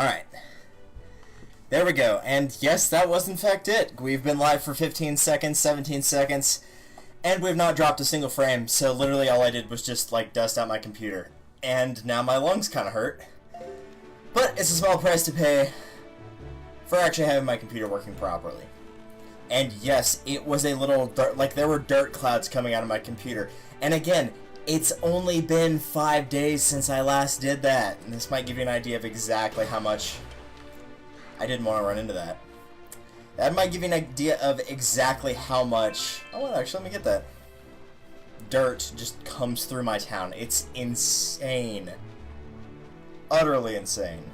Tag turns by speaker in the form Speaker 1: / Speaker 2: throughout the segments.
Speaker 1: Alright. There we go. And yes, that was in fact it. We've been live for 15 seconds, 17 seconds, and we've not dropped a single frame, so literally all I did was just, like, dust out my computer. And now my lungs kind of hurt. But it's a small price to pay for actually having my computer working properly. And yes, it was a little dirt, like there were dirt clouds coming out of my computer. And again, it's only been 5 days since I last did that. And this might give you an idea of exactly how much I didn't want to run into that. That might give you an idea of exactly how much... Oh, well, actually, let me get that. Dirt just comes through my town. It's insane. Utterly insane.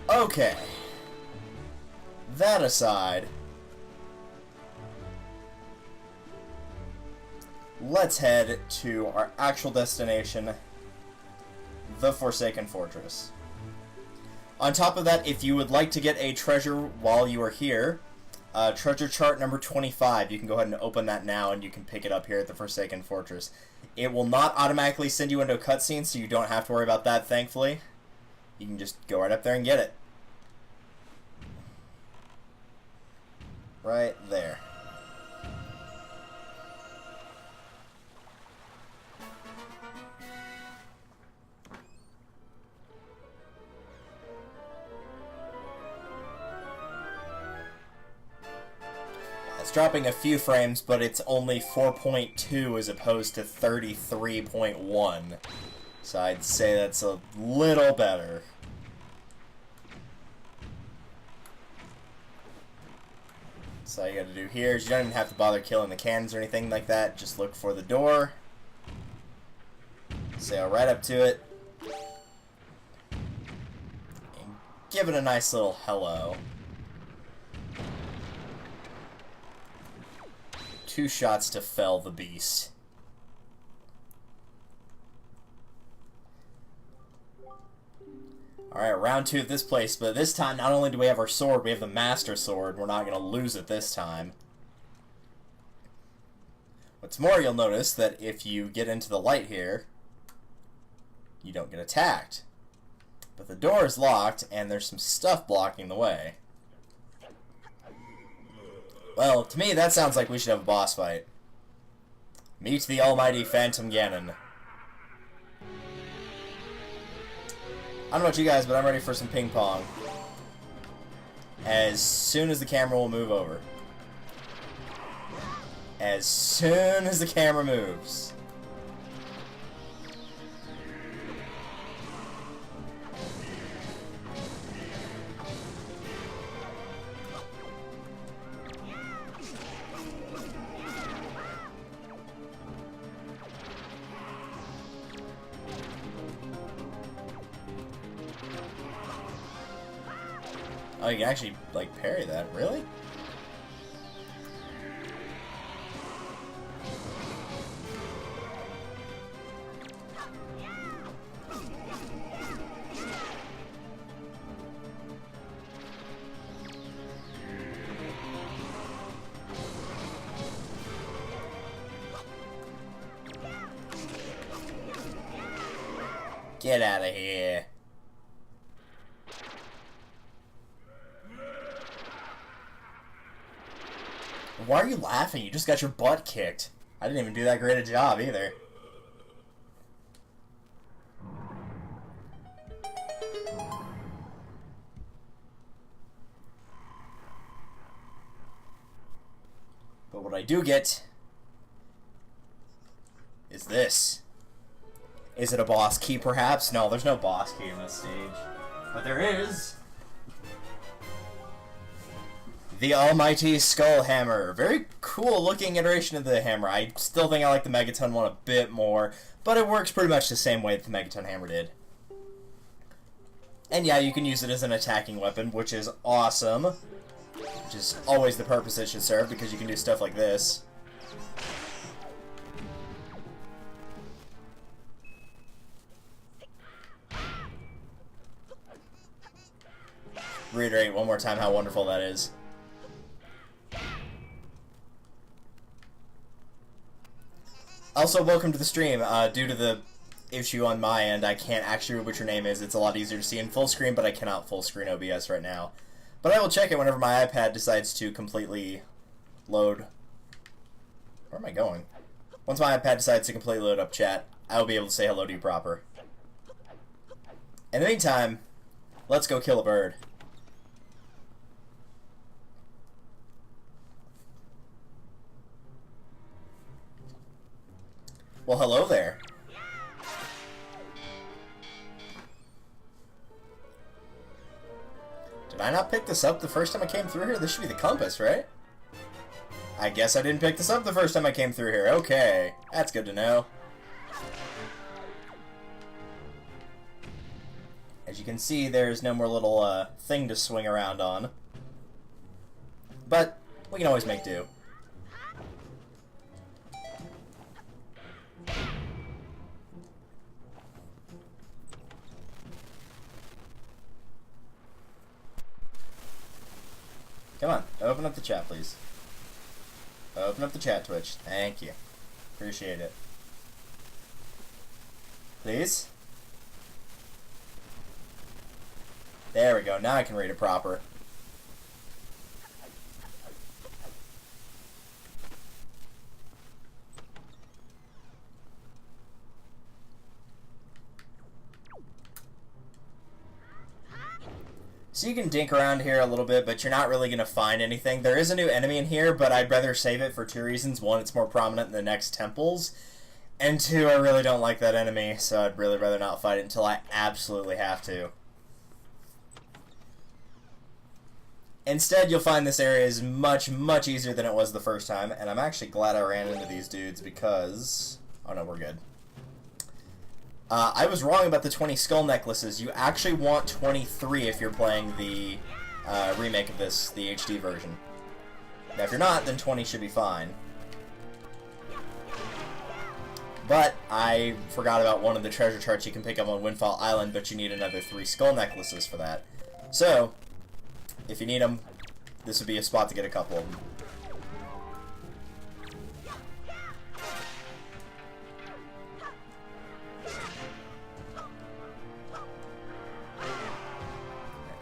Speaker 1: Okay. That aside, let's head to our actual destination, the Forsaken Fortress. On top of that, if you would like to get a treasure while you are here, treasure chart number 25, you can go ahead and open that now and you can pick it up here at the Forsaken Fortress. It will not automatically send you into a cutscene, so you don't have to worry about that, thankfully. You can just go right up there and get it. Right there. It's dropping a few frames, but it's only 4.2 as opposed to 33.1. So I'd say that's a little better. So all you gotta do here is you don't even have to bother killing the cannons or anything like that. Just look for the door. Sail right up to it. And give it a nice little hello. 2 shots to fell the beast. Alright, round 2 of this place, but this time not only do we have our sword, we have the Master Sword. We're not going to lose it this time. What's more, you'll notice that if you get into the light here, you don't get attacked. But the door is locked, and there's some stuff blocking the way. Well, to me, that sounds like we should have a boss fight. Meet the almighty Phantom Ganon. I don't know about you guys, but I'm ready for some ping pong. As soon as the camera will move over. As soon as the camera moves. Oh, you can actually, like, parry that. Really? Get out of here. Why are you laughing? You just got your butt kicked. I didn't even do that great a job either. But what I do get is this. Is it a boss key, perhaps? No, there's no boss key in this stage. But there is the almighty Skull Hammer. Very cool looking iteration of the hammer. I still think I like the Megaton one a bit more, but it works pretty much the same way that the Megaton hammer did. And yeah, you can use it as an attacking weapon, which is awesome. Which is always the purpose it should serve, because you can do stuff like this. Reiterate one more time how wonderful that is. Also, welcome to the stream. Due to the issue on my end, I can't actually read what your name is. It's a lot easier to see in full screen, but I cannot full screen OBS right now. But I will check it whenever my iPad decides to completely load. Where am I going? Once my iPad decides to completely load up chat, I will be able to say hello to you proper. In the meantime, let's go kill a bird. Well, hello there. Did I not pick this up the first time I came through here? This should be the compass, right? I guess I didn't pick this up the first time I came through here. Okay, that's good to know. As you can see, there's no more little thing to swing around on. But we can always make do. Come on, open up the chat, please. Open up the chat, Twitch. Thank you. Appreciate it. Please? There we go. Now I can read it proper. So you can dink around here a little bit, but you're not really going to find anything. There is a new enemy in here, but I'd rather save it for two reasons. One, it's more prominent in the next temples. And two, I really don't like that enemy, so I'd really rather not fight it until I absolutely have to. Instead, you'll find this area is much, much easier than it was the first time, and I'm actually glad I ran into these dudes because... Oh no, we're good. I was wrong about the 20 skull necklaces. You actually want 23 if you're playing the remake of this, the HD version. Now, if you're not, then 20 should be fine. But I forgot about one of the treasure charts you can pick up on Windfall Island, but you need another 3 skull necklaces for that. So, if you need them, this would be a spot to get a couple of them.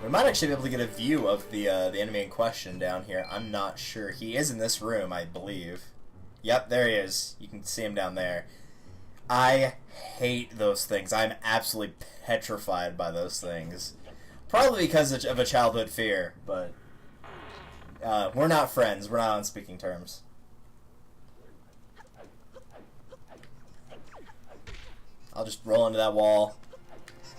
Speaker 1: We might actually be able to get a view of the enemy in question down here. I'm not sure. He is in this room, I believe. Yep, there he is. You can see him down there. I hate those things. I'm absolutely petrified by those things. Probably because of a childhood fear, but we're not friends. We're not on speaking terms. I'll just roll into that wall.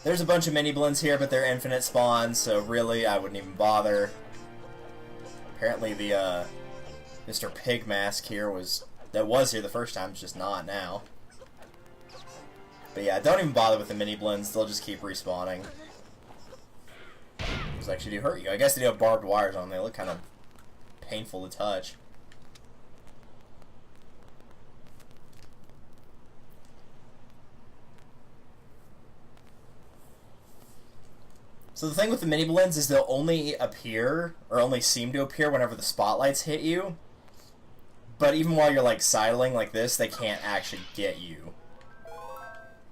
Speaker 1: There's a bunch of mini blends here, but they're infinite spawns, so really I wouldn't even bother. Apparently the Mr. Pig Mask here was here the first time, it's just not now. But yeah, don't even bother with the mini blends, they'll just keep respawning. Those actually do hurt you. I guess they do have barbed wires on them, they look kind of painful to touch. So the thing with the mini blends is they'll only appear, or only seem to appear whenever the spotlights hit you. But even while you're like sidling like this, they can't actually get you.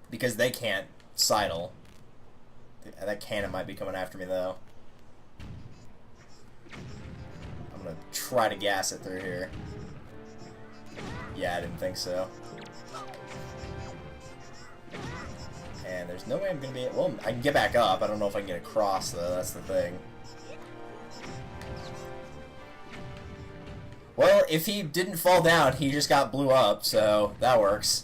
Speaker 1: Because they can't sidle. That cannon might be coming after me though. I'm gonna try to gas it through here. Yeah, I didn't think so. And there's no way I'm going to be... Well, I can get back up. I don't know if I can get across, though. That's the thing. Well, if he didn't fall down, he just got blew up, so that works.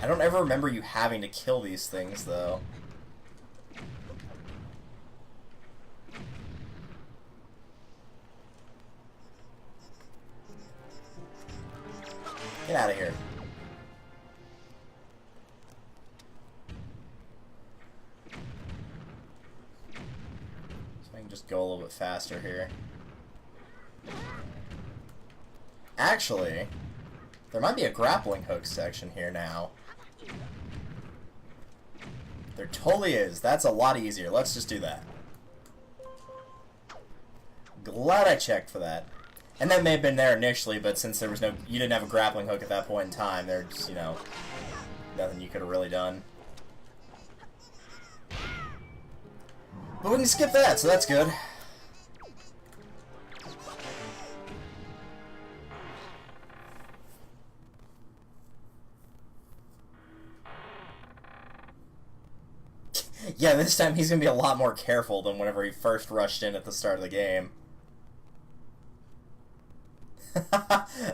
Speaker 1: I don't ever remember you having to kill these things, though. Get out of here. Just go a little bit faster here. Actually, there might be a grappling hook section here now. There totally is. That's a lot easier. Let's just do that. Glad I checked for that. And that may have been there initially, but since there was no... You didn't have a grappling hook at that point in time, there's, you know, nothing you could have really done. But we can skip that, so that's good. Yeah, this time he's going to be a lot more careful than whenever he first rushed in at the start of the game.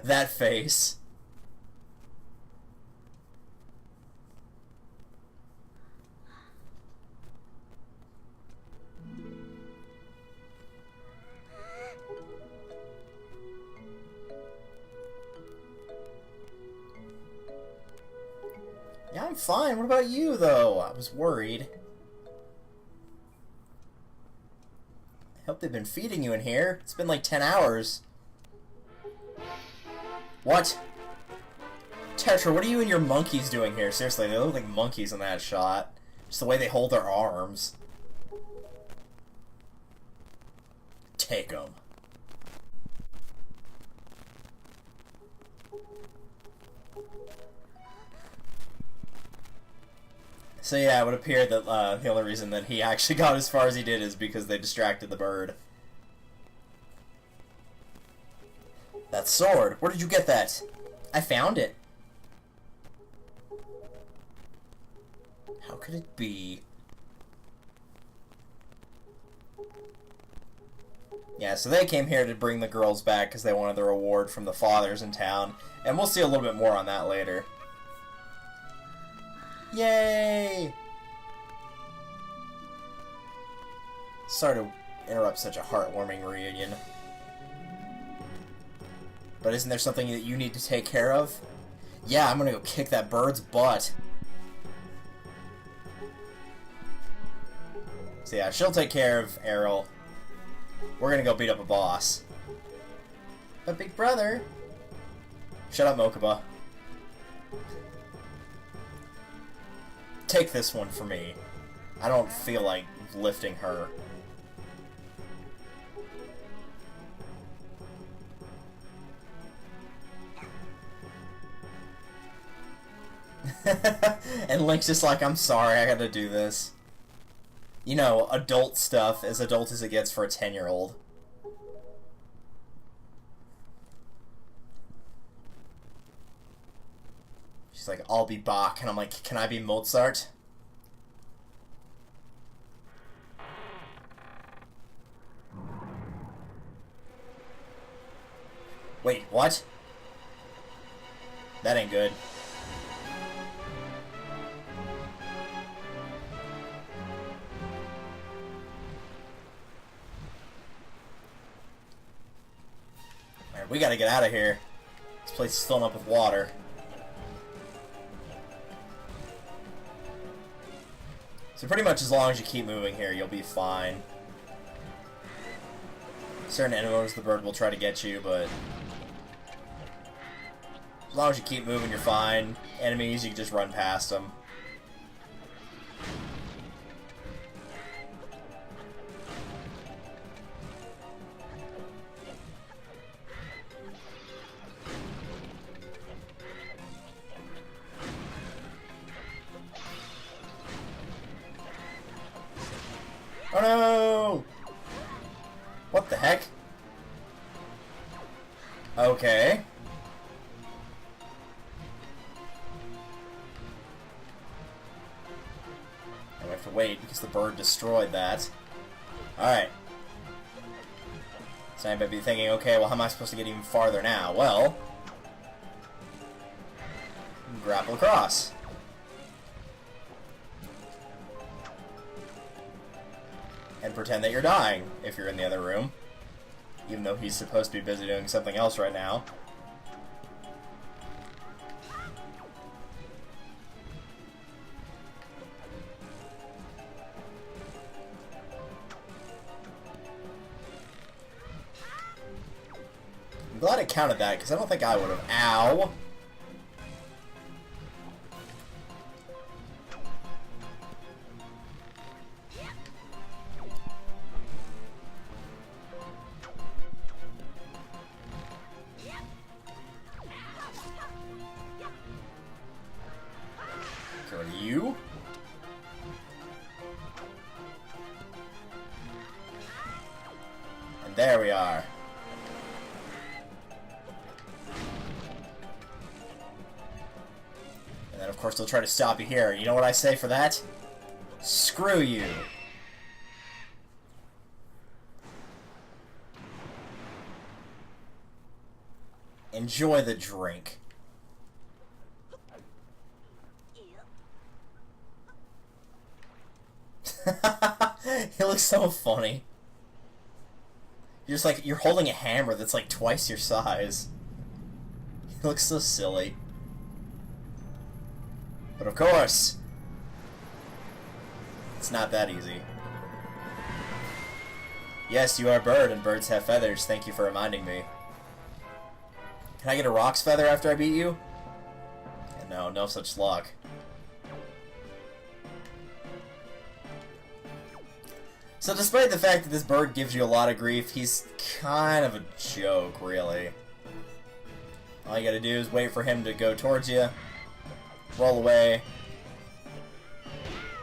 Speaker 1: That face. Yeah, I'm fine. What about you, though? I was worried. I hope they've been feeding you in here. It's been like 10 hours. What? Tetra, what are you and your monkeys doing here? Seriously, they look like monkeys in that shot. Just the way they hold their arms. Take them. So yeah, it would appear that the only reason that he actually got as far as he did is because they distracted the bird. That sword. Where did you get that? I found it. How could it be? Yeah, so they came here to bring the girls back because they wanted the reward from the fathers in town. And we'll see a little bit more on that later. Yay! Sorry to interrupt such a heartwarming reunion. But isn't there something that you need to take care of? Yeah, I'm gonna go kick that bird's butt. So yeah, she'll take care of Errol. We're gonna go beat up a boss. But big brother... Shut up, Mokuba. Take this one for me. I don't feel like lifting her. And Link's just like, I'm sorry, I gotta do this. You know, adult stuff, as adult as it gets for a 10-year-old. She's like, I'll be Bach, and I'm like, can I be Mozart? Wait, what? That ain't good. Alright, we gotta get out of here. This place is filling up with water. So pretty much as long as you keep moving here, you'll be fine. Certain enemies, the bird will try to get you, but as long as you keep moving, you're fine. Enemies, you can just run past them. Oh no! What the heck? Okay. I have to wait because the bird destroyed that. Alright. So I might be thinking, okay, well, how am I supposed to get even farther now? Well, grapple across. And pretend that you're dying if you're in the other room. Even though he's supposed to be busy doing something else right now. I'm glad it counted that, because I don't think I would have. Ow! There we are. And then, of course, they'll try to stop you here. You know what I say for that? Screw you. Enjoy the drink. He looks so funny. You're just like, you're holding a hammer that's like twice your size. He looks so silly. But of course, it's not that easy. Yes, you are a bird, and birds have feathers. Thank you for reminding me. Can I get a roc's feather after I beat you? No, no such luck. So despite the fact that this bird gives you a lot of grief, he's kind of a joke, really. All you gotta do is wait for him to go towards you, roll away,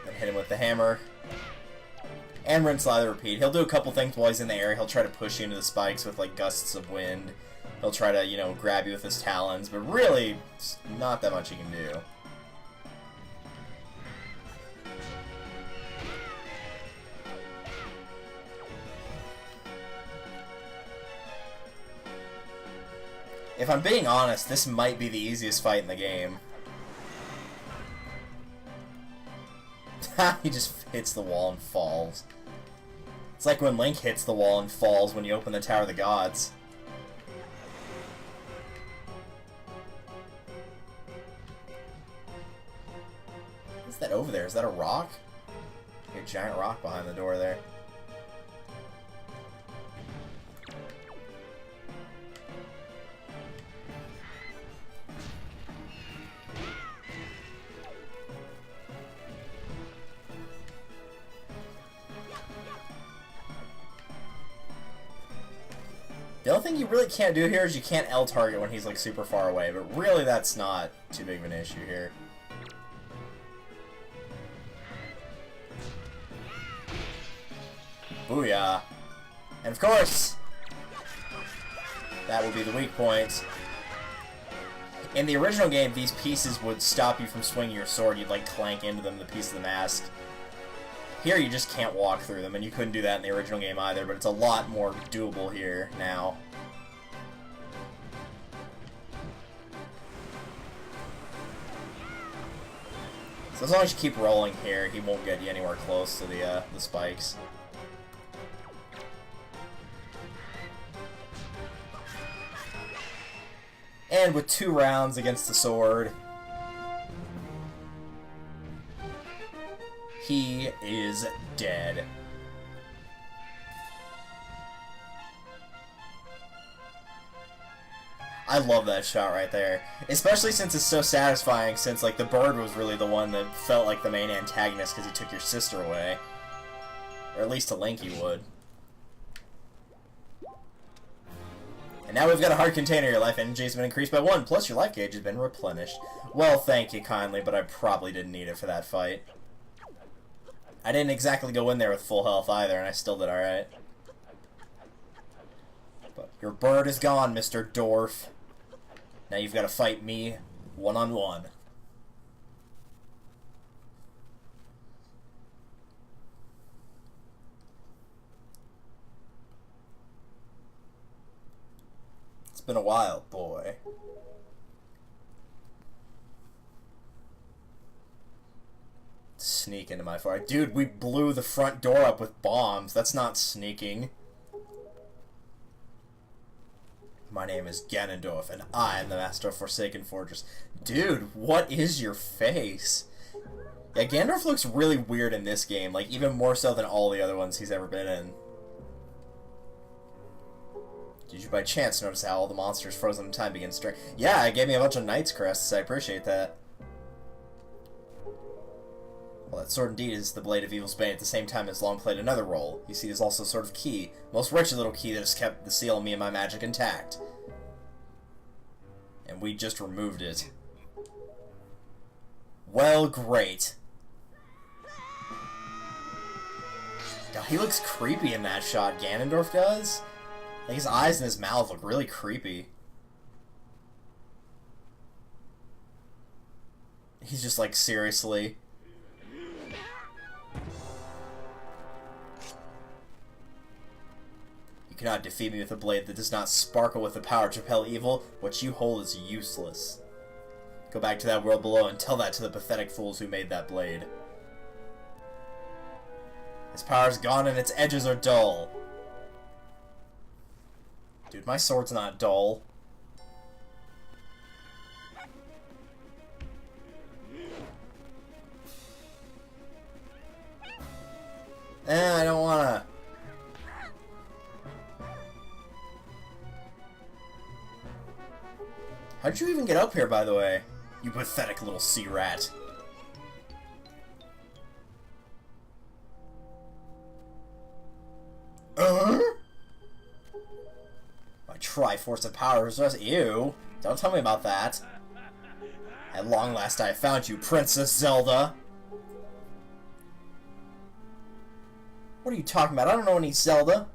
Speaker 1: then hit him with the hammer, and rinse, lather, repeat. He'll do a couple things while he's in the air. He'll try to push you into the spikes with, like, gusts of wind. He'll try to, you know, grab you with his talons, but really, it's not that much he can do. If I'm being honest, this might be the easiest fight in the game. He just hits the wall and falls. It's like when Link hits the wall and falls when you open the Tower of the Gods. What's that over there? Is that a rock? A giant rock behind the door there. The only thing you really can't do here is you can't L-target when he's like super far away, but really that's not too big of an issue here. Booyah. And of course, that will be the weak point. In the original game, these pieces would stop you from swinging your sword. You'd like clank into them, the piece of the mask. Here you just can't walk through them, and you couldn't do that in the original game either, but it's a lot more doable here now. So as long as you keep rolling here, he won't get you anywhere close to the spikes. And with 2 rounds against the sword, he is dead. I love that shot right there. Especially since it's so satisfying, since like the bird was really the one that felt like the main antagonist because he took your sister away. Or at least to Link he would. And now we've got a hard container. Your life energy has been increased by 1, plus your life gauge has been replenished. Well, thank you kindly, but I probably didn't need it for that fight. I didn't exactly go in there with full health either, and I still did alright. But your bird is gone, Mr. Dwarf. Now you've got to fight me one-on-one. It's been a while, boy. Sneak into my fire. Dude, we blew the front door up with bombs. That's not sneaking. My name is Ganondorf, and I am the master of Forsaken Fortress. Dude, what is your face? Yeah, Ganondorf looks really weird in this game, like, even more so than all the other ones he's ever been in. Did you by chance notice how all the monsters frozen in time begin to Yeah, it gave me a bunch of Knight's Crests. I appreciate that. Well, that sword indeed is the blade of Evil's Bane. At the same time, it's long played another role. You see, it's also a sort of key. Most wretched little key that has kept the seal of me and my magic intact. And we just removed it. Well, great. God, he looks creepy in that shot, Ganondorf does. Like, his eyes and his mouth look really creepy. He's just like, seriously. You cannot defeat me with a blade that does not sparkle with the power to repel evil. What you hold is useless. Go back to that world below and tell that to the pathetic fools who made that blade. Its power is gone and its edges are dull. Dude, my sword's not dull. I don't wanna. How'd you even get up here, by the way? You pathetic little sea rat. My Triforce of Power is just you. Don't tell me about that. At long last I have found you, Princess Zelda. What are you talking about? I don't know any Zelda.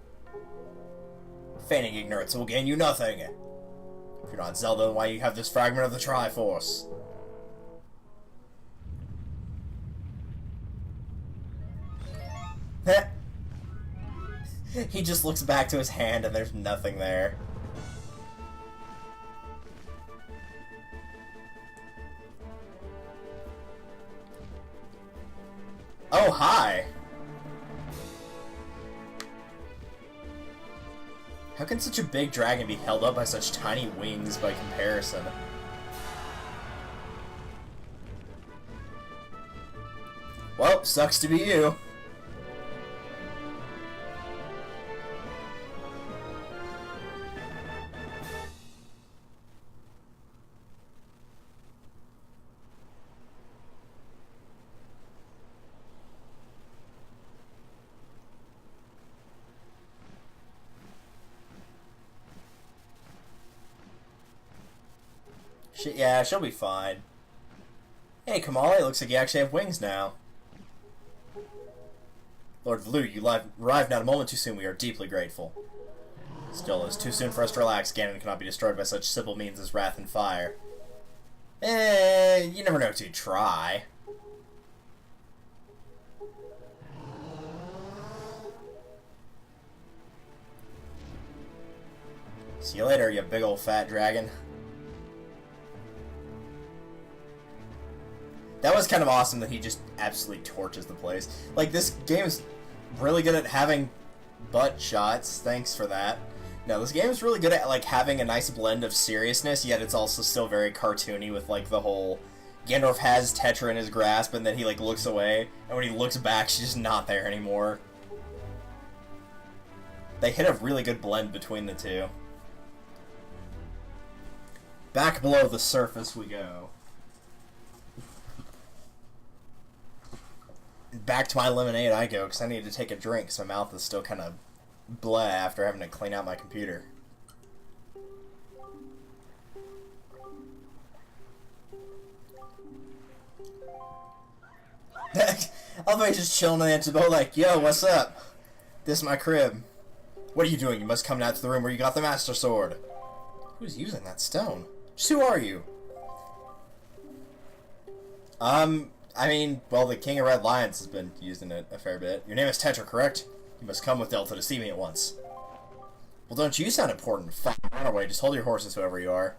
Speaker 1: Feigning ignorance will gain you nothing. If you're not Zelda, then why you have this fragment of the Triforce? He just looks back to his hand and there's nothing there. Oh, hi! How can such a big dragon be held up by such tiny wings by comparison? Well, sucks to be you. Yeah, she'll be fine. Hey, Kamali, looks like you actually have wings now. Lord Vlu, you arrived not a moment too soon. We are deeply grateful. Still, it's too soon for us to relax. Ganon cannot be destroyed by such simple means as wrath and fire. You never know till you try. See you later, you big old fat dragon. That was kind of awesome that he just absolutely torches the place. Like, this game is really good at having butt shots. Thanks for that. No, this game is really good at, like, having a nice blend of seriousness, yet it's also still very cartoony with, like, the whole... Gandalf has Tetra in his grasp, and then he, like, looks away, and when he looks back, she's just not there anymore. They hit a really good blend between the two. Back below the surface we go. Back to my lemonade I go, because I need to take a drink, because my mouth is still kind of bleh after having to clean out my computer. Although he's just chilling in the boat like, yo, what's up? This is my crib. What are you doing? You must come down to the room where you got the Master Sword. Who's using that stone? Just who are you? I mean, well, the King of Red Lions has been using it a fair bit. Your name is Tetra, correct? You must come with Delta to see me at once. Well, don't you sound important? Fine, run away. Just hold your horses, whoever you are.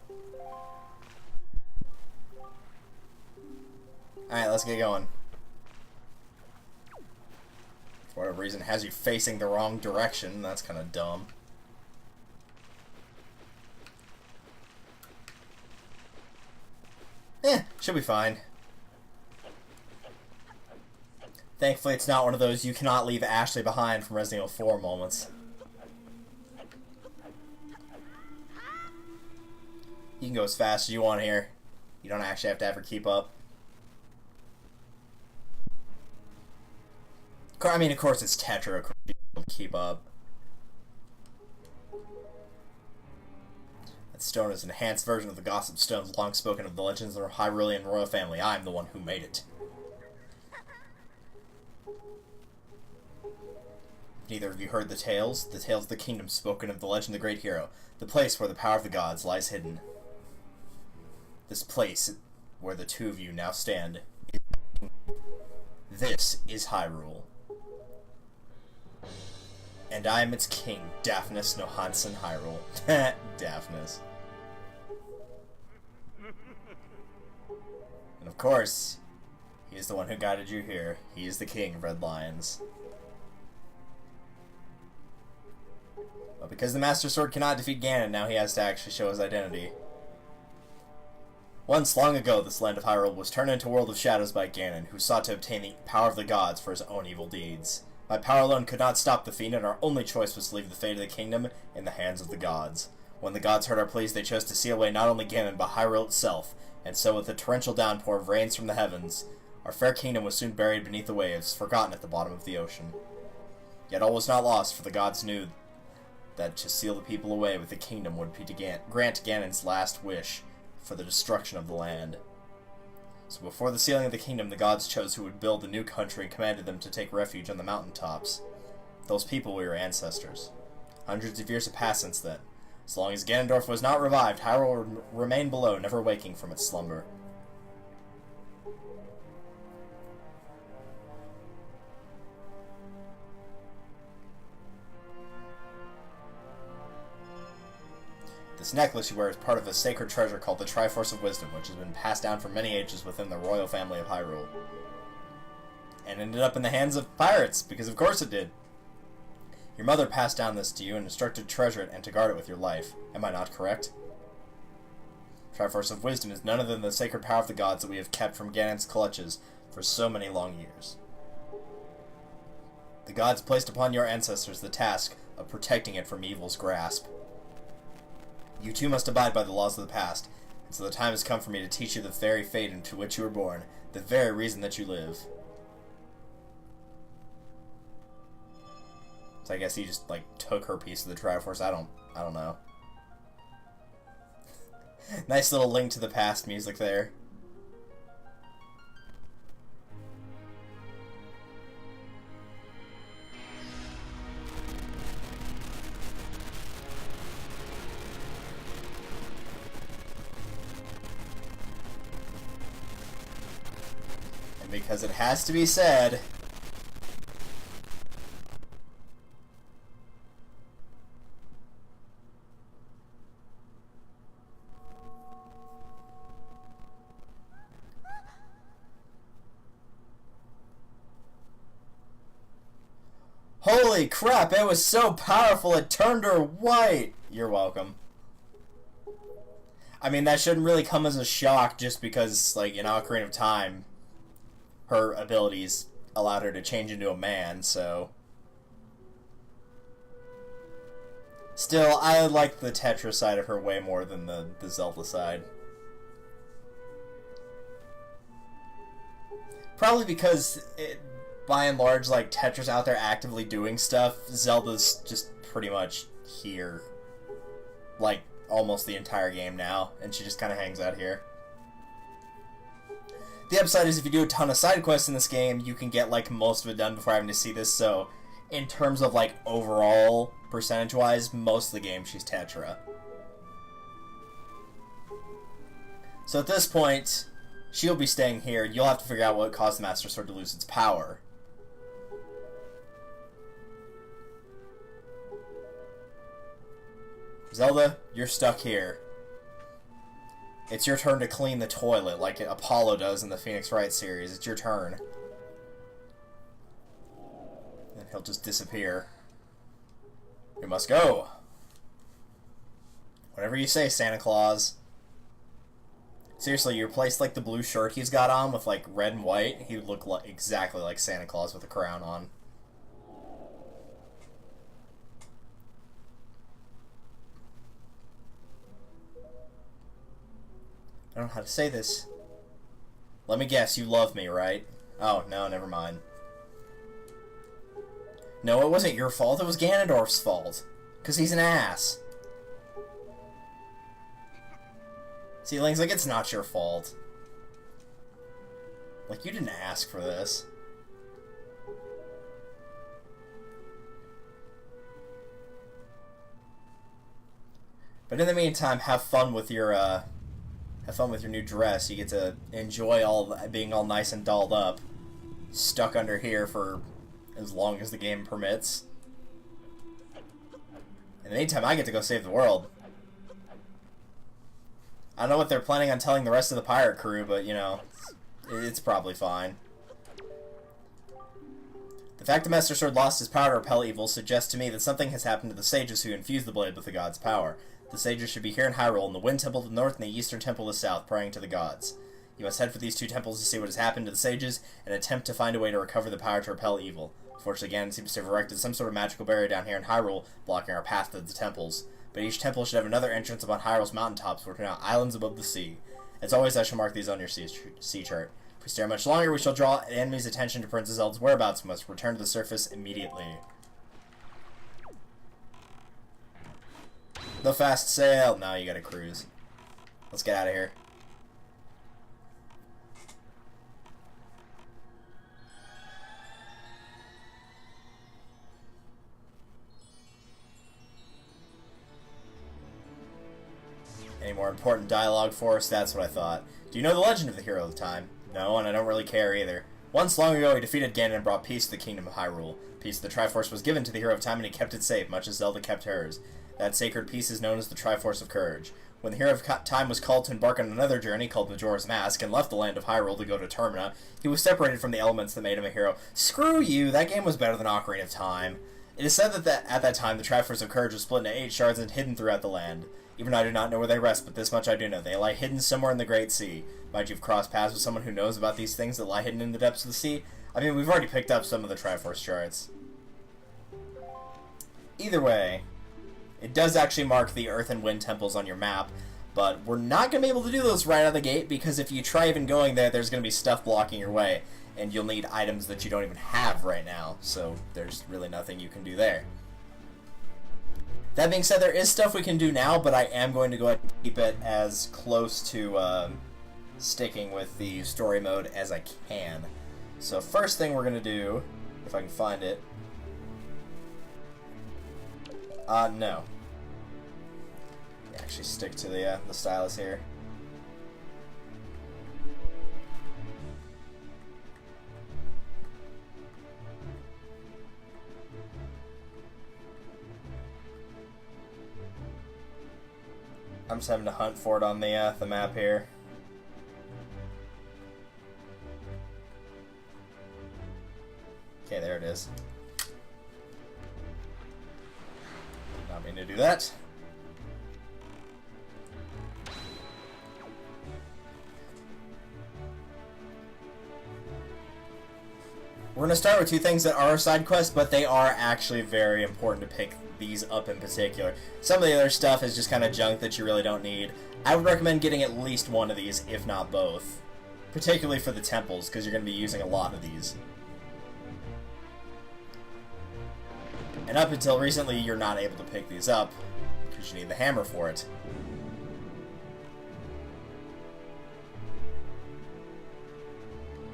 Speaker 1: Alright, let's get going. For whatever reason, it has you facing the wrong direction. That's kind of dumb. Should be fine. Thankfully, it's not one of those you cannot leave Ashley behind from Resident Evil 4 moments. You can go as fast as you want here. You don't actually have to ever keep up. I mean, of course it's Tetra, of course you don't keep up. That stone is an enhanced version of the Gossip Stones long spoken of the legends of the Hyrulean royal family. I am the one who made it. Neither of you heard the tales of the kingdom spoken of the legend of the great hero, the place where the power of the gods lies hidden. This place where the two of you now stand. This is Hyrule. And I am its king, Daphnis Nohansen Hyrule. Daphnis. And of course, he is the one who guided you here. He is the king of Red Lions. But because the Master Sword cannot defeat Ganon, now he has to actually show his identity. Once, long ago, this land of Hyrule was turned into a world of shadows by Ganon, who sought to obtain the power of the gods for his own evil deeds. My power alone could not stop the fiend, and our only choice was to leave the fate of the kingdom in the hands of the gods. When the gods heard our pleas, they chose to seal away not only Ganon, but Hyrule itself, and so with a torrential downpour of rains from the heavens, our fair kingdom was soon buried beneath the waves, forgotten at the bottom of the ocean. Yet all was not lost, for the gods knew that to seal the people away with the kingdom would be to grant Ganon's last wish for the destruction of the land. So before the sealing of the kingdom, the gods chose who would build the new country and commanded them to take refuge on the mountaintops. Those people were your ancestors. Hundreds of years have passed since then. As long as Ganondorf was not revived, Hyrule would remain below, never waking from its slumber. This necklace you wear is part of a sacred treasure called the Triforce of Wisdom, which has been passed down for many ages within the royal family of Hyrule. And ended up in the hands of pirates, because of course it did. Your mother passed down this to you and instructed to treasure it and to guard it with your life. Am I not correct? Triforce of Wisdom is none other than the sacred power of the gods that we have kept from Ganon's clutches for so many long years. The gods placed upon your ancestors the task of protecting it from evil's grasp. You too must abide by the laws of the past, and so the time has come for me to teach you the very fate into which you were born, the very reason that you live. So I guess he just, like, took her piece of the Triforce. I don't know. Nice little Link to the Past music there. And because it has to be said, holy crap, it was so powerful it turned her white! You're welcome. I mean, that shouldn't really come as a shock just because, like, in Ocarina of Time, her abilities allowed her to change into a man, so... Still, I like the Tetra side of her way more than the Zelda side. Probably because, by and large, like, Tetra's out there actively doing stuff, Zelda's just pretty much here. Like, almost the entire game now, and she just kind of hangs out here. The upside is if you do a ton of side quests in this game, you can get, like, most of it done before having to see this, so in terms of, like, overall, percentage-wise, most of the game, she's Tetra. So at this point, she'll be staying here, and you'll have to figure out what caused the Master Sword to lose its power. Zelda, you're stuck here. It's your turn to clean the toilet, like Apollo does in the Phoenix Wright series. It's your turn. And he'll just disappear. We must go. Whatever you say, Santa Claus. Seriously, you replaced, like, the blue shirt he's got on with, like, red and white. He would look like, exactly like Santa Claus with a crown on. I don't know how to say this. Let me guess, you love me, right? Oh, no, never mind. No, it wasn't your fault, it was Ganondorf's fault. Because he's an ass. See, Link's like, it's not your fault. Like, you didn't ask for this. But in the meantime, have fun with your new dress. You get to enjoy being all nice and dolled up, stuck under here for as long as the game permits. In the meantime, I get to go save the world. I don't know what they're planning on telling the rest of the pirate crew, but, you know, it's probably fine. The fact the Master Sword lost his power to repel evil suggests to me that something has happened to the sages who infused the blade with the god's power. The sages should be here in Hyrule, in the Wind Temple to the north and the Eastern Temple to the south, praying to the gods. You must head for these two temples to see what has happened to the sages, and attempt to find a way to recover the power to repel evil. Fortunately, Ganon seems to have erected some sort of magical barrier down here in Hyrule, blocking our path to the temples. But each temple should have another entrance upon Hyrule's mountaintops, which are now islands above the sea. As always, I shall mark these on your sea chart. If we stare much longer, we shall draw the enemy's attention to Princess Zelda's whereabouts and must return to the surface immediately. The fast sail. Now you gotta cruise. Let's get out of here. Any more important dialogue for us? That's what I thought. Do you know the legend of the hero of the time? No, and I don't really care either. Once long ago, he defeated Ganon and brought peace to the kingdom of Hyrule. Peace of the Triforce was given to the hero of time and he kept it safe, much as Zelda kept hers. That sacred peace is known as the Triforce of Courage. When the hero of time was called to embark on another journey called Majora's Mask and left the land of Hyrule to go to Termina, he was separated from the elements that made him a hero. Screw you! That game was better than Ocarina of Time. It is said that at that time, the Triforce of Courage was split into 8 shards and hidden throughout the land. Even I do not know where they rest, but this much I do know. They lie hidden somewhere in the Great Sea. Might you have crossed paths with someone who knows about these things that lie hidden in the depths of the sea? I mean, we've already picked up some of the Triforce shards. Either way, it does actually mark the Earth and Wind temples on your map, but we're not going to be able to do those right out of the gate, because if you try even going there, there's going to be stuff blocking your way, and you'll need items that you don't even have right now, so there's really nothing you can do there. That being said, there is stuff we can do now, but I am going to go ahead and keep it as close to sticking with the story mode as I can. So first thing we're going to do, if I can find it... no. Actually stick to the stylus here. I'm just having to hunt for it on the map here. Okay, there it is. Not mean to do that. We're going to start with two things that are side quests, but they are actually very important to pick these up in particular. Some of the other stuff is just kind of junk that you really don't need. I would recommend getting at least one of these, if not both. Particularly for the temples, because you're going to be using a lot of these. And up until recently, you're not able to pick these up, because you need the hammer for it.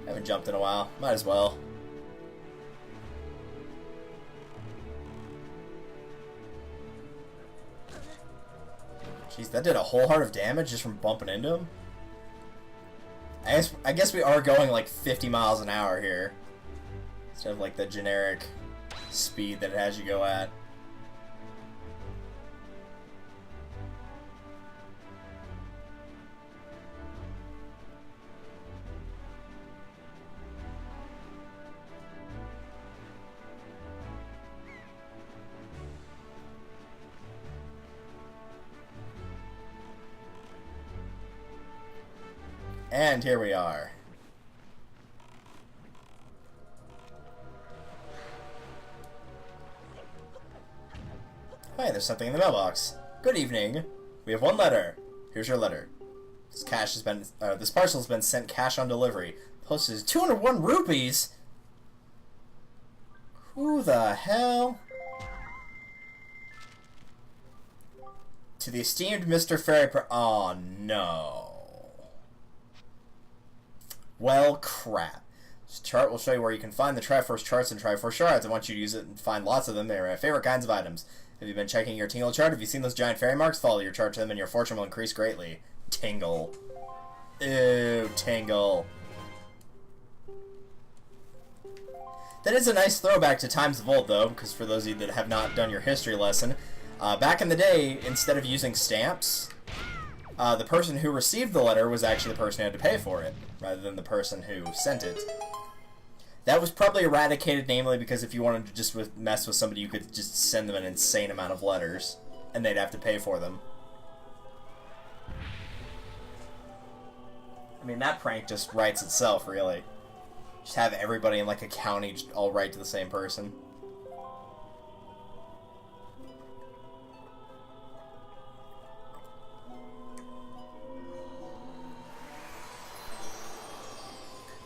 Speaker 1: Haven't jumped in a while. Might as well. Jeez, that did a whole heart of damage just from bumping into him? I guess we are going like 50 miles an hour here. Instead of like the generic speed that it has you go at. And here we are. Hi, there's something in the mailbox. Good evening. We have one letter. Here's your letter. This parcel has been sent cash on delivery. Postage is 201 rupees. Who the hell? To the esteemed Mr. Fairy oh no. Well, crap. This chart will show you where you can find the Triforce charts and Triforce shards. I want you to use it and find lots of them. They're my favorite kinds of items. Have you been checking your tingle chart? Have you seen those giant fairy marks? Follow your chart to them and your fortune will increase greatly. Tingle. Ew, tingle. That is a nice throwback to times of old, though, because for those of you that have not done your history lesson, back in the day, instead of using stamps, the person who received the letter was actually the person who had to pay for it, rather than the person who sent it. That was probably eradicated, namely because if you wanted to just mess with somebody, you could just send them an insane amount of letters, and they'd have to pay for them. I mean, that prank just writes itself, really. Just have everybody in, like, a county all write to the same person.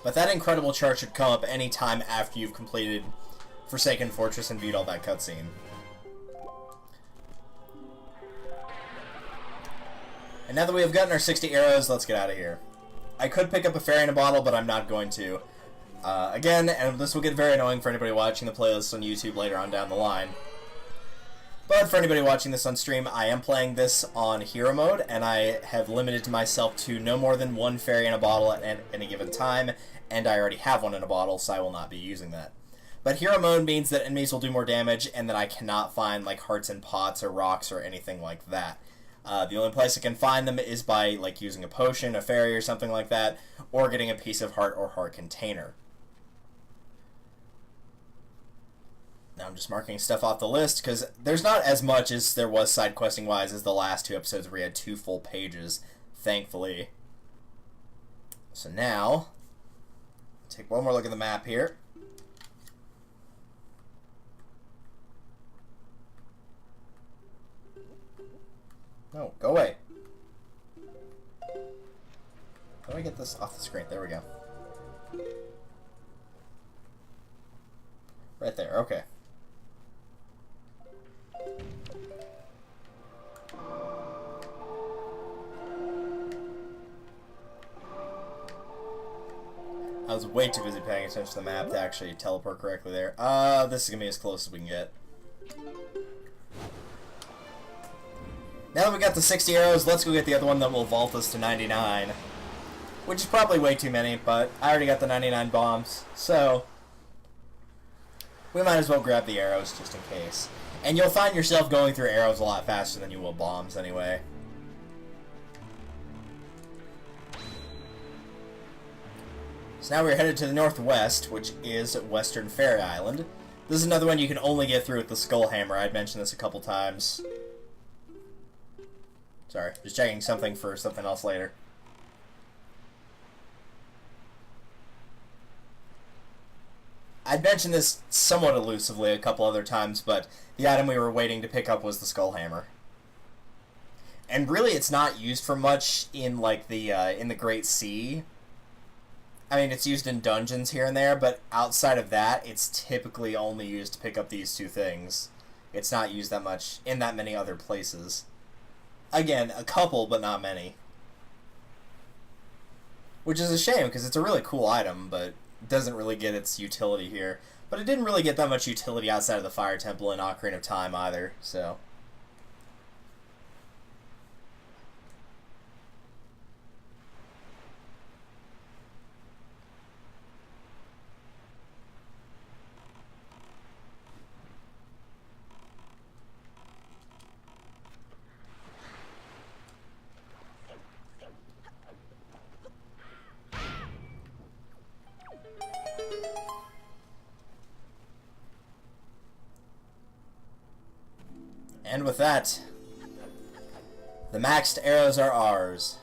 Speaker 1: But that incredible chart should come up any time after you've completed Forsaken Fortress and viewed all that cutscene. And now that we have gotten our 60 arrows, let's get out of here. I could pick up a fairy in a bottle, but I'm not going to. Again, and this will get very annoying for anybody watching the playlist on YouTube later on down the line. But for anybody watching this on stream, I am playing this on hero mode, and I have limited myself to no more than one fairy in a bottle at any given time, and I already have one in a bottle, so I will not be using that. But hero mode means that enemies will do more damage, and that I cannot find like hearts in pots or rocks or anything like that. The only place I can find them is by like using a potion, a fairy, or something like that, or getting a piece of heart or heart container. Now I'm just marking stuff off the list, because there's not as much as there was side questing wise as the last two episodes where we had 2 full pages, thankfully. So now, take one more look at the map here. No, go away. How do I get this off the screen? There we go. Right there, okay. I was way too busy paying attention to the map to actually teleport correctly there. This is gonna be as close as we can get. Now that we got the 60 arrows, let's go get the other one that will vault us to 99. Which is probably way too many, but I already got the 99 bombs, so we might as well grab the arrows just in case. And you'll find yourself going through arrows a lot faster than you will bombs anyway. So now we're headed to the northwest, which is Western Fairy Island. This is another one you can only get through with the Skull Hammer. I'd mentioned this a couple times. Sorry, just checking something for something else later. I'd mentioned this somewhat elusively a couple other times, but the item we were waiting to pick up was the Skull Hammer. And really, it's not used for much in like in the Great Sea. I mean, it's used in dungeons here and there, but outside of that, it's typically only used to pick up these 2 things. It's not used that much in that many other places. Again, a couple, but not many. Which is a shame, because it's a really cool item, but doesn't really get its utility here. But it didn't really get that much utility outside of the Fire Temple and Ocarina of Time either, so. And with that, the maxed arrows are ours.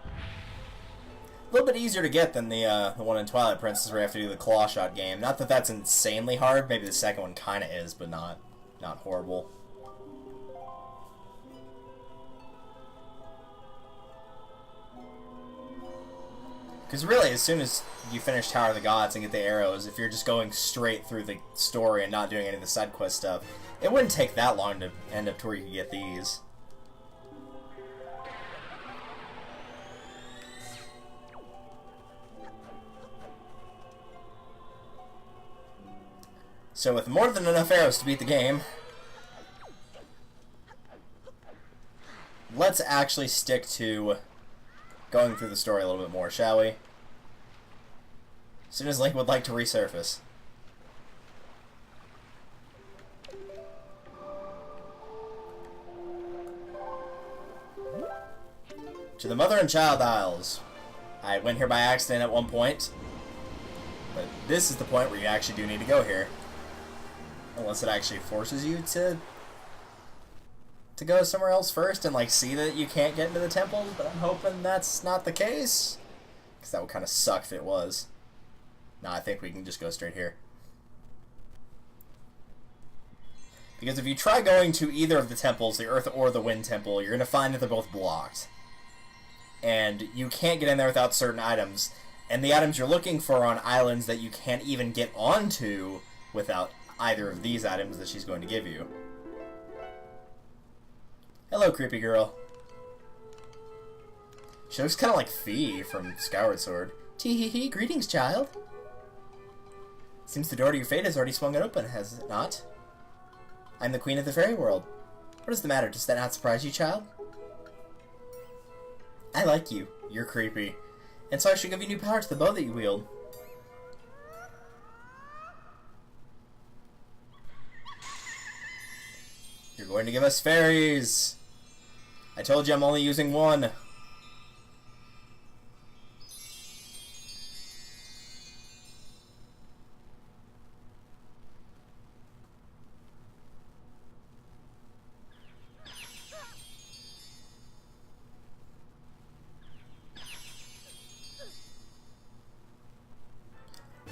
Speaker 1: A little bit easier to get than the one in Twilight Princess where you have to do the claw shot game. Not that that's insanely hard. Maybe the second one kind of is, but not horrible. Because really, as soon as you finish Tower of the Gods and get the arrows, if you're just going straight through the story and not doing any of the side quest stuff, it wouldn't take that long to end up to where you can get these. So with more than enough arrows to beat the game, let's actually stick to going through the story a little bit more, shall we? As soon as Link would like to resurface. To the Mother and Child Isles. I went here by accident at one point, but this is the point where you actually do need to go here. Unless it actually forces you to go somewhere else first and, like, see that you can't get into the temples, but I'm hoping that's not the case. Because that would kind of suck if it was. No, I think we can just go straight here. Because if you try going to either of the temples, the Earth or the Wind Temple, you're going to find that they're both blocked. And you can't get in there without certain items. And the items you're looking for are on islands that you can't even get onto without either of these items that she's going to give you. Hello, creepy girl. She looks kind of like Fee from Skyward Sword. Tee-hee-hee, greetings, child. Seems the door to your fate has already swung open, has it not? I'm the queen of the fairy world. What is the matter? Does that not surprise you, child? I like you. You're creepy. And so I should give you new power to the bow that you wield. You're going to give us fairies! I told you I'm only using one.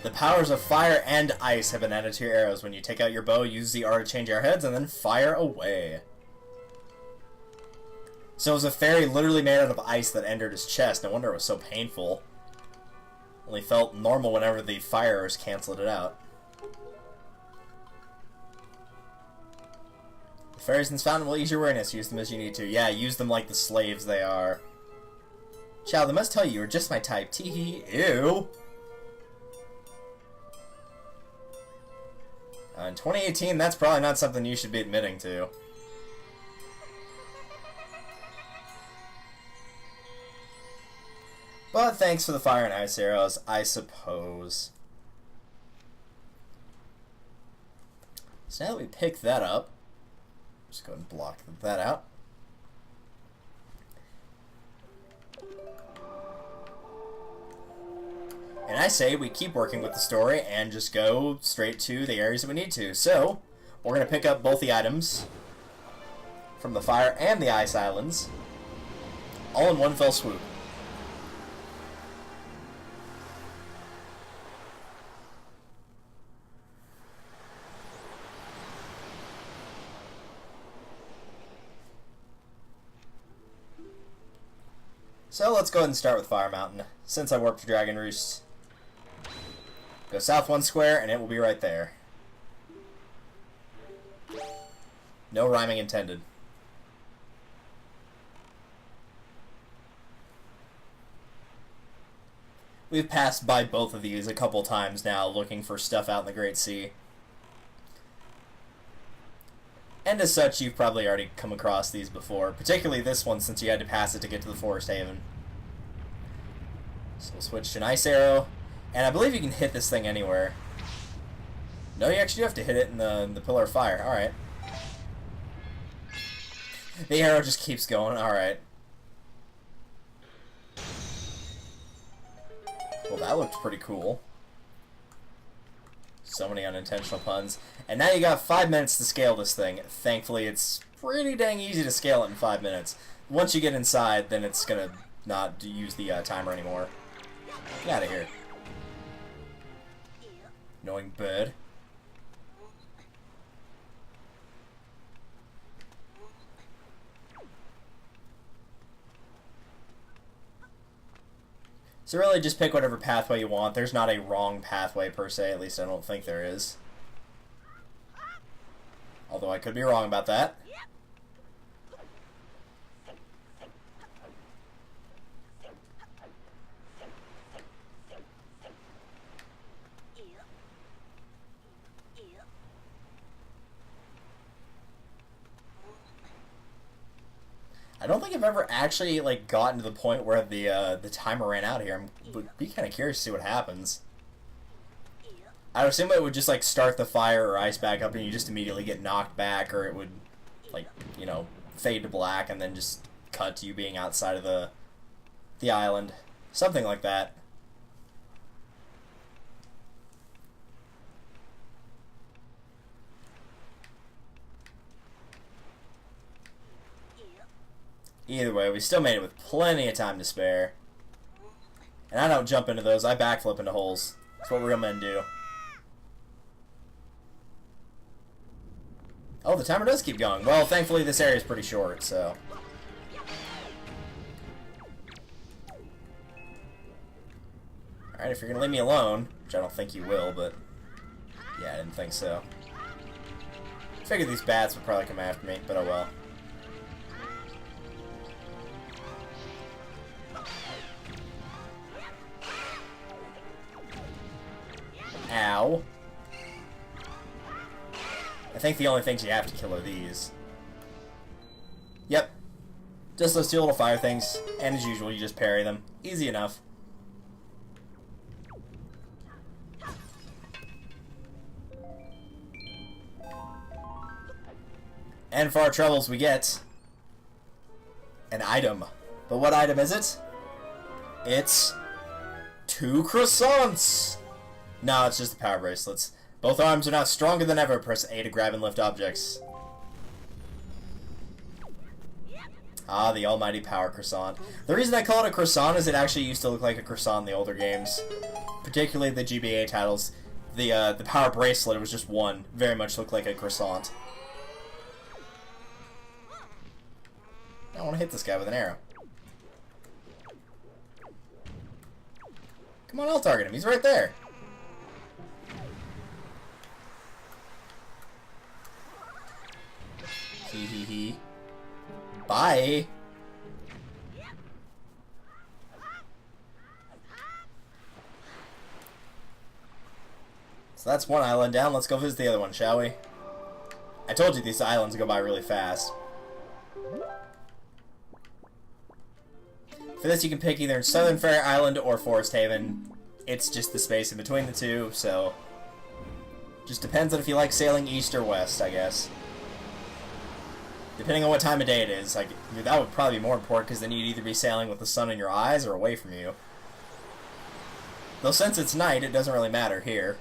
Speaker 1: The powers of fire and ice have been added to your arrows. When you take out your bow, use the R to change our heads, and then fire away. So it was a fairy literally made out of ice that entered his chest. No wonder it was so painful. Only felt normal whenever the fires canceled it out. The fairies in this fountain will ease your weariness. Use them as you need to. Yeah, use them like the slaves they are. Child, I must tell you, you're just my type. Tee-hee. Ew. In 2018, that's probably not something you should be admitting to. But thanks for the fire and ice arrows, I suppose. So now that we pick that up, just go ahead and block that out. And I say we keep working with the story and just go straight to the areas that we need to. So, we're going to pick up both the items from the fire and the ice islands, all in one fell swoop. So let's go ahead and start with Fire Mountain, since I warped to Dragon Roost. Go south one square, and it will be right there. No rhyming intended. We've passed by both of these a couple times now, looking for stuff out in the Great Sea. And as such, you've probably already come across these before, particularly this one since you had to pass it to get to the Forest Haven. So we'll switch to an Ice Arrow, and I believe you can hit this thing anywhere. No, you actually have to hit it in the Pillar of Fire. Alright. The arrow just keeps going. Alright. Well, that looked pretty cool. So many unintentional puns. And now you got 5 minutes to scale this thing. Thankfully, it's pretty dang easy to scale it in 5 minutes. Once you get inside, then it's gonna not use the timer anymore. Get out of here. Annoying bird. So really just pick whatever pathway you want. There's not a wrong pathway per se, at least I don't think there is. Although I could be wrong about that. I don't think I've ever actually, like, gotten to the point where the timer ran out here. I would be kind of curious to see what happens. I would assume it would just, like, start the fire or ice back up and you just immediately get knocked back, or it would, like, you know, fade to black and then just cut to you being outside of the island. Something like that. Either way, we still made it with plenty of time to spare. And I don't jump into those, I backflip into holes. That's what real men do. Oh, the timer does keep going. Well, thankfully this area is pretty short, so... Alright, if you're gonna leave me alone, which I don't think you will, but... Yeah, I didn't think so. Figured these bats would probably come after me, but oh well. Ow. I think the only things you have to kill are these. Yep. Just those two little fire things, and as usual, you just parry them. Easy enough. And for our troubles, we get an item. But what item is it? It's 2 croissants! No, it's just the power bracelets. Both arms are now stronger than ever. Press A to grab and lift objects. Ah, the almighty power croissant. The reason I call it a croissant is it actually used to look like a croissant in the older games. Particularly the GBA titles. The power bracelet, it was just one. Very much looked like a croissant. I want to hit this guy with an arrow. Come on, I'll target him. He's right there. Hee hee hee. Bye. So that's one island down. Let's go visit the other one, shall we? I told you these islands go by really fast. For this, you can pick either Southern Fair Island or Forest Haven. It's just the space in between the two, so... Just depends on if you like sailing east or west, I guess. Depending on what time of day it is. Like, that would probably be more important, because then you'd either be sailing with the sun in your eyes or away from you. Though since it's night, it doesn't really matter here.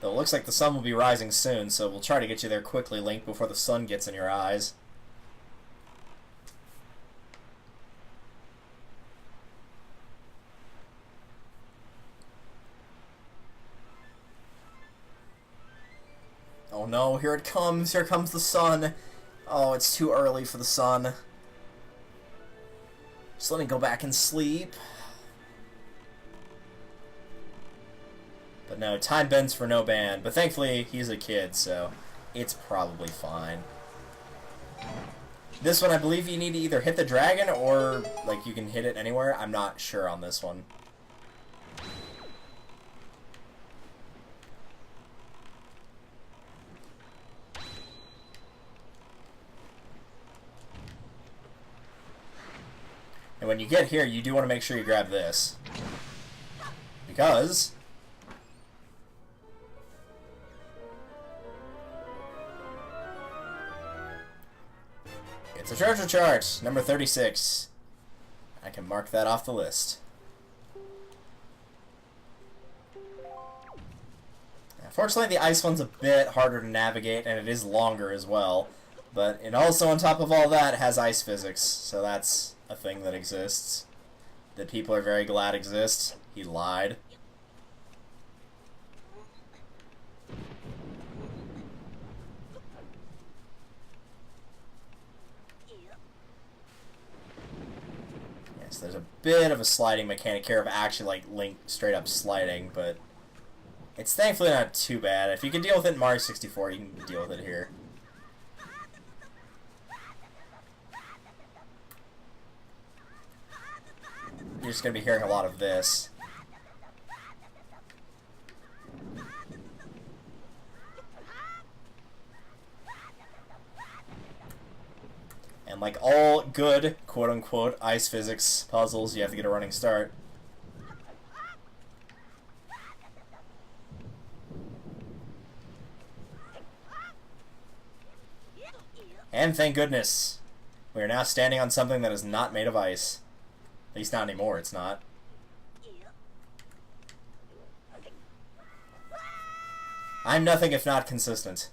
Speaker 1: Though it looks like the sun will be rising soon, so we'll try to get you there quickly, Link, before the sun gets in your eyes. Oh no, here it comes. Here comes the sun. Oh, it's too early for the sun. Just let me go back and sleep. But no, time bends for no band. But thankfully, he's a kid, so it's probably fine. This one, I believe you need to either hit the dragon or, like, you can hit it anywhere. I'm not sure on this one. And when you get here, you do want to make sure you grab this. Because... it's a treasure chart, number 36. I can mark that off the list. Unfortunately, the ice one's a bit harder to navigate, and it is longer as well. But it also, on top of all that, has ice physics, so that's a thing that exists. That people are very glad exists. He lied. Yes, there's a bit of a sliding mechanic here of actually, like, Link straight up sliding, but it's thankfully not too bad. If you can deal with it in Mario 64, you can deal with it here. You're just going to be hearing a lot of this. Like all good, quote-unquote, ice physics puzzles, you have to get a running start. And thank goodness, we are now standing on something that is not made of ice. At least not anymore, it's not. I'm nothing if not consistent.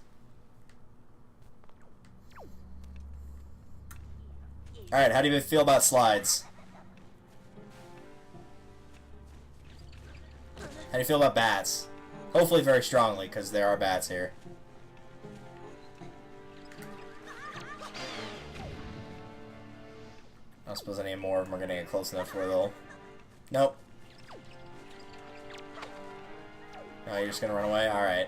Speaker 1: Alright, how do you feel about slides? How do you feel about bats? Hopefully very strongly, because there are bats here. I don't suppose any more of them are going to get close enough where they'll... Nope. No, you're just going to run away? Alright.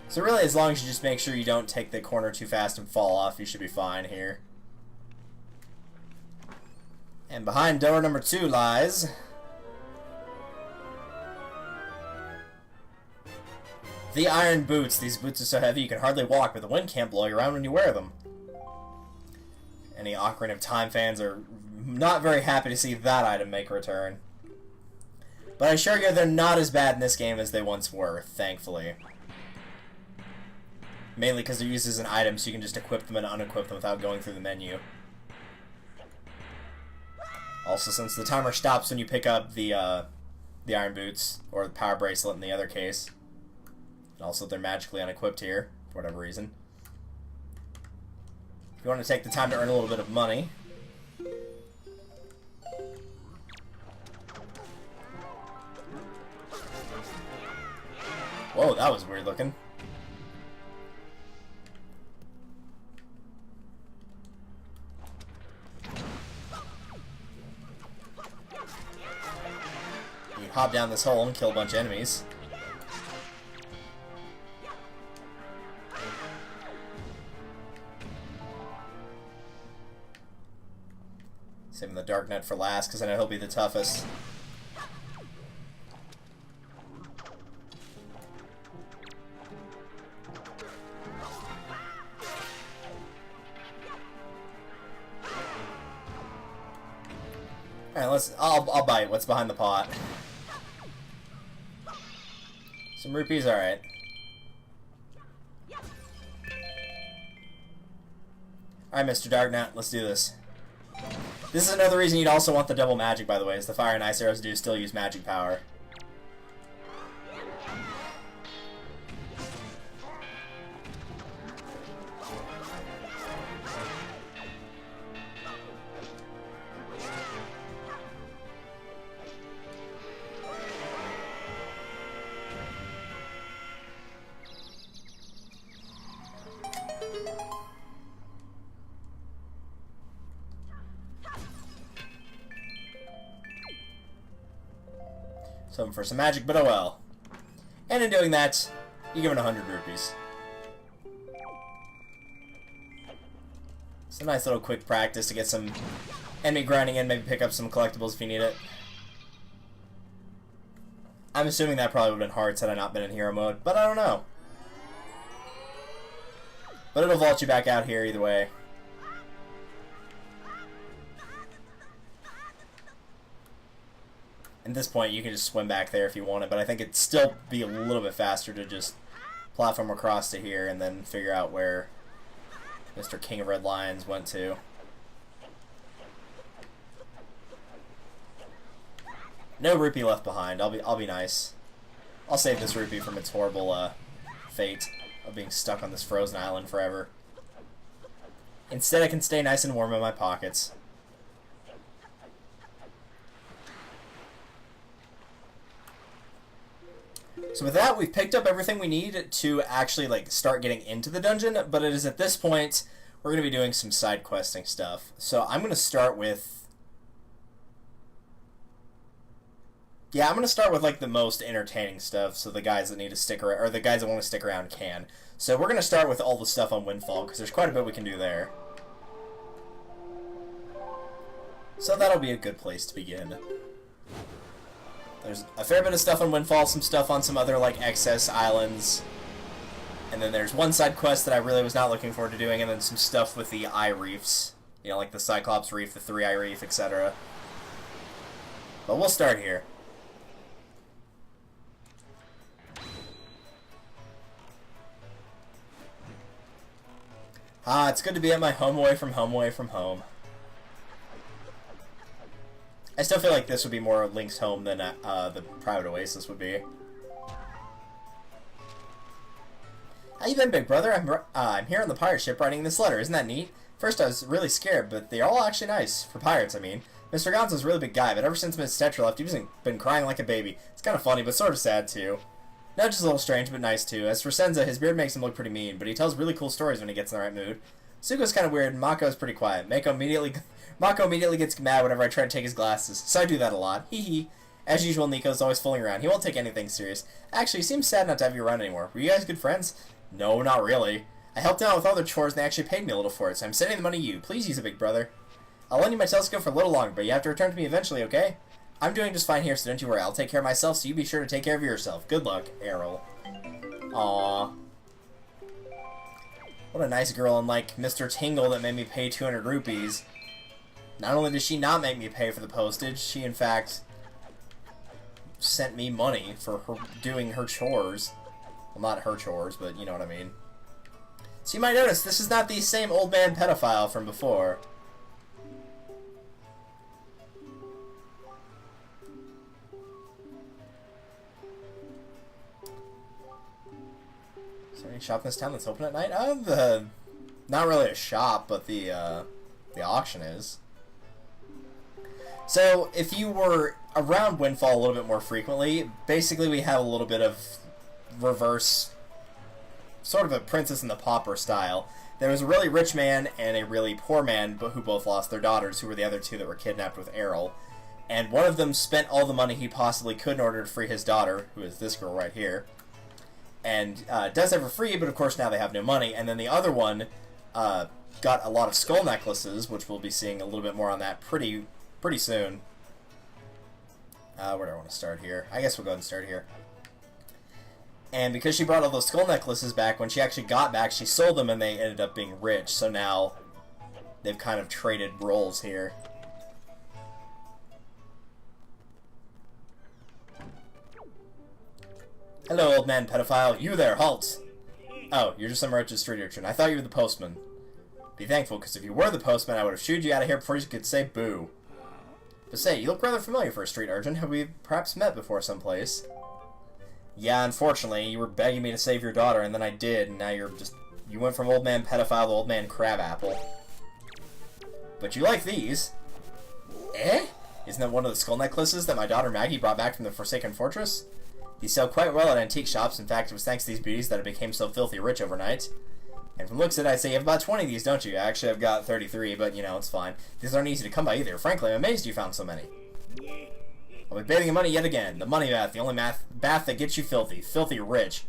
Speaker 1: So really, as long as you just make sure you don't take the corner too fast and fall off, you should be fine here. And behind door number 2 lies... the iron boots. These boots are so heavy you can hardly walk, but the wind can't blow you around when you wear them. Any Ocarina of Time fans are not very happy to see that item make a return. But I assure you they're not as bad in this game as they once were, thankfully. Mainly because they're used as an item, so you can just equip them and unequip them without going through the menu. Also, since the timer stops when you pick up the iron boots, or the power bracelet in the other case. And also, they're magically unequipped here, for whatever reason. If you want to take the time to earn a little bit of money... Whoa, that was weird looking. You hop down this hole and kill a bunch of enemies. Saving the Dark Knight for last, because I know he'll be the toughest. Alright, I'll bite. What's behind the pot? Some rupees, alright. Alright, Mr. Dark Knight, let's do this. This is another reason you'd also want the double magic, by the way, is the fire and ice arrows do still use magic power. Something for some magic, but oh well. And in doing that, you give it 100 rupees. It's a nice little quick practice to get some enemy grinding in, maybe pick up some collectibles if you need it. I'm assuming that probably would have been hard had I not been in hero mode, but I don't know. But it'll vault you back out here either way. At this point, you can just swim back there if you wanted, but I think it'd still be a little bit faster to just platform across to here and then figure out where Mr. King of Red Lions went to. No rupee left behind. I'll be nice. I'll save this rupee from its horrible fate of being stuck on this frozen island forever. Instead, I can stay nice and warm in my pockets. So with that, we've picked up everything we need to actually start getting into the dungeon, but it is at this point we're going to be doing some side questing stuff. So I'm going to start with... Yeah, I'm going to start with the most entertaining stuff, so the guys that need to stick around, or the guys that want to stick around can. So we're going to start with all the stuff on Windfall, because there's quite a bit we can do there. So that'll be a good place to begin. There's a fair bit of stuff on Windfall, some stuff on some other, like, excess islands. And then there's one side quest that I really was not looking forward to doing, and then some stuff with the eye reefs. You know, like the Cyclops Reef, the Three-Eye Reef, etc. But we'll start here. Ah, it's good to be at my home away from home away from home. I still feel like this would be more Link's home than the private oasis would be. How you been, big brother? I'm here on the pirate ship writing this letter. Isn't that neat? First I was really scared, but they're all actually nice. For pirates, I mean. Mr. Gonzo's a really big guy, but ever since Miss Tetra left, he's been crying like a baby. It's kind of funny, but sort of sad, too. No, just a little strange, but nice, too. As for Senza, his beard makes him look pretty mean, but he tells really cool stories when he gets in the right mood. Suko's kind of weird, and Mako's pretty quiet. Mako immediately gets mad whenever I try to take his glasses, so I do that a lot. Hee hee. As usual, Nico's always fooling around. He won't take anything serious. Actually, he seems sad not to have you around anymore. Were you guys good friends? No, not really. I helped him out with other chores, and they actually paid me a little for it, so I'm sending the money to you. Please use it, big brother. I'll lend you my telescope for a little longer, but you have to return to me eventually, okay? I'm doing just fine here, so don't you worry. I'll take care of myself, so you be sure to take care of yourself. Good luck, Errol. Aww. What a nice girl, unlike Mr. Tingle that made me pay 200 rupees. Not only did she not make me pay for the postage, she in fact sent me money for her doing her chores. Well, not her chores, but you know what I mean. So you might notice, this is not the same old man pedophile from before. Is there any shop in this town that's open at night? Not really a shop, but the auction is. So, if you were around Windfall a little bit more frequently, basically we have a little bit of reverse, sort of a Princess and the Pauper style. There was a really rich man and a really poor man, but who both lost their daughters, who were the other two that were kidnapped with Errol. And one of them spent all the money he possibly could in order to free his daughter, who is this girl right here. And does have her free, but of course now they have no money. And then the other one got a lot of skull necklaces, which we'll be seeing a little bit more on that pretty soon. Where do I want to start here? I guess we'll go ahead and start here. And because she brought all those skull necklaces back, when she actually got back, she sold them and they ended up being rich. So now they've kind of traded roles here. Hello, old man pedophile. You there, halt! Oh, you're just some wretched street urchin. I thought you were the postman. Be thankful, because if you were the postman, I would have shooed you out of here before you could say boo. But say, you look rather familiar for a street urchin. Have we perhaps met before someplace? Yeah, unfortunately, you were begging me to save your daughter, and then I did, and now you went from old man pedophile to old man crabapple. But you like these. Eh? Isn't that one of the skull necklaces that my daughter Maggie brought back from the Forsaken Fortress? These sell quite well at antique shops. In fact, it was thanks to these beauties that I became so filthy rich overnight. And from looks at it, I'd say you have about 20 of these, don't you? Actually, I've got 33, but, you know, it's fine. These aren't easy to come by either. Frankly, I'm amazed you found so many. I'll be bathing in money yet again. The money bath, the only bath that gets you filthy. Filthy rich.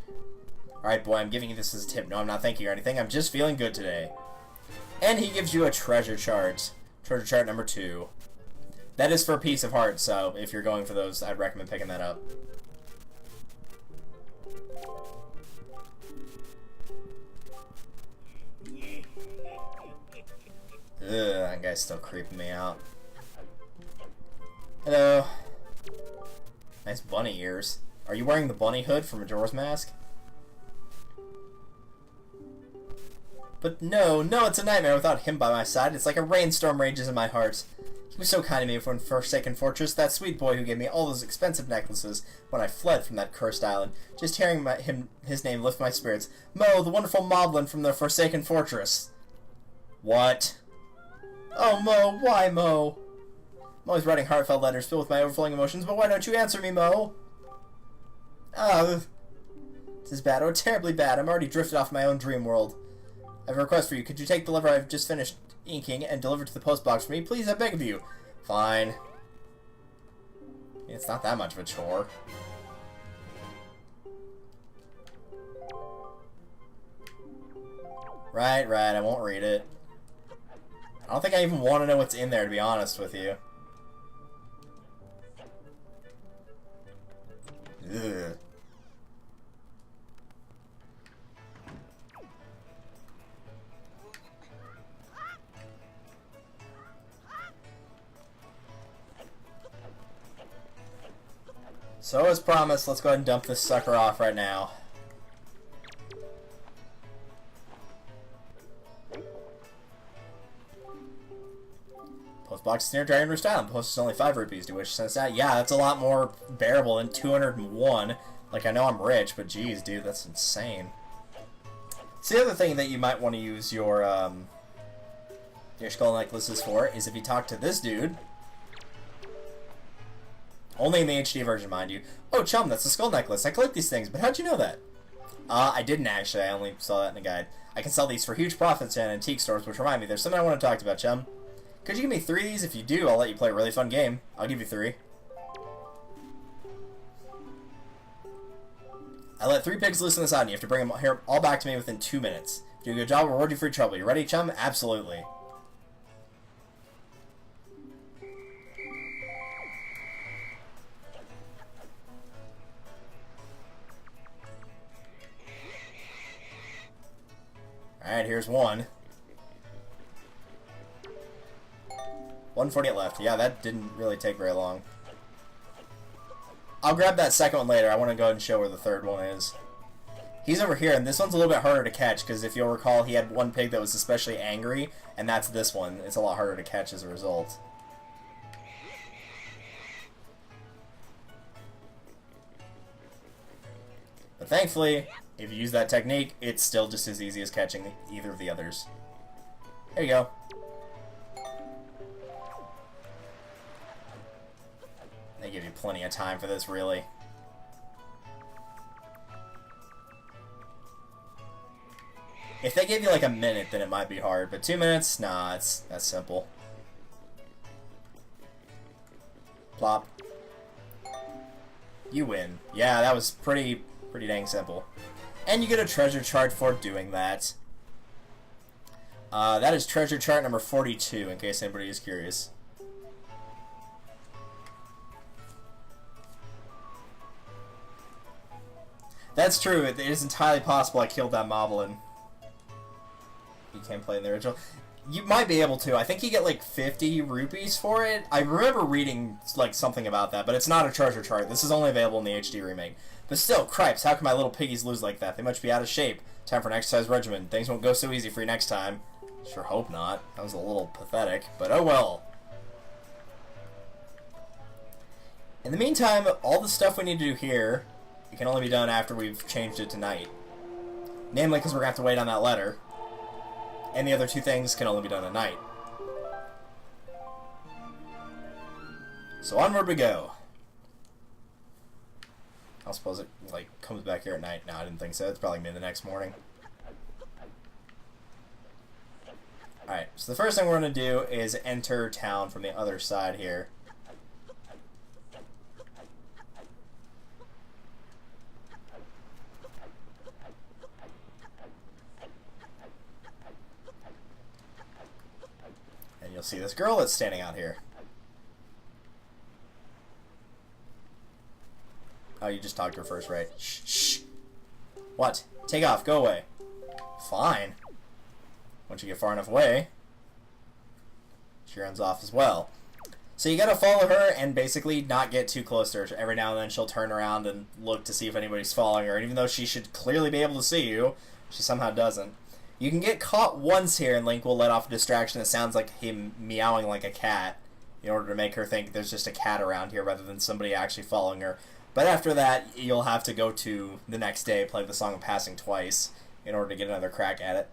Speaker 1: Alright, boy, I'm giving you this as a tip. No, I'm not thanking you or anything. I'm just feeling good today. And he gives you a treasure chart. Treasure chart number 2. That is for a piece of heart, so if you're going for those, I'd recommend picking that up. Ugh, that guy's still creeping me out. Hello. Nice bunny ears. Are you wearing the bunny hood from Majora's Mask? But no, it's a nightmare without him by my side. It's like a rainstorm rages in my heart. He was so kind to me from Forsaken Fortress, that sweet boy who gave me all those expensive necklaces when I fled from that cursed island. Just hearing his name lift my spirits. Mo, the wonderful Moblin from the Forsaken Fortress. What? Oh, Mo, why, Mo? I'm always writing heartfelt letters filled with my overflowing emotions, but why don't you answer me, Mo? Oh, this is bad. Oh, terribly bad. I'm already drifted off my own dream world. I have a request for you. Could you take the letter I've just finished inking and deliver it to the post box for me? Please, I beg of you. Fine. It's not that much of a chore. Right, I won't read it. I don't think I even want to know what's in there, to be honest with you. Ugh. So as promised, let's go ahead and dump this sucker off right now. Postbox is near Dragon Roost Island. Post is only 5 rupees. Do you wish to send us out? Yeah, that's a lot more bearable than 201. Like, I know I'm rich, but geez, dude, that's insane. So the other thing that you might want to use your skull necklaces for is if you talk to this dude. Only in the HD version, mind you. Oh, chum, that's a skull necklace. I collect these things, but how'd you know that? I didn't actually. I only saw that in a guide. I can sell these for huge profits in antique stores, which remind me, there's something I want to talk about, chum. Could you give me 3 of these? If you do, I'll let you play a really fun game. I'll give you 3. I let 3 pigs loose in this island. You have to bring them here all back to me within 2 minutes. If you do a good job, I'll reward you for your trouble. You ready, chum? Absolutely. Alright, here's one. 148 left. Yeah, that didn't really take very long. I'll grab that second one later. I want to go ahead and show where the third one is. He's over here, and this one's a little bit harder to catch, because if you'll recall, he had one pig that was especially angry, and that's this one. It's a lot harder to catch as a result. But thankfully, if you use that technique, it's still just as easy as catching either of the others. There you go. They give you plenty of time for this, really. If they gave you like a minute, then it might be hard, but 2 minutes? Nah, that's simple. Plop. You win. Yeah, that was pretty dang simple. And you get a treasure chart for doing that. That is treasure chart number 42, in case anybody is curious. That's true. It is entirely possible I killed that moblin. You can't play in the original. You might be able to. I think you get like 50 rupees for it. I remember reading like something about that, but it's not a treasure chart. This is only available in the HD remake. But still, cripes, how can my little piggies lose like that? They must be out of shape. Time for an exercise regimen. Things won't go so easy for you next time. Sure hope not. That was a little pathetic, but oh well. In the meantime, all the stuff we need to do here, it can only be done after we've changed it to night. Namely, because we're going to have to wait on that letter. And the other 2 things can only be done at night. So onward we go. I suppose it like comes back here at night. No, I didn't think so. It's probably gonna be the next morning. Alright, so the first thing we're going to do is enter town from the other side here. And you'll see this girl that's standing out here. Oh, you just talked to her first, right? Shh, shh. What? Take off. Go away. Fine. Once you get far enough away, she runs off as well. So you gotta follow her and basically not get too close to her. Every now and then she'll turn around and look to see if anybody's following her. And even though she should clearly be able to see you, she somehow doesn't. You can get caught once here, and Link will let off a distraction that sounds like him meowing like a cat in order to make her think there's just a cat around here rather than somebody actually following her. But after that, you'll have to go to the next day, play the Song of Passing twice in order to get another crack at it.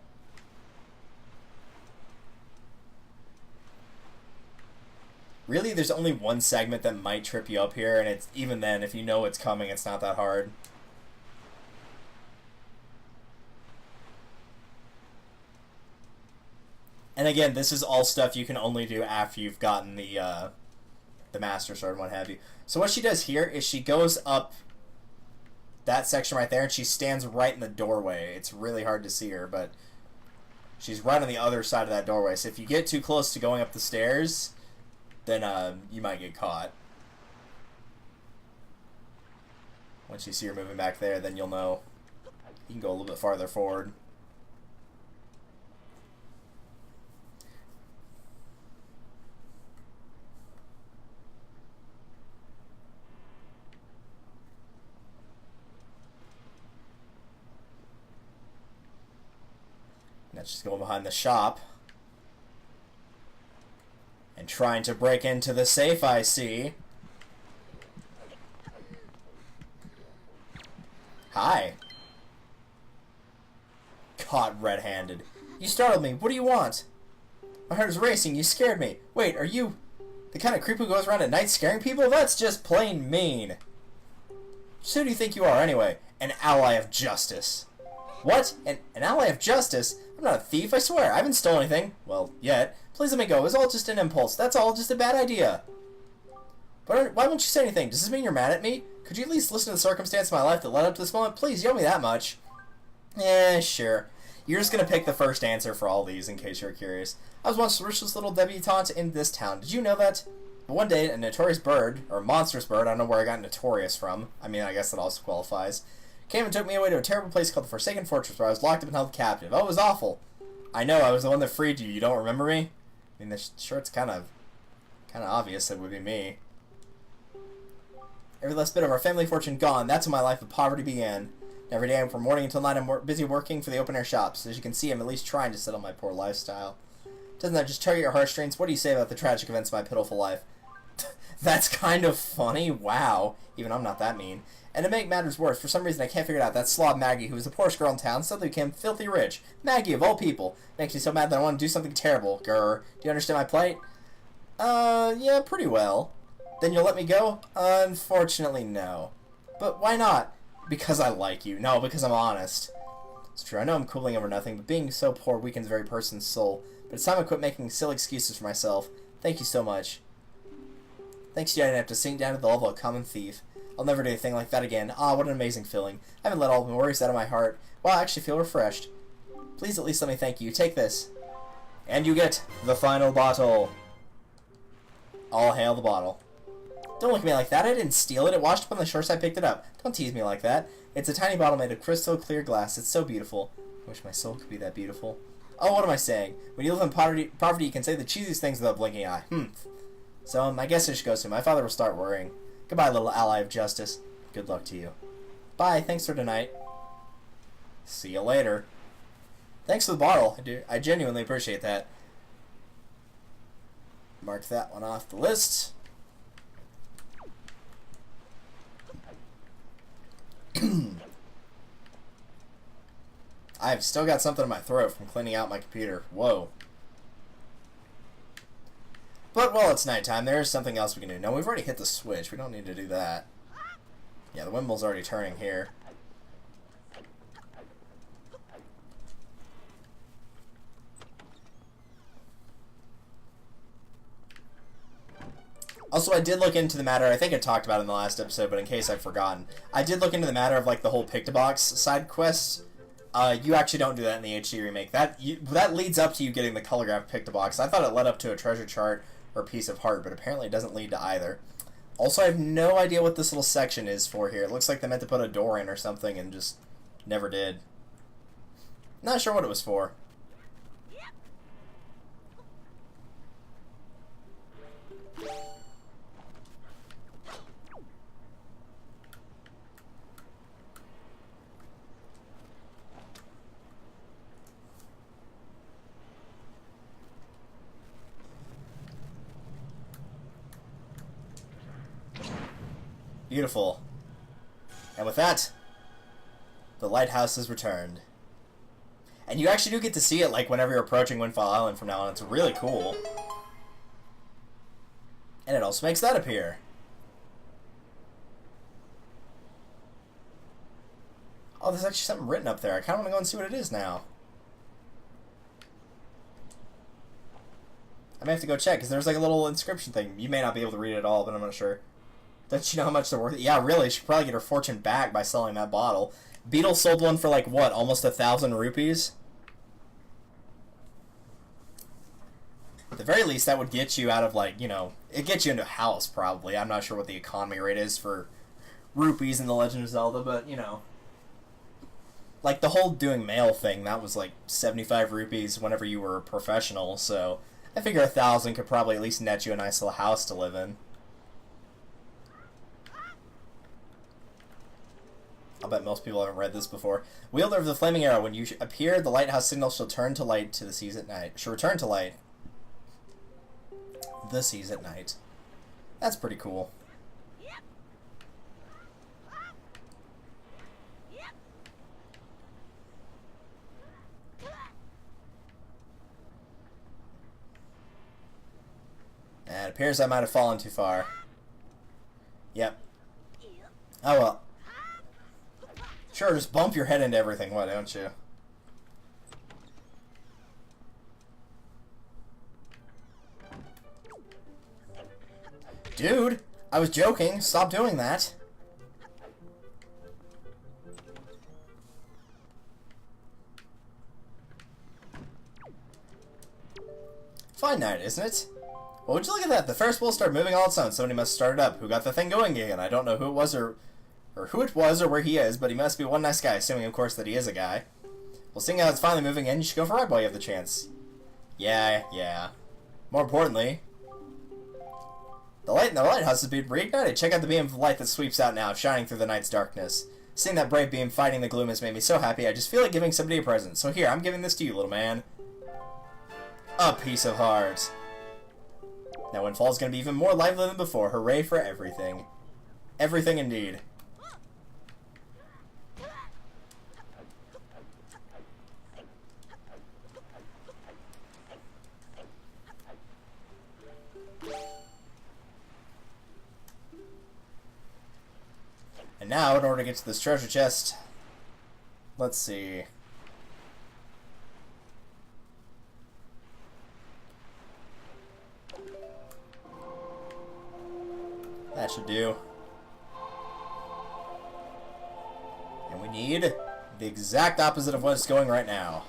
Speaker 1: Really, there's only one segment that might trip you up here, and it's even then, if you know it's coming, it's not that hard. And again, this is all stuff you can only do after you've gotten the Master Sword and what have you. So what she does here is she goes up that section right there, and she stands right in the doorway. It's really hard to see her, but she's right on the other side of that doorway. So if you get too close to going up the stairs, then you might get caught. Once you see her moving back there, then you'll know you can go a little bit farther forward. That's just going behind the shop. And trying to break into the safe, I see. Hi. Caught red-handed. You startled me. What do you want? My heart is racing. You scared me. Wait, are you the kind of creep who goes around at night scaring people? That's just plain mean. Just who do you think you are, anyway? An ally of justice. What? An ally of justice? I'm not a thief, I swear. I haven't stolen anything. Well, yet. Please let me go. It was all just an impulse. That's all just a bad idea. But why won't you say anything? Does this mean you're mad at me? Could you at least listen to the circumstance of my life that led up to this moment? Please, you owe me that much. Sure. You're just gonna pick the first answer for all these, in case you're curious. I was once the richest little debutante in this town. Did you know that? But one day, a notorious bird, or monstrous bird, I don't know where I got notorious from. I mean, I guess that also qualifies. Came and took me away to a terrible place called the Forsaken Fortress, where I was locked up and held captive. Oh, it was awful. I know, I was the one that freed you. You don't remember me? I mean, sure, it's kind of obvious it would be me. Every last bit of our family fortune gone. That's when my life of poverty began. Every day from morning until night I'm busy working for the open-air shops. As you can see, I'm at least trying to settle my poor lifestyle. Doesn't that just tear your heartstrings? What do you say about the tragic events of my pitiful life? That's kind of funny. Wow. Even I'm not that mean. And to make matters worse, for some reason I can't figure it out, that slob Maggie, who was the poorest girl in town, suddenly became filthy rich. Maggie, of all people. Makes me so mad that I want to do something terrible. Grr. Do you understand my plight? Yeah, pretty well. Then you'll let me go? Unfortunately, no. But why not? Because I like you. No, because I'm honest. It's true, I know I'm cooling over nothing, but being so poor weakens the very person's soul. But it's time I quit making silly excuses for myself. Thank you so much. Thanks to you, I didn't have to sink down to the level of a common thief. I'll never do anything like that again. Ah, what an amazing feeling. I haven't let all the worries out of my heart. Wow, I actually feel refreshed. Please at least let me thank you. Take this. And you get the final bottle. All hail the bottle. Don't look at me like that. I didn't steal it. It washed up on the shore, so I picked it up. Don't tease me like that. It's a tiny bottle made of crystal clear glass. It's so beautiful. I wish my soul could be that beautiful. Oh, what am I saying? When you live in poverty, you can say the cheesiest things without blinking an eye. So, I guess I should go soon. My father will start worrying. Goodbye, little ally of justice. Good luck to you. Bye. Thanks for tonight. See you later. Thanks for the bottle. I genuinely appreciate that. Mark that one off the list. I've still got something in my throat from cleaning out my computer. Whoa. But while it's nighttime, there is something else we can do. No, we've already hit the switch. We don't need to do that. Yeah, the windmill's already turning here. Also, I did look into the matter, I think I talked about it in the last episode, but in case I've forgotten, I did look into the matter of, like, the whole Pick-to-Box side quests. You actually don't do that in the HD remake. That leads up to you getting the colorgraph Pick-to-Box. I thought it led up to a treasure chart or piece of heart, but apparently it doesn't lead to either. Also, I have no idea what this little section is for here. It looks like they meant to put a door in or something and just never did. Not sure what it was for. Beautiful. And with that, the lighthouse is returned. And you actually do get to see it, like, whenever you're approaching Windfall Island from now on. It's really cool. And it also makes that appear. Oh, there's actually something written up there. I kind of want to go and see what it is now. I may have to go check, because there's, like, a little inscription thing. You may not be able to read it at all, but I'm not sure. Don't you know how much they're worth? Yeah, really, she should probably get her fortune back by selling that bottle. Beetle sold one for, like, what, almost 1,000 rupees? At the very least, that would get you out of, like, you know, it gets you into a house, probably. I'm not sure what the economy rate is for rupees in The Legend of Zelda, but, you know. Like, the whole doing mail thing, that was like 75 rupees whenever you were a professional, so I figure 1,000 could probably at least net you a nice little house to live in. I'll bet most people haven't read this before. Wielder of the Flaming Arrow, when you appear, the lighthouse signal shall turn to light to the seas at night. Shall return to light. The seas at night. That's pretty cool. And it appears I might have fallen too far. Yep. Oh well. Sure, just bump your head into everything, why don't you? Dude, I was joking. Stop doing that. Fine night, isn't it? Well, would you look at that? The Ferris wheel started moving all its own. Somebody must have started up. Who got the thing going again? I don't know who it was or who it was or where he is, but he must be one nice guy, assuming, of course, that he is a guy. Well, seeing how it's finally moving in, you should go for a ride while you have the chance. Yeah. More importantly, the light in the lighthouse has been reignited. Check out the beam of light that sweeps out now, shining through the night's darkness. Seeing that bright beam fighting the gloom has made me so happy, I just feel like giving somebody a present. So here, I'm giving this to you, little man. A piece of heart. Now Windfall's gonna be even more lively than before. Hooray for everything. Everything indeed. And now, in order to get to this treasure chest, let's see. That should do. And we need the exact opposite of what's going right now.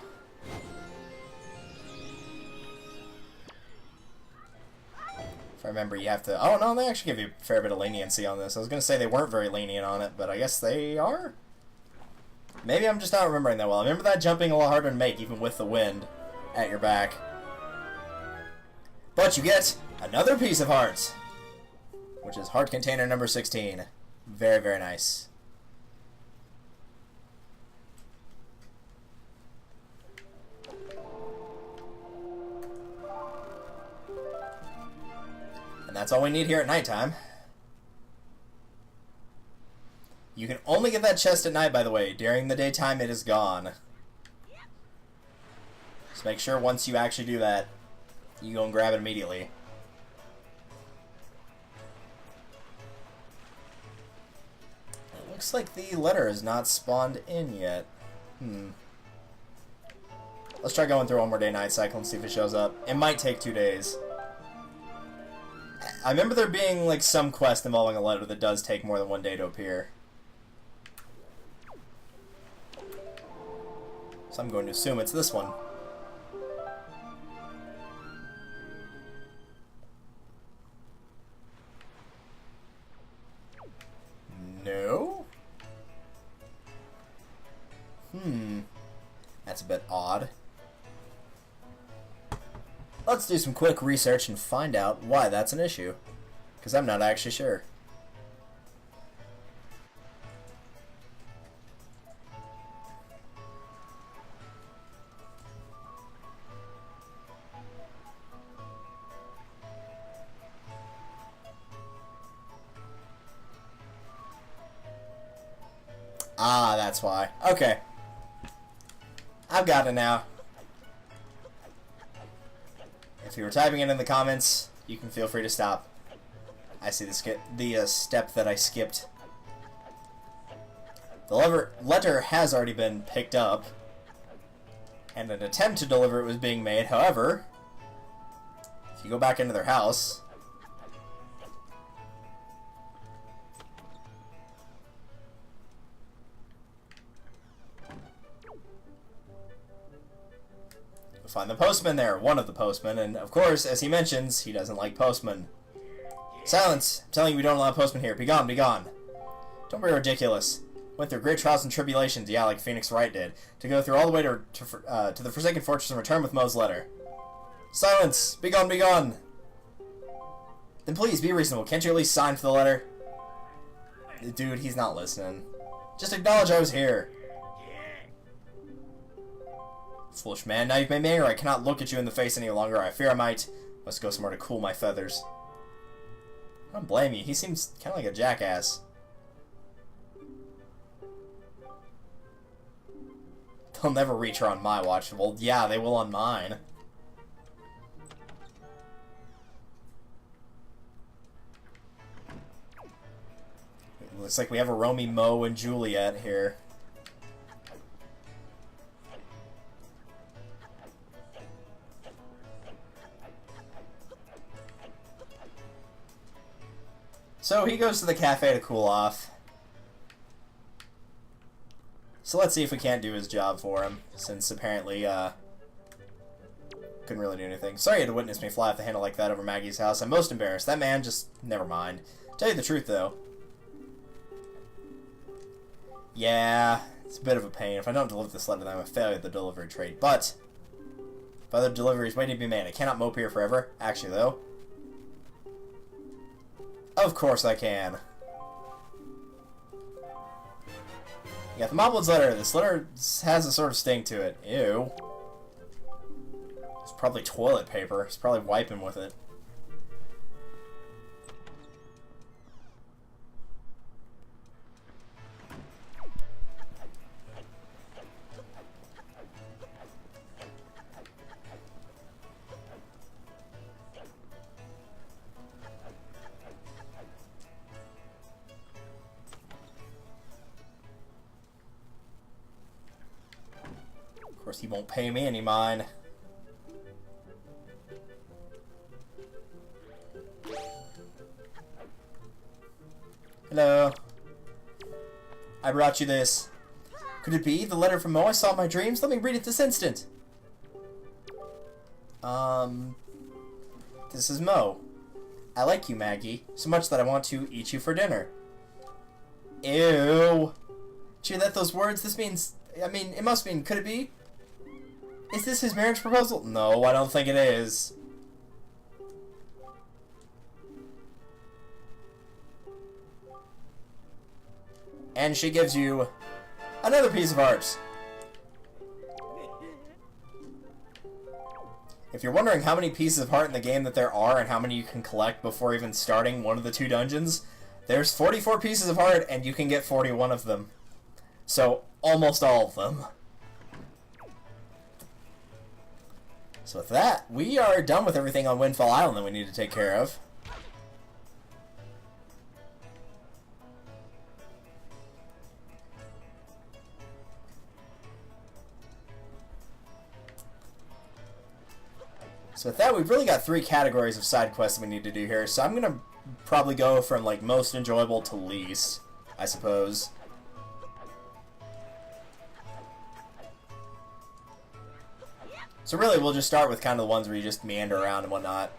Speaker 1: If I remember, you have to... Oh, no, they actually give you a fair bit of leniency on this. I was going to say they weren't very lenient on it, but I guess they are? Maybe I'm just not remembering that well. I remember that jumping a lot harder to make, even with the wind at your back. But you get another piece of heart, which is heart container number 16. Very, very nice. And that's all we need here at nighttime. You can only get that chest at night, by the way. During the daytime, it is gone. So make sure once you actually do that, you go and grab it immediately. It looks like the letter is not spawned in yet. Let's try going through one more day-night cycle and see if it shows up. It might take 2 days. I remember there being, like, some quest involving a letter that does take more than 1 day to appear. So I'm going to assume it's this one. No? That's a bit odd. Let's do some quick research and find out why that's an issue. Because I'm not actually sure. Ah, that's why. Okay. I've got it now. If you were typing it in the comments, you can feel free to stop. I see the step that I skipped. The letter has already been picked up, and an attempt to deliver it was being made. However, if you go back into their house, you'll find the postman there, one of the postmen, and of course, as he mentions, he doesn't like postmen. Silence! I'm telling you, we don't allow postmen here. Be gone, be gone. Don't be ridiculous. Went through great trials and tribulations, yeah, like Phoenix Wright did, to go through all the way to the Forsaken Fortress and return with Mo's letter. Silence! Be gone, be gone! Then please, be reasonable. Can't you at least sign for the letter? Dude, he's not listening. Just acknowledge I was here. Foolish man, now you've made me angry. I cannot look at you in the face any longer. I fear I must go somewhere to cool my feathers. I don't blame you. He seems kind of like a jackass. They'll never reach her on my watch. Well, yeah, they will on mine. It looks like we have a Romeo, Mo, and Juliet here. So he goes to the cafe to cool off. So let's see if we can't do his job for him, since apparently, couldn't really do anything. Sorry you had to witness me fly off the handle like that over Maggie's house. I'm most embarrassed. That man just... never mind. Tell you the truth, though. Yeah, it's a bit of a pain. If I don't deliver this letter, then I'm a failure at the delivery trade. But, other deliveries waiting to be made. I cannot mope here forever. Actually, though. Of course I can. Yeah, the Moblins letter. This letter has a sort of sting to it. Ew. It's probably toilet paper. He's probably wiping with it. Of course, he won't pay me any mind. Hello. I brought you this. Could it be the letter from Mo I saw in my dreams? Let me read it this instant. This is Mo. I like you, Maggie, so much that I want to eat you for dinner. Ew. Did you let those words? This means... I mean, it must mean... Could it be? Is this his marriage proposal? No, I don't think it is. And she gives you another piece of art. If you're wondering how many pieces of art in the game that there are and how many you can collect before even starting one of the 2 dungeons, there's 44 pieces of art and you can get 41 of them. So, almost all of them. So with that, we are done with everything on Windfall Island that we need to take care of. So with that, we've really got 3 categories of side quests that we need to do here. So I'm going to probably go from like most enjoyable to least, I suppose. So really, we'll just start with kind of the ones where you just meander around and whatnot.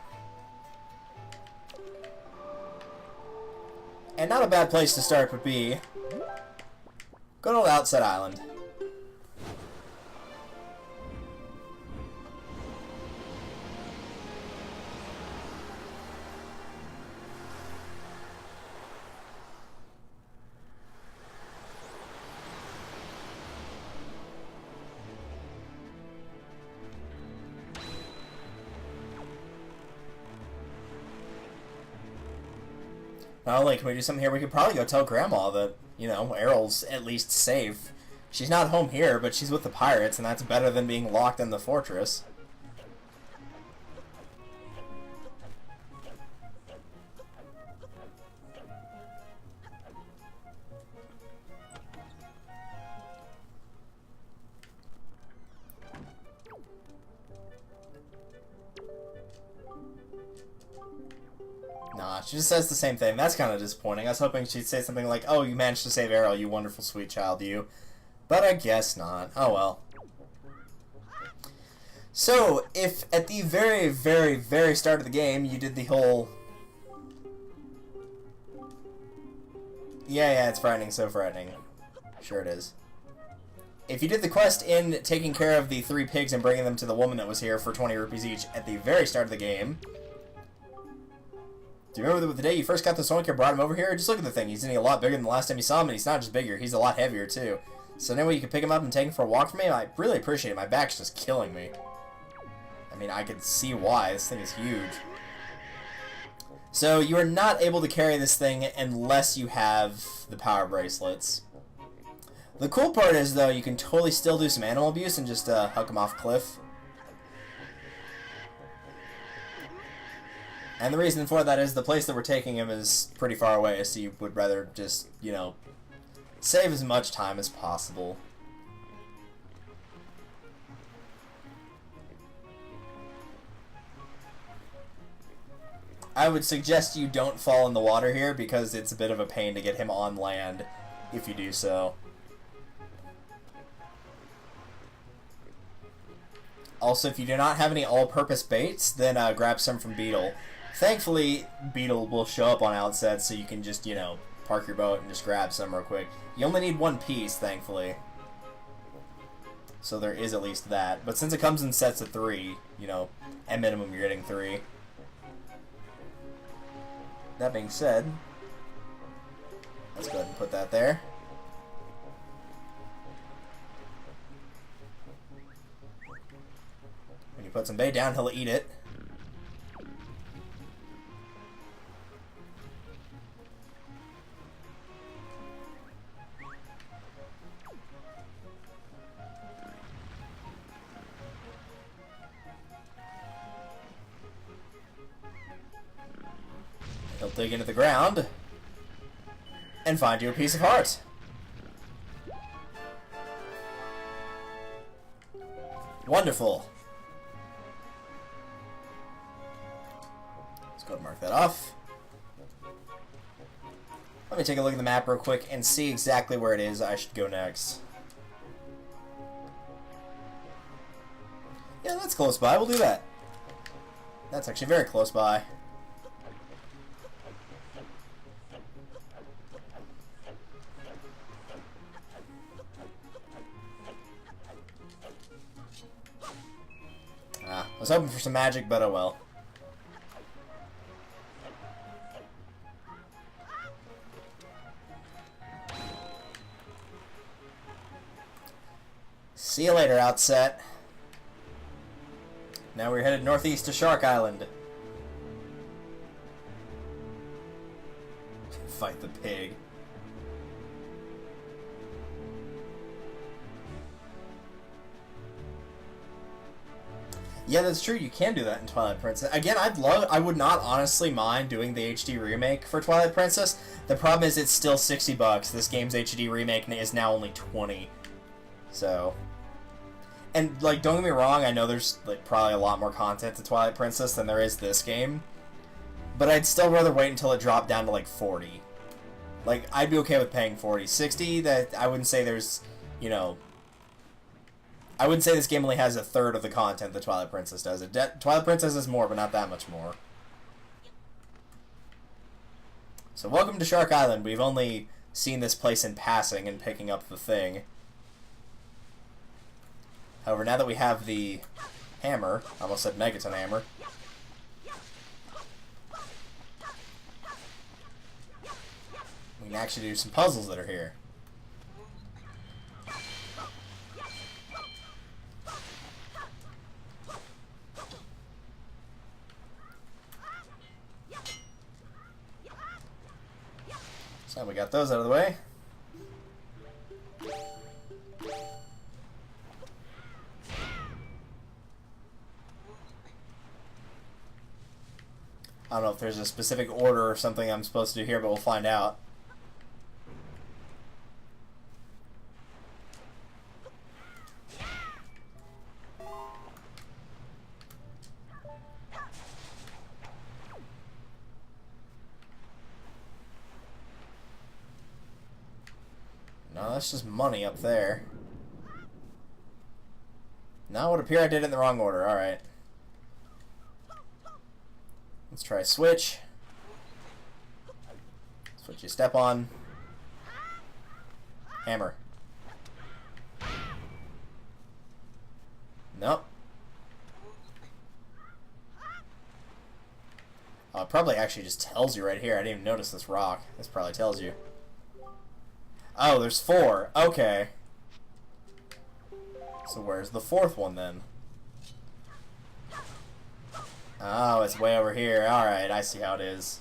Speaker 1: And not a bad place to start would be good old Outset Island. Not only can we do something here, we could probably go tell Grandma that, you know, Errol's at least safe. She's not home here, but she's with the pirates, and that's better than being locked in the fortress. Nah, she just says the same thing. That's kind of disappointing. I was hoping she'd say something like, oh, you managed to save Errol, you wonderful sweet child, you. But I guess not. Oh well. So, if at the very, very, very start of the game, you did the whole... Yeah, it's frightening, so frightening. Sure it is. If you did the quest in taking care of the 3 pigs and bringing them to the woman that was here for 20 rupees each at the very start of the game... Do you remember the day you first got the Sonicare, brought him over here? Just look at the thing. He's getting a lot bigger than the last time you saw him, and he's not just bigger, he's a lot heavier, too. So anyway, you can pick him up and take him for a walk for me? I really appreciate it. My back's just killing me. I mean, I can see why. This thing is huge. So, you are not able to carry this thing unless you have the power bracelets. The cool part is, though, you can totally still do some animal abuse and just huck him off a cliff. And the reason for that is the place that we're taking him is pretty far away, so you would rather just, you know, save as much time as possible. I would suggest you don't fall in the water here because it's a bit of a pain to get him on land if you do so. Also, if you do not have any all-purpose baits, then grab some from Beetle. Thankfully, Beetle will show up on outset, so you can just, you know, park your boat and just grab some real quick. You only need 1 piece, thankfully. So there is at least that. But since it comes in sets of 3, you know, at minimum you're getting 3. That being said, let's go ahead and put that there. When you put some bait down, he'll eat it. He'll dig into the ground and find you a piece of heart. Wonderful. Let's go ahead and mark that off. Let me take a look at the map real quick and see exactly where it is I should go next. Yeah, that's close by. We'll do that. That's actually very close by. I was hoping for some magic, but oh well. See you later, Outset. Now we're headed northeast to Shark Island. Fight the pig. Yeah, that's true. You can do that in Twilight Princess. Again, I would not honestly mind doing the HD remake for Twilight Princess. The problem is it's still $60. This game's HD remake is now only $20. So, and like, don't get me wrong, I know there's like probably a lot more content to Twilight Princess than there is this game, but I'd still rather wait until it dropped down to like 40. Like, I'd be okay with paying 40. 60, that I wouldn't say there's, you know, I wouldn't say this game only has a third of the content that Twilight Princess does. Twilight Princess is more, but not that much more. So welcome to Shark Island. We've only seen this place in passing and picking up the thing. However, now that we have the hammer, I almost said Megaton hammer, we can actually do some puzzles that are here. So we got those out of the way. I don't know if there's a specific order or something I'm supposed to do here, but we'll find out. No, that's just money up there. Now it would appear I did it in the wrong order. Alright. Let's try switch. Switch you step on. Hammer. Nope. Oh, it probably actually just tells you right here. I didn't even notice this rock. This probably tells you. Oh, there's 4. Okay. So where's the 4th one then? Oh, it's way over here. Alright, I see how it is.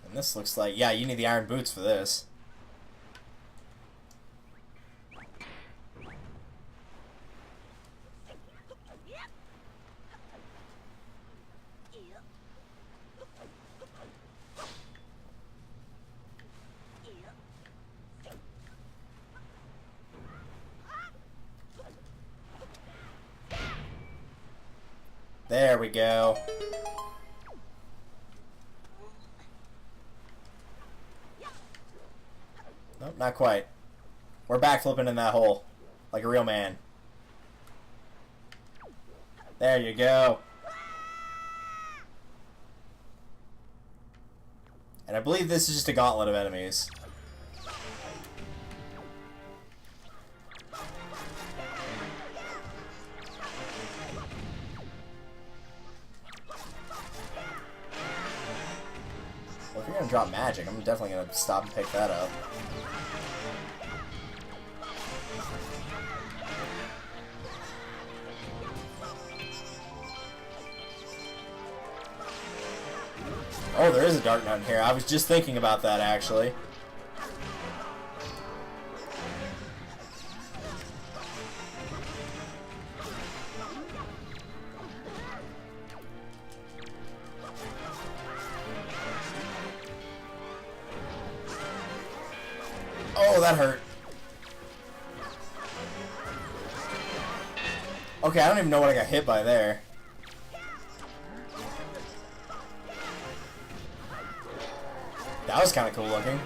Speaker 1: And this looks like... Yeah, you need the iron boots for this. There we go. Nope, not quite. We're backflipping in that hole. Like a real man. There you go. And I believe this is just a gauntlet of enemies. Well, if you're gonna drop magic, I'm definitely gonna stop and pick that up. Oh, there is a dark nut in here. I was just thinking about that, actually. Oh, that hurt. Okay, I don't even know what I got hit by there. That was kind of cool looking.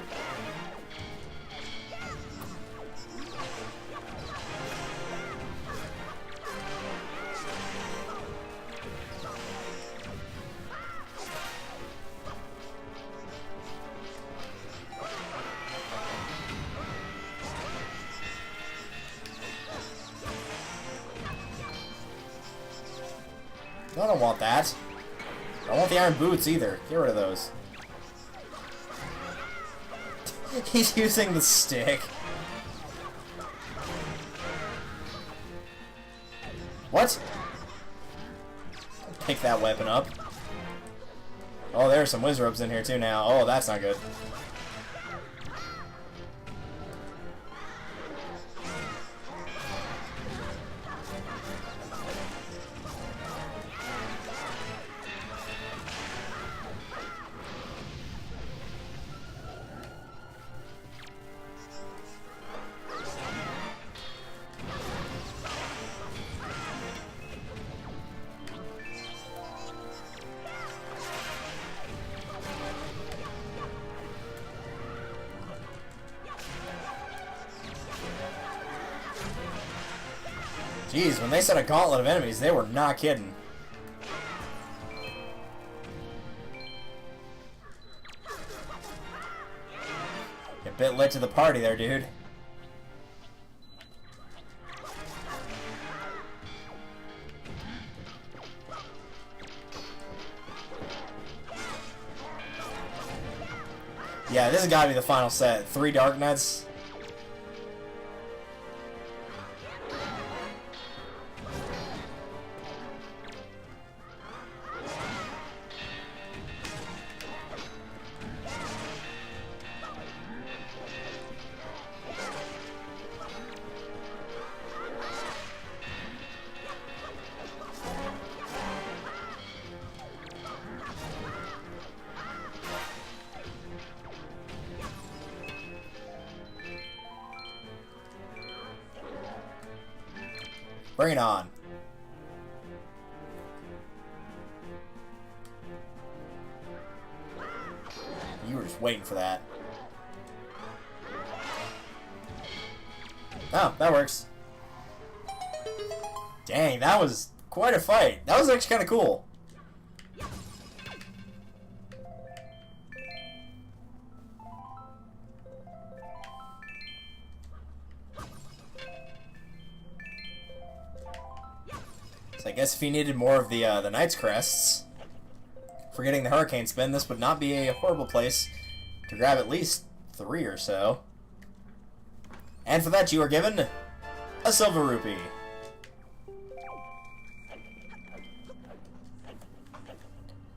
Speaker 1: No, I don't want that. I don't want the iron boots either. Get rid of those. He's using the stick. What? Pick that weapon up. Oh, there's some wizards in here too now. Oh, that's not good. Jeez, when they said a gauntlet of enemies, they were not kidding. A bit late to the party there, dude. Yeah, this has got to be the final set. 3 Dark Knights. Bring it on. You were just waiting for that. Oh, that works. Dang, that was quite a fight. That was actually kind of cool. Guess if you needed more of the Knight's Crests, for getting the Hurricane Spin, this would not be a horrible place to grab at least 3 or so. And for that, you are given a Silver Rupee.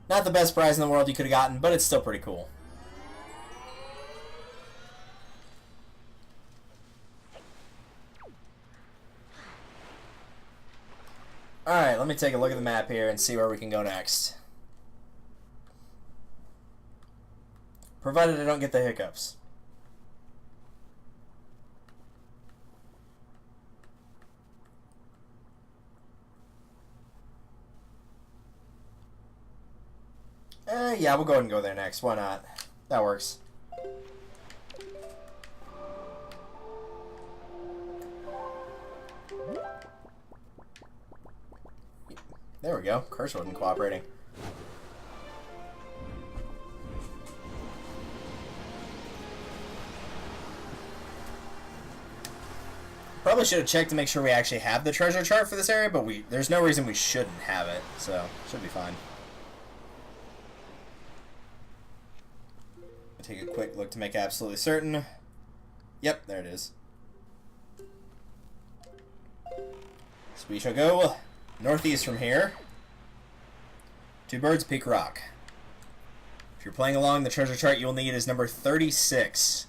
Speaker 1: Not the best prize in the world you could have gotten, but it's still pretty cool. Alright, let me take a look at the map here and see where we can go next. Provided I don't get the hiccups. Yeah, we'll go ahead and go there next. Why not? That works. There we go. Cursor wasn't cooperating. Probably should have checked to make sure we actually have the treasure chart for this area, but there's no reason we shouldn't have it, so should be fine. Take a quick look to make absolutely certain. Yep, there it is. So we shall go northeast from here to Bird's Peak Rock. If you're playing along, the treasure chart you'll need is number 36,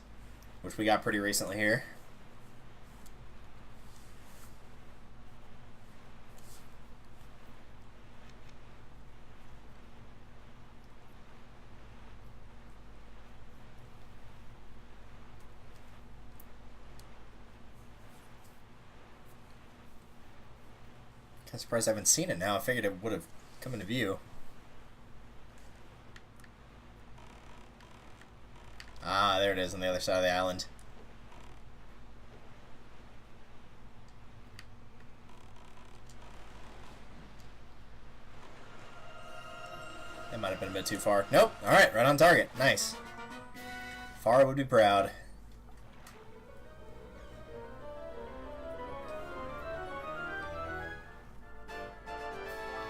Speaker 1: which we got pretty recently here. I'm surprised I haven't seen it now. I figured it would have come into view. Ah, there it is on the other side of the island. That might have been a bit too far. Nope. Alright, right on target. Nice. Far would be proud.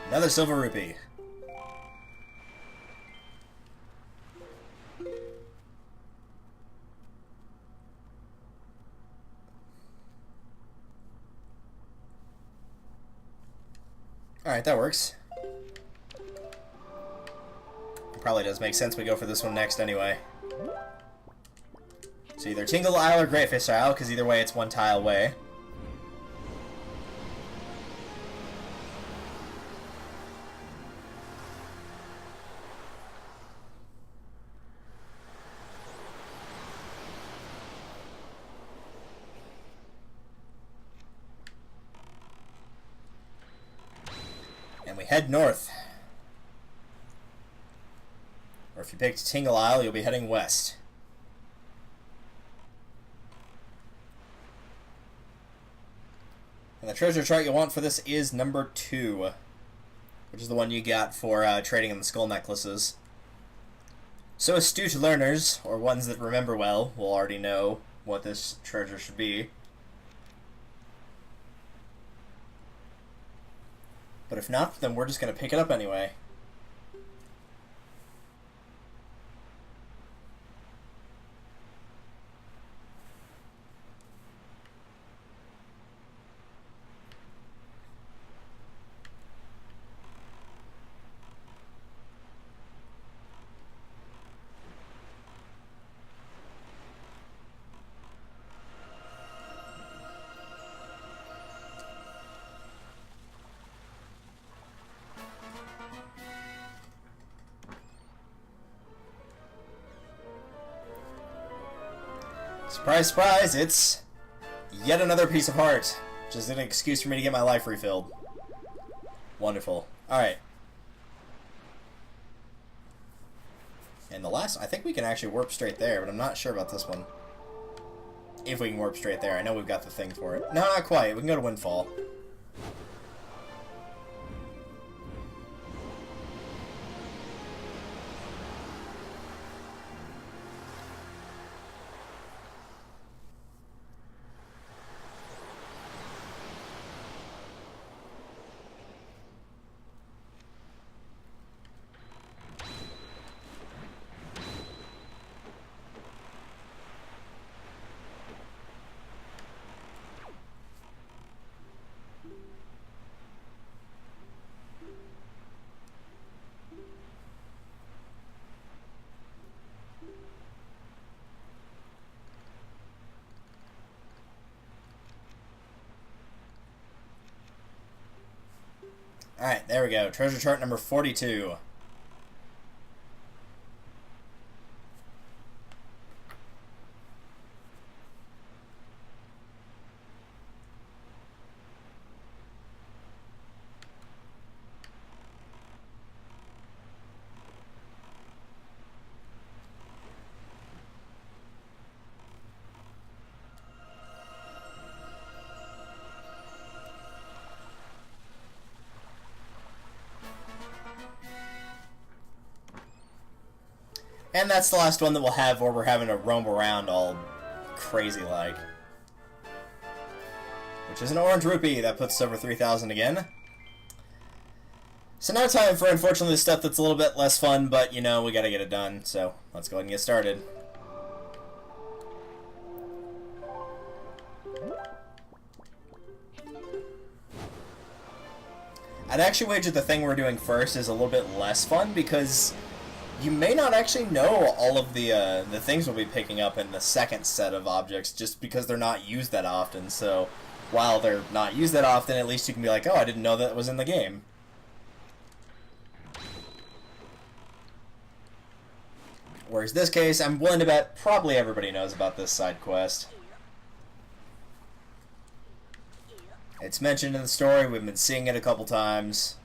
Speaker 1: Another Silver Rupee. Alright, that works. It probably does make sense we go for this one next anyway. So either Tingle Isle or Greatfish Isle, because either way it's one tile away. And we head north. Or if you picked Tingle Isle, you'll be heading west. And the treasure chart you'll want for this is number 2, which is the one you got for trading in the skull necklaces. So astute learners, or ones that remember well, will already know what this treasure should be. But if not, then we're just going to pick it up anyway. Surprise, surprise, it's yet another piece of heart. Just an excuse for me to get my life refilled. Wonderful. Alright. And the last, I think we can actually warp straight there, but I'm not sure about this one. If we can warp straight there. I know we've got the thing for it. No, not quite. We can go to Windfall. Alright, there we go. Treasure chart number 42. And that's the last one that we'll have where we're having to roam around all crazy like. Which is an orange rupee. That puts us over 3,000 again. So now time for, unfortunately, the stuff that's a little bit less fun, but, you know, we gotta get it done. So, let's go ahead and get started. I'd actually wager the thing we're doing first is a little bit less fun, because you may not actually know all of the things we'll be picking up in the second set of objects, just because they're not used that often. So, while they're not used that often, at least you can be like, oh, I didn't know that was in the game. Whereas this case, I'm willing to bet probably everybody knows about this side quest. It's mentioned in the story, we've been seeing it a couple times.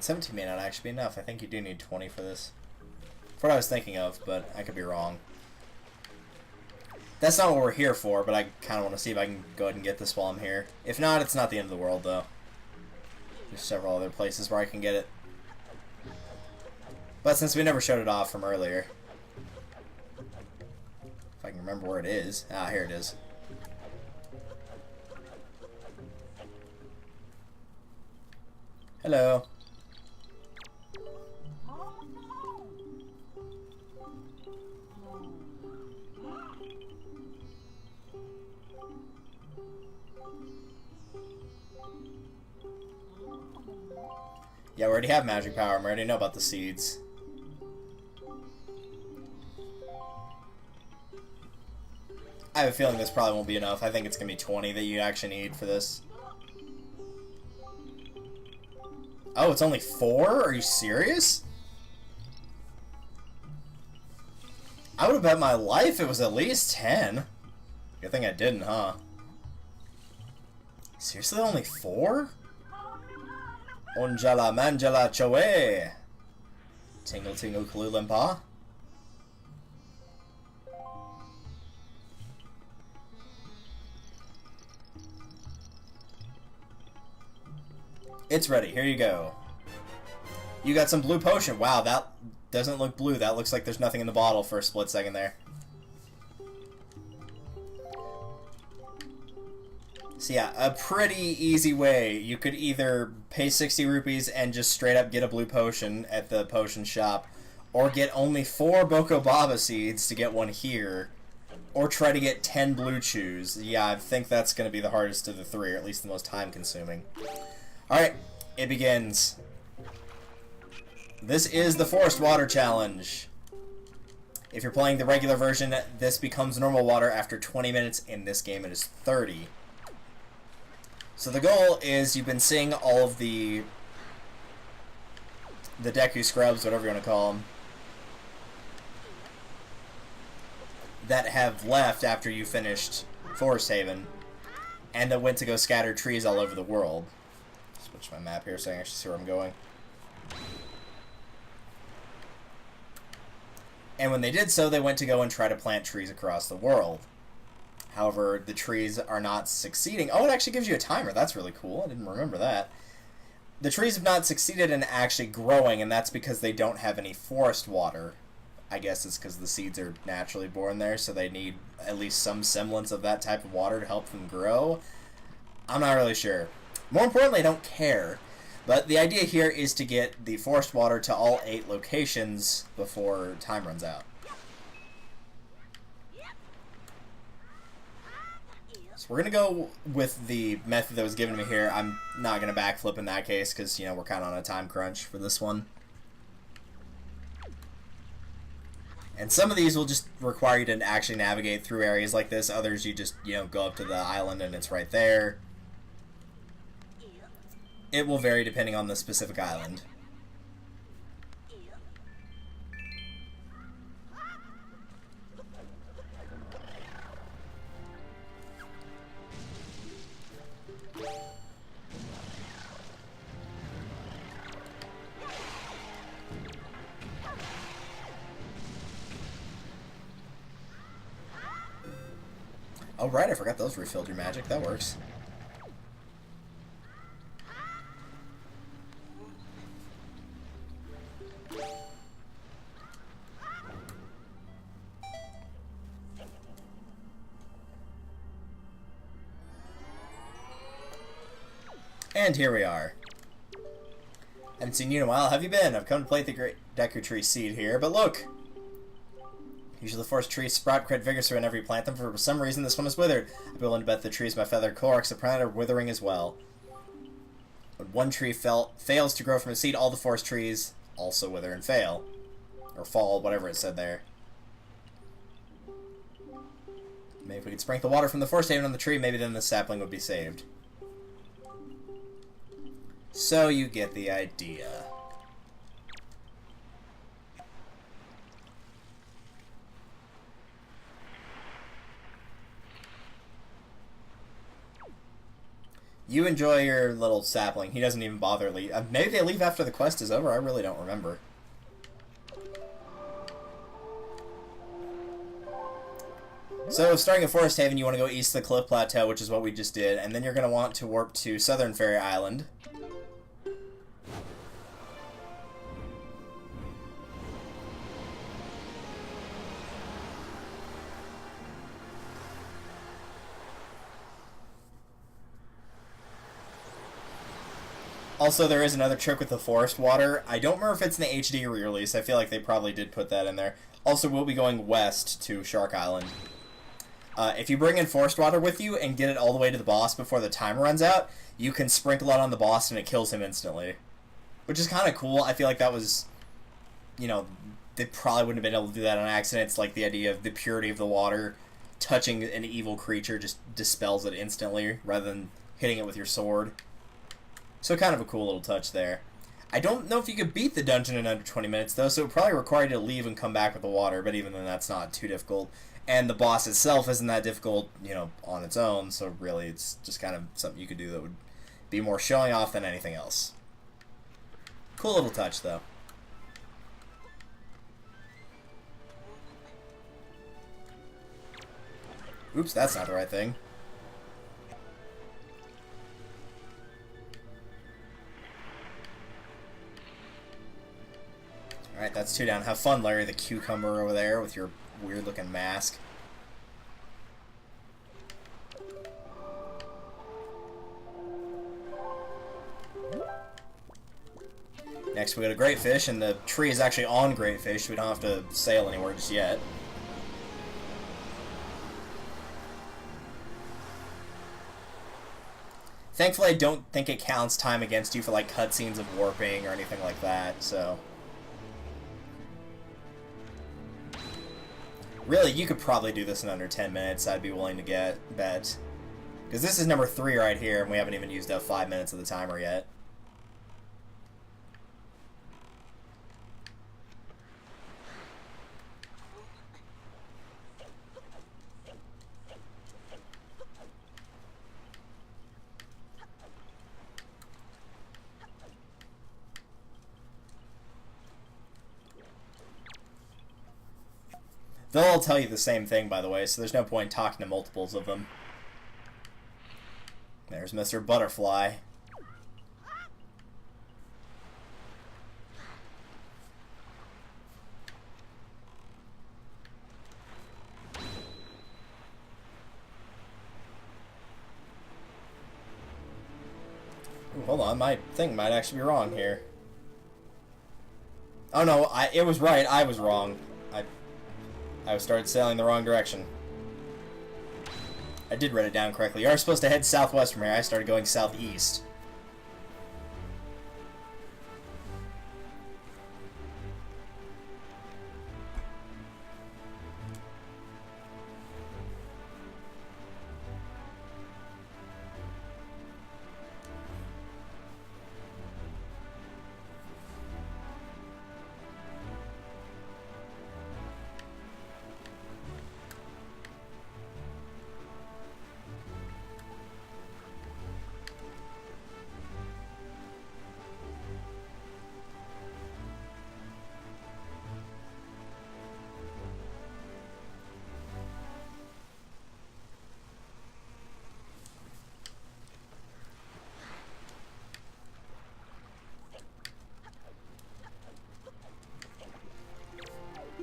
Speaker 1: Seventeen may not actually be enough. I think you do need 20 for this. For what I was thinking of, but I could be wrong. That's not what we're here for, but I kind of want to see if I can go ahead and get this while I'm here. If not, it's not the end of the world, though. There's several other places where I can get it. But since we never showed it off from earlier... If I can remember where it is. Ah, here it is. Hello. Yeah, we already have magic power. We already know about the seeds. I have a feeling this probably won't be enough. I think it's going to be 20 that you actually need for this. Oh, it's only 4? Are you serious? I would have bet my life it was at least 10. Good thing I didn't, huh? Seriously, only 4? Onjala manjala choe. Tingle tingle kalulimpa. It's ready. Here you go. You got some blue potion. Wow, that doesn't look blue. That looks like there's nothing in the bottle for a split second there. So yeah, a pretty easy way. You could either pay 60 rupees and just straight up get a blue potion at the potion shop, or get only 4 Boko Baba seeds to get one here, or try to get 10 blue chews. Yeah, I think that's going to be the hardest of the 3, or at least the most time consuming. Alright, it begins. This is the Forest Water Challenge. If you're playing the regular version, this becomes normal water after 20 minutes. In this game, it is 30. So the goal is, you've been seeing all of the Deku Scrubs, whatever you want to call them, that have left after you finished Forest Haven, and that went to go scatter trees all over the world. Switch my map here so I can actually see where I'm going. And when they did so, they went to go and try to plant trees across the world. However, the trees are not succeeding. Oh, it actually gives you a timer. That's really cool. I didn't remember that. The trees have not succeeded in actually growing, and that's because they don't have any forest water. I guess it's because the seeds are naturally born there, so they need at least some semblance of that type of water to help them grow. I'm not really sure. More importantly, I don't care. But the idea here is to get the forest water to all 8 locations before time runs out. So we're going to go with the method that was given to me here. I'm not going to backflip in that case because, you know, we're kind of on a time crunch for this one. And some of these will just require you to actually navigate through areas like this. Others you just, you know, go up to the island and it's right there. It will vary depending on the specific island. Oh, right, I forgot those refilled your magic. That works. And here we are. Haven't seen you in a while. Have you been? I've come to plant the Great Deku Tree seed here, but look! Usually the forest trees sprout quite vigorously whenever you plant them. For some reason, this one is withered. I'd be willing to bet the trees my feathered corax the planet are withering as well. When one tree fails to grow from a seed, all the forest trees also wither and fail. Or fall, whatever it said there. Maybe if we could sprinkle water from the forest haven on the tree, maybe then the sapling would be saved. So you get the idea. You enjoy your little sapling. He doesn't even bother leave. Maybe they leave after the quest is over. I really don't remember. So, starting at Forest Haven, you want to go east of the Cliff Plateau, which is what we just did, and then you're going to want to warp to Southern Fairy Island. Also, there is another trick with the forest water. I don't remember if it's in the HD re-release. I feel like they probably did put that in there. Also, we'll be going west to Shark Island. If you bring in forest water with you and get it all the way to the boss before the timer runs out, you can sprinkle it on the boss and it kills him instantly. Which is kind of cool. I feel like that was, you know, they probably wouldn't have been able to do that on accident. It's like the idea of the purity of the water touching an evil creature just dispels it instantly rather than hitting it with your sword. So kind of a cool little touch there. I don't know if you could beat the dungeon in under 20 minutes, though, so it would probably require you to leave and come back with the water, but even then that's not too difficult. And the boss itself isn't that difficult, you know, on its own, so really it's just kind of something you could do that would be more showing off than anything else. Cool little touch, though. Oops, that's not the right thing. Alright, that's 2 down. Have fun, Larry the Cucumber over there with your weird-looking mask. Next we go to Great Fish, and the tree is actually on Great Fish, so we don't have to sail anywhere just yet. Thankfully, I don't think it counts time against you for, like, cutscenes of warping or anything like that, so... Really, you could probably do this in under 10 minutes, I'd be willing to bet. Because this is number 3 right here, and we haven't even used up 5 minutes of the timer yet. They'll all tell you the same thing, by the way, so there's no point talking to multiples of them. There's Mr. Butterfly. Hold on, my thing might actually be wrong here. Oh no, it was right. I was wrong. I started sailing the wrong direction. I did write it down correctly. You are supposed to head southwest from here. I started going southeast.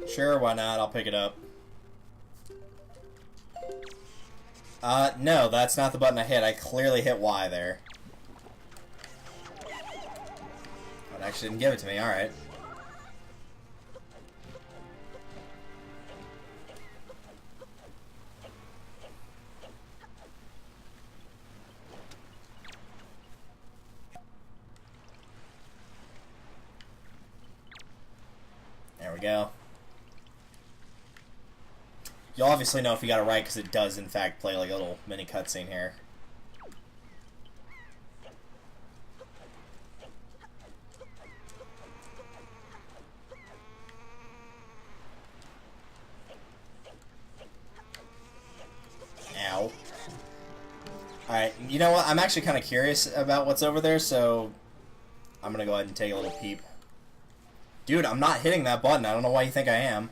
Speaker 1: Sure, why not? I'll pick it up. No, that's not the button I hit. I clearly hit Y there. Oh, it actually didn't give it to me. Alright. There we go. You'll obviously know if you got it right because it does, in fact, play like a little mini cutscene here. Ow. Alright, you know what? I'm actually kind of curious about what's over there, so I'm going to go ahead and take a little peep. Dude, I'm not hitting that button. I don't know why you think I am.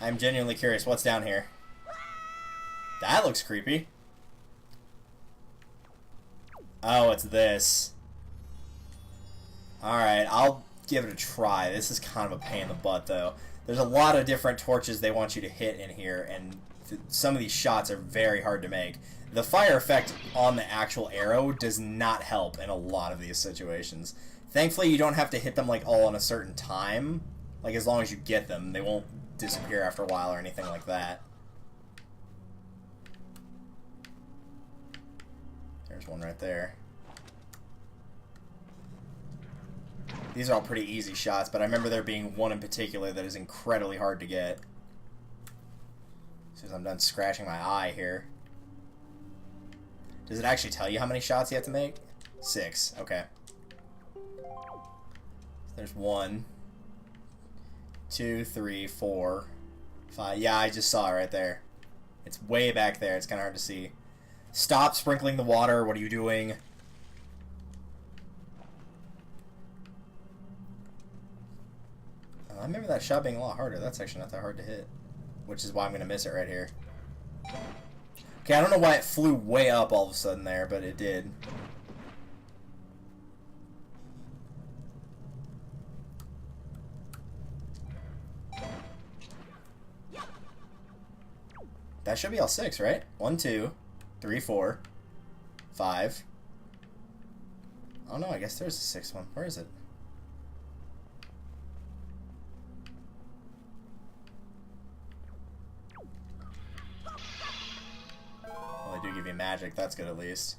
Speaker 1: I'm genuinely curious. What's down here? That looks creepy. Oh, it's this. Alright, I'll give it a try. This is kind of a pain in the butt, though. There's a lot of different torches they want you to hit in here, and some of these shots are very hard to make. The fire effect on the actual arrow does not help in a lot of these situations. Thankfully, you don't have to hit them like all in a certain time. Like, as long as you get them, they won't disappear after a while or anything like that. There's one right there. These are all pretty easy shots, but I remember there being one in particular that is incredibly hard to get. As soon as I'm done scratching my eye here. Does it actually tell you how many shots you have to make? 6. Okay. There's 1, 2, 3, 4, 5. Yeah, I just saw it right there. It's way back there. It's kind of hard to see. Stop sprinkling the water. What are you doing? I remember that shot being a lot harder. That's actually not that hard to hit. Which is why I'm going to miss it right here. Okay, I don't know why it flew way up all of a sudden there, but it did. That should be all 6, right? 1, 2, 3, 4, 5. Oh no, I guess there's a 6th one. Where is it? Well, they do give you magic. That's good at least.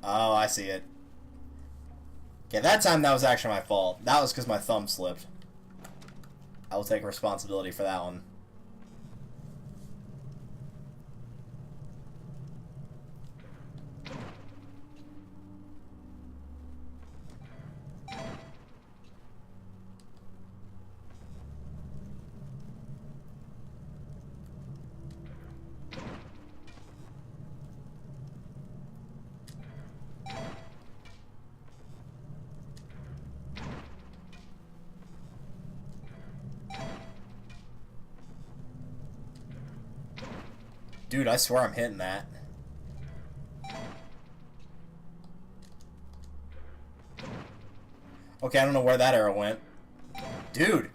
Speaker 1: Oh, I see it. Okay, that time that was actually my fault. That was because my thumb slipped. I will take responsibility for that one. Dude, I swear I'm hitting that. Okay, I don't know where that arrow went. Dude,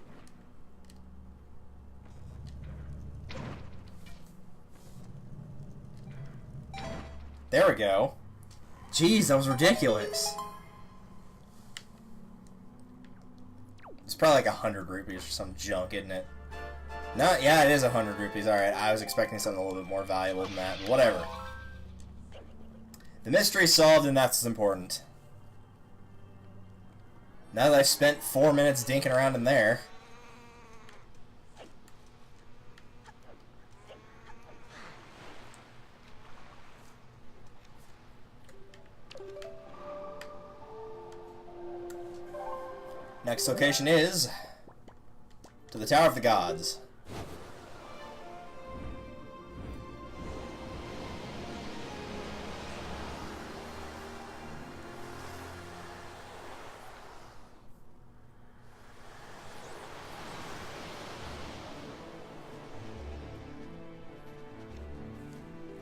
Speaker 1: There we go. Jeez, that was ridiculous. It's probably like 100 rupees or some junk, isn't it? No, yeah, it is 100 rupees. Alright, I was expecting something a little bit more valuable than that, but whatever. The mystery's solved, and that's what's important. Now that I've spent 4 minutes dinking around in there... Next location is... to the Tower of the Gods.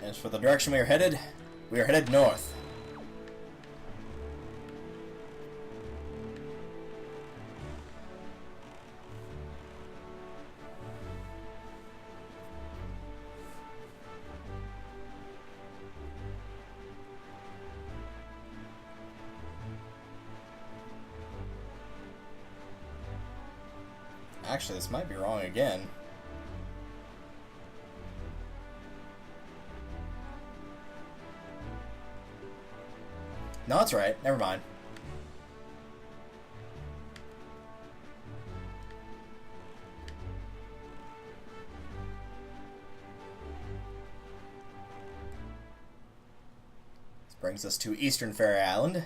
Speaker 1: As for the direction we are headed north. Actually, this might be wrong again. No, that's right. Never mind. This brings us to Eastern Fairy Island.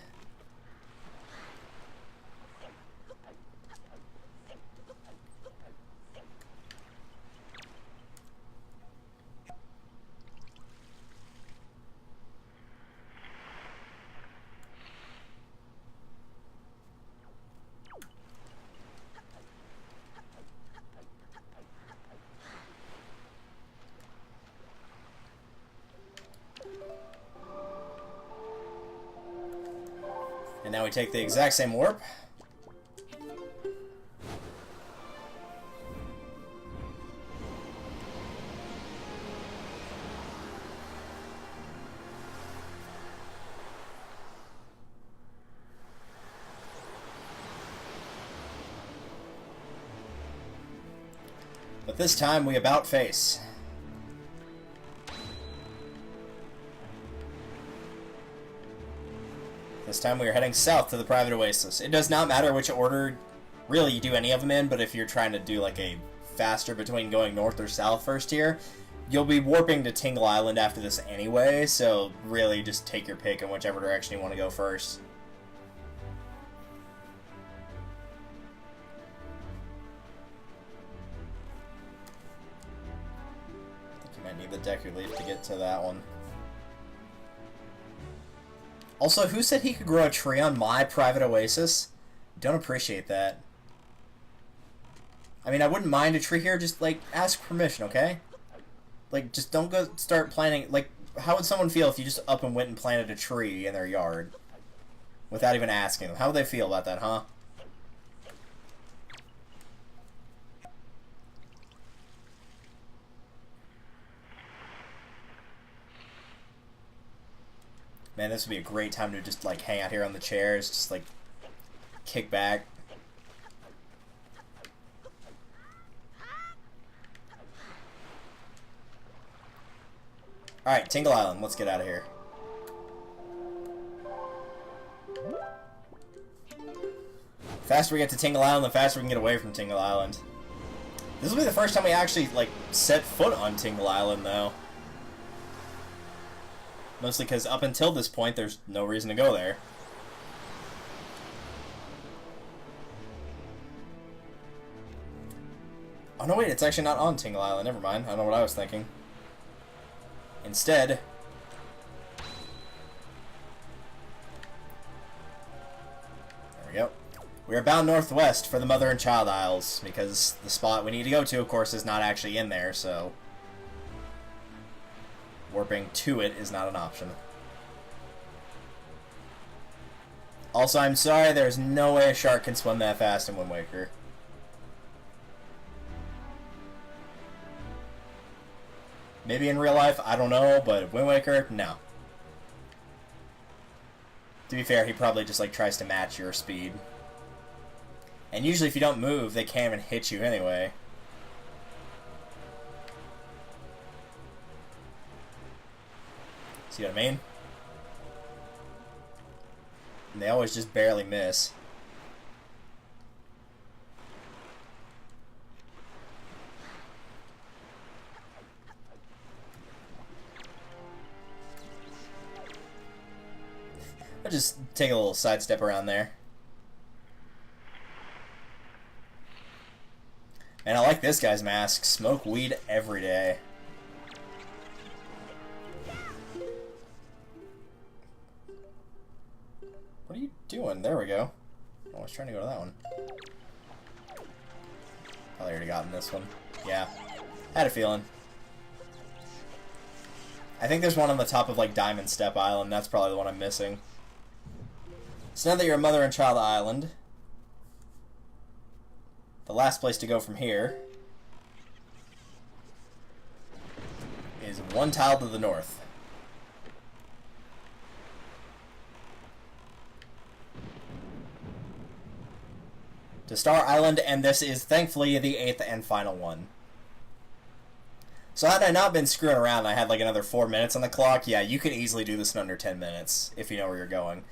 Speaker 1: And now we take the exact same warp. But this time we about face. This time we are heading south to the private oasis. It does not matter which order really you do any of them in, but if you're trying to do like a faster between going north or south first here, you'll be warping to Tingle Island after this anyway, so really just take your pick in whichever direction you want to go first. I think you might need the Deku Leaf to get to that one. Also, who said he could grow a tree on my private oasis? Don't appreciate that. I mean, I wouldn't mind a tree here, just, like, ask permission, okay? Like, just don't go start planting, like, how would someone feel if you just up and went and planted a tree in their yard? Without even asking them. How would they feel about that, huh? Man, this would be a great time to just, like, hang out here on the chairs, just, like, kick back. Alright, Tingle Island, let's get out of here. The faster we get to Tingle Island, the faster we can get away from Tingle Island. This will be the first time we actually, like, set foot on Tingle Island, though. Mostly because up until this point, there's no reason to go there. Oh no, wait, it's actually not on Tingle Island. Never mind. I don't know what I was thinking. Instead... There we go. We are bound northwest for the Mother and Child Isles, because the spot we need to go to, of course, is not actually in there, so... warping to it is not an option. Also, I'm sorry, there's no way a shark can swim that fast in Wind Waker. Maybe in real life, I don't know, but Wind Waker, no. To be fair, he probably just, like, tries to match your speed. And usually if you don't move, they can't even hit you anyway. See what I mean? And they always just barely miss. I'll just take a little sidestep around there. And I like this guy's mask. Smoke weed every day. What are you doing? There we go. Oh, I was trying to go to that one. Probably already gotten this one. Yeah. Had a feeling. I think there's one on the top of, like, Diamond Step Island. That's probably the one I'm missing. So now that you're a Mother and Child Island, the last place to go from here is one tile to the north. To Star Island, and this is thankfully the 8th and final one. So had I not been screwing around, I had like another 4 minutes on the clock. Yeah, you can easily do this in under 10 minutes if you know where you're going.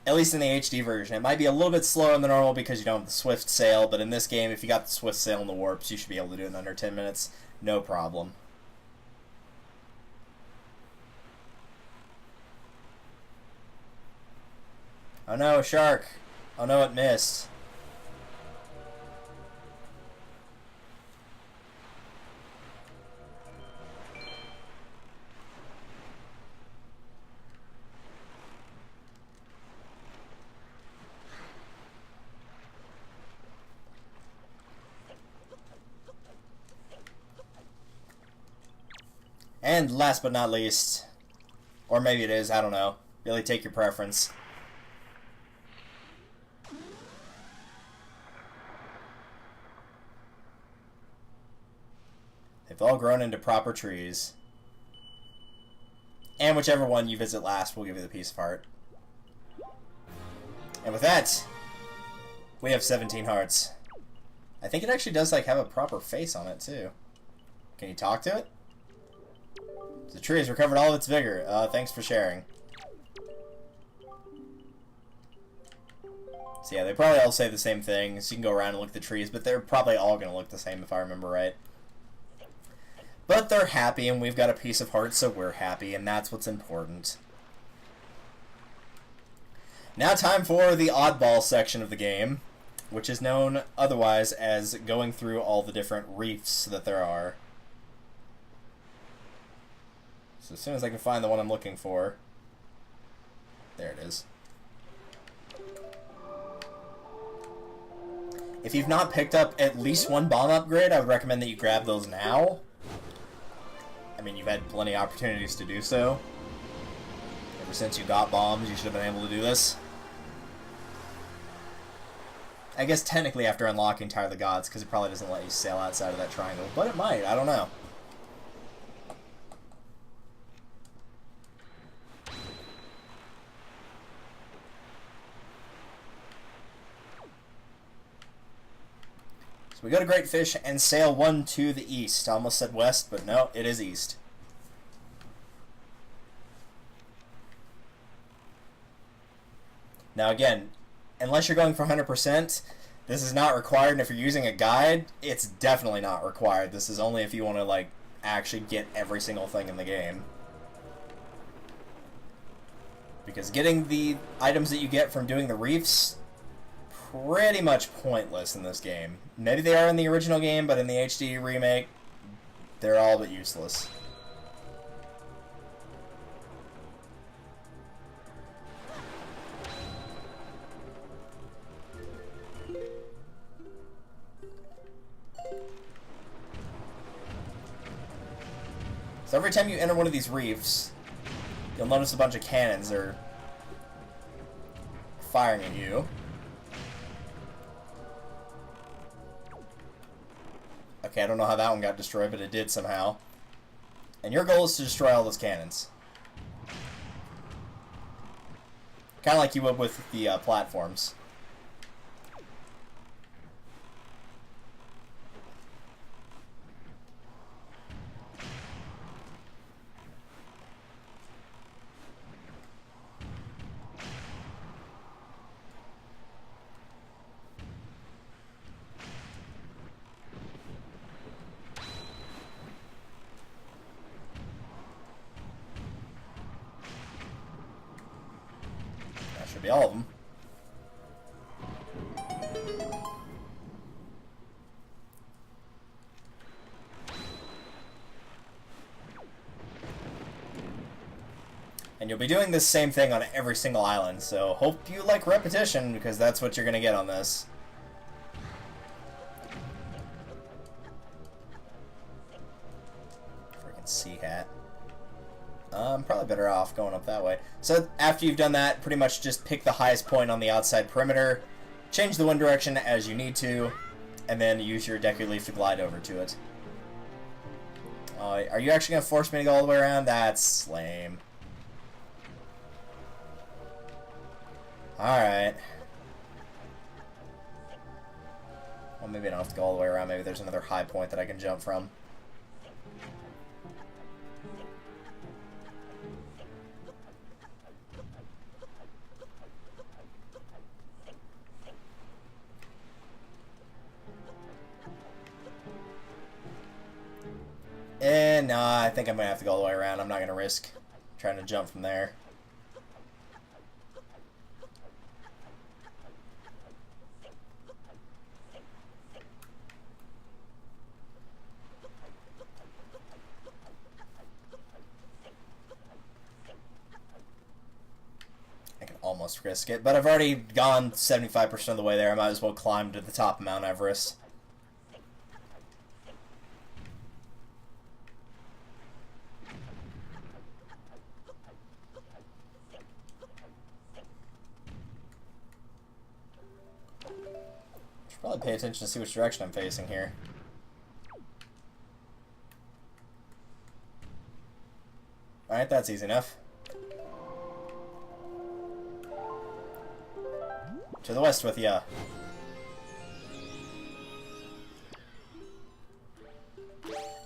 Speaker 1: At least in the HD version. It might be a little bit slower than the normal because you don't have the Swift Sail, but in this game, if you got the Swift Sail and the Warps, you should be able to do it in under 10 minutes. No problem. Oh no, a shark. Oh no, it missed. And last but not least, or maybe it is, I don't know. Really take your preference. They've all grown into proper trees. And whichever one you visit last will give you the piece of heart. And with that, we have 17 hearts. I think it actually does like have a proper face on it too. Can you talk to it? The tree has recovered all of its vigor. Thanks for sharing. So yeah, they probably all say the same thing. So you can go around and look at the trees, but they're probably all going to look the same if I remember right. But they're happy, and we've got a piece of heart, so we're happy, and that's what's important. Now time for the oddball section of the game, which is known otherwise as going through all the different reefs that there are. So as soon as I can find the one I'm looking for, there it is. If you've not picked up at least one bomb upgrade, I would recommend that you grab those now. I mean, you've had plenty of opportunities to do so. Ever since you got bombs, you should have been able to do this. I guess technically after unlocking Tire of the Gods, because it probably doesn't let you sail outside of that triangle, but it might, I don't know. We go to Great Fish and sail one to the east. I almost said west, but no, it is east. Now again, unless you're going for 100%, this is not required, and if you're using a guide, it's definitely not required. This is only if you want to, like, actually get every single thing in the game. Because getting the items that you get from doing the reefs, pretty much pointless in this game. Maybe they are in the original game, but in the HD remake, they're all but useless. So every time you enter one of these reefs, you'll notice a bunch of cannons are firing at you. Okay, I don't know how that one got destroyed, but it did somehow. And your goal is to destroy all those cannons. Kind of like you would with the platforms. That should be all of them. And you'll be doing this same thing on every single island, so hope you like repetition, because that's what you're going to get on this. Freaking sea hat. I'm probably better off going up that way. So after you've done that, pretty much just pick the highest point on the outside perimeter, change the wind direction as you need to, and then use your Deku Leaf to glide over to it. Are you actually going to force me to go all the way around? That's lame. Alright. Well, maybe I don't have to go all the way around. Maybe there's another high point that I can jump from. Nah, I think I'm going to have to go all the way around. I'm not going to risk trying to jump from there. I can almost risk it, but I've already gone 75% of the way there. I might as well climb to the top of Mount Everest. Probably pay attention to see which direction I'm facing here. Alright, that's easy enough. To the west with ya.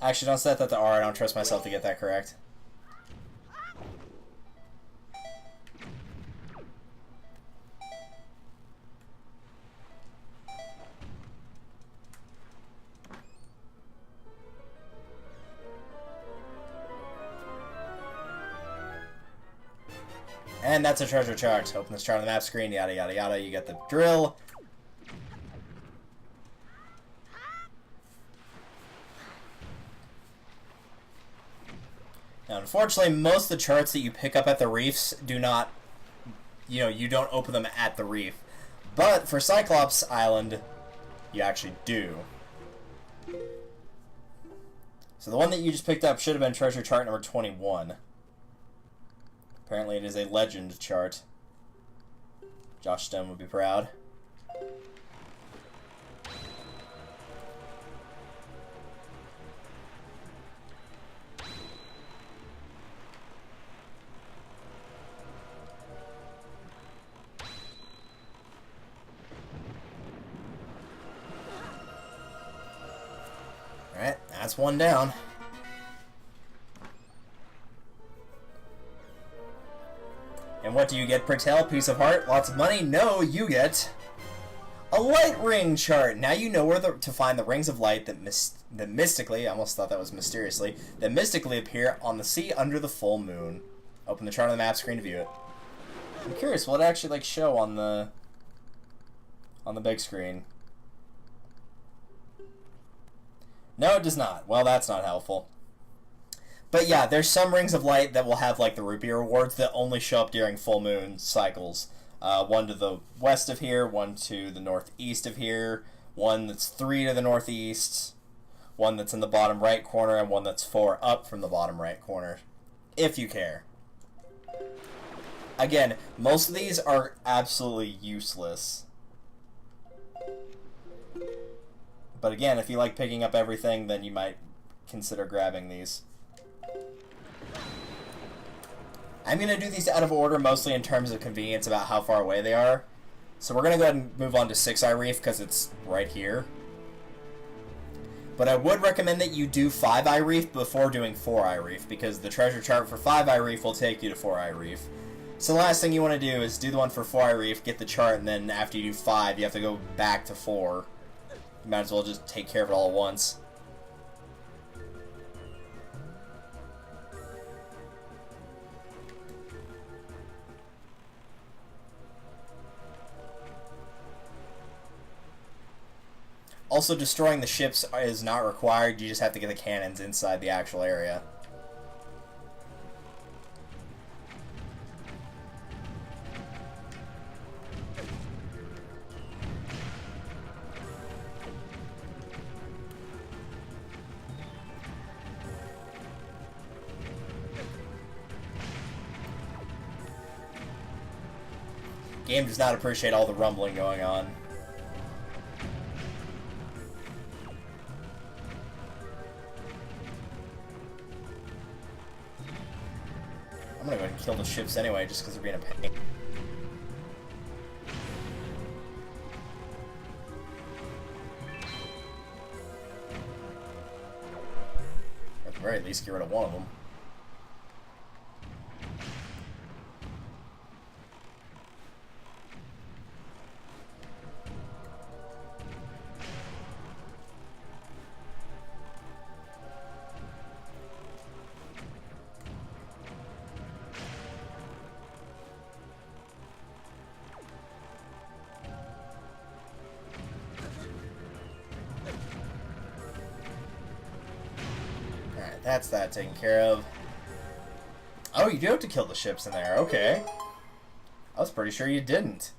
Speaker 1: Actually, don't set that to R. I don't trust myself to get that correct. And that's a treasure chart. Open this chart on the map screen, yada yada yada. You get the drill. Now, unfortunately, most of the charts that you pick up at the reefs do not, you don't open them at the reef. But for Cyclops Island, you actually do. So the one that you just picked up should have been treasure chart number 21. Apparently it is a legend chart. Josh Stone would be proud. Alright, that's one down. And what do you get, Patel? Piece of heart? Lots of money? No, you get a light ring chart. Now you know where to find the rings of light that mystically, I almost thought that was mysteriously, that mystically appear on the sea under the full moon. Open the chart on the map screen to view it. I'm curious, will it actually show on the big screen? No, it does not. Well, that's not helpful. But yeah, there's some rings of light that will have like the rupee rewards that only show up during full moon cycles. One to the west of here, one to the northeast of here, one that's 3 to the northeast, one that's in the bottom right corner, and one that's 4 up from the bottom right corner, if you care. Again, most of these are absolutely useless. But again, if you like picking up everything, then you might consider grabbing these. I'm going to do these out of order, mostly in terms of convenience about how far away they are. So we're going to go ahead and move on to 6-Eye Reef because it's right here. But I would recommend that you do 5-Eye Reef before doing 4-Eye Reef, because the treasure chart for 5-Eye Reef will take you to 4-Eye Reef. So the last thing you want to do is do the one for 4-Eye Reef, get the chart, and then after you do 5, you have to go back to 4. You might as well just take care of it all at once. Also, destroying the ships is not required, you just have to get the cannons inside the actual area. Game does not appreciate all the rumbling going on. I'm gonna go ahead and kill the ships anyway, just because they're being a pain. At the very least, get rid of one of them. That's that taken care of. Oh, you do have to kill the ships in there. Okay. I was pretty sure you didn't.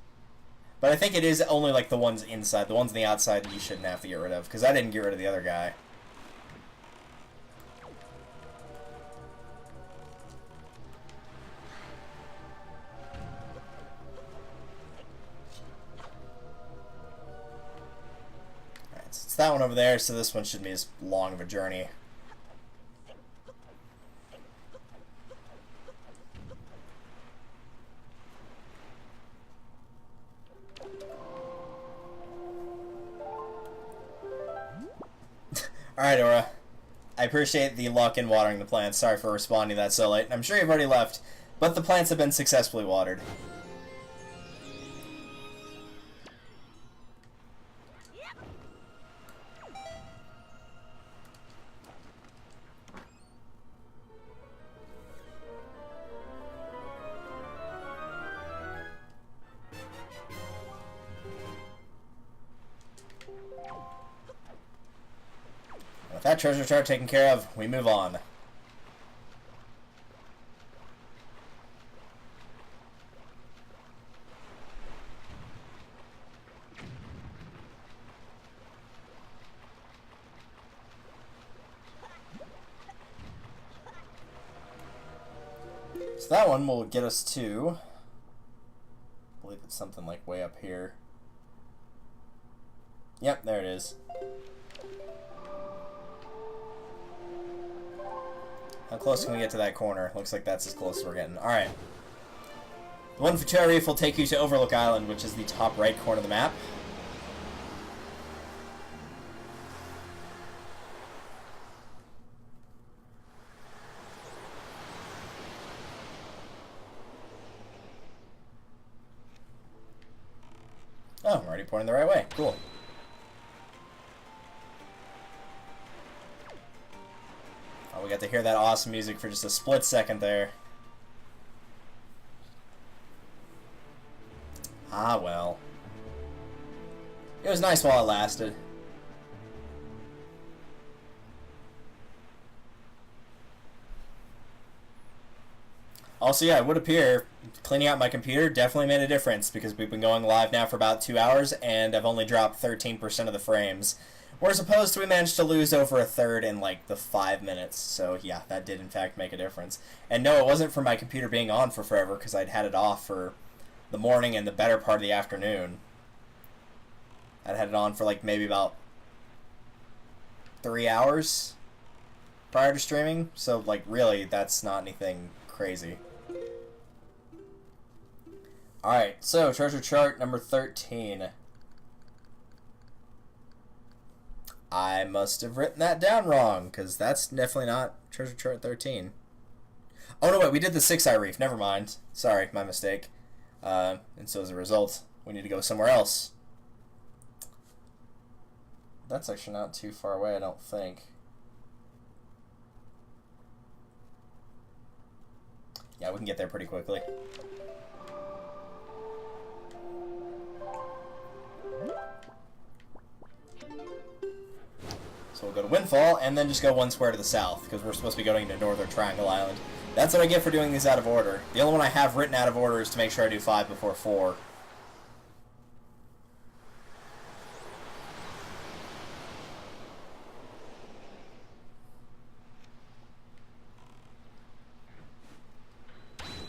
Speaker 1: But I think it is only like the ones inside. The ones on the outside that you shouldn't have to get rid of. Because I didn't get rid of the other guy. Alright, so it's that one over there. So this one shouldn't be as long of a journey. Alright, Aura. I appreciate the luck in watering the plants. Sorry for responding that so late. I'm sure you've already left, but the plants have been successfully watered. With that treasure chart taken care of, we move on. So that one will get us to, I believe it's something like way up here. Yep, there it is. How close can we get to that corner? Looks like that's as close as we're getting. Alright. The one for Cherry Reef will take you to Overlook Island, which is the top right corner of the map. Oh, I'm already pointing the right way. Cool. Oh, we got to hear that awesome music for just a split second there. Ah, well. It was nice while it lasted. Also, yeah, it would appear cleaning out my computer definitely made a difference because we've been going live now for about 2 hours and I've only dropped 13% of the frames. Whereas opposed to we managed to lose over a third in like the 5 minutes. So yeah, that did in fact make a difference. And no, it wasn't from my computer being on for forever because I'd had it off for the morning and the better part of the afternoon. I'd had it on for like maybe about 3 hours prior to streaming. So like really, that's not anything crazy. Alright, so treasure chart number 13. I must have written that down wrong, because that's definitely not treasure chart 13. Oh, no, wait, we did the 6-eye reef. Never mind. Sorry, my mistake. And so as a result, we need to go somewhere else. That's actually not too far away, I don't think. Yeah, we can get there pretty quickly. So we'll go to Windfall, and then just go one square to the south, because we're supposed to be going to Northern Triangle Island. That's what I get for doing these out of order. The only one I have written out of order is to make sure I do 5 before 4.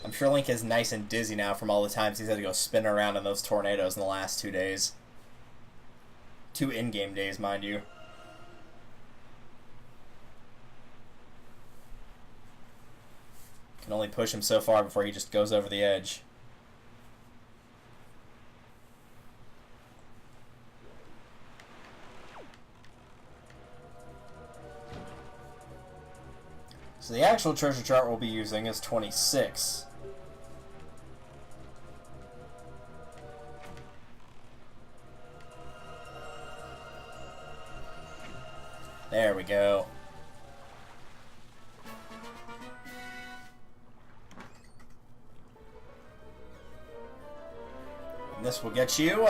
Speaker 1: I'm sure Link is nice and dizzy now from all the times he's had to go spin around in those tornadoes in the last 2 days. 2 in-game days, mind you. Can only push him so far before he just goes over the edge. So the actual treasure chart we'll be using is 26. There we go. And this will get you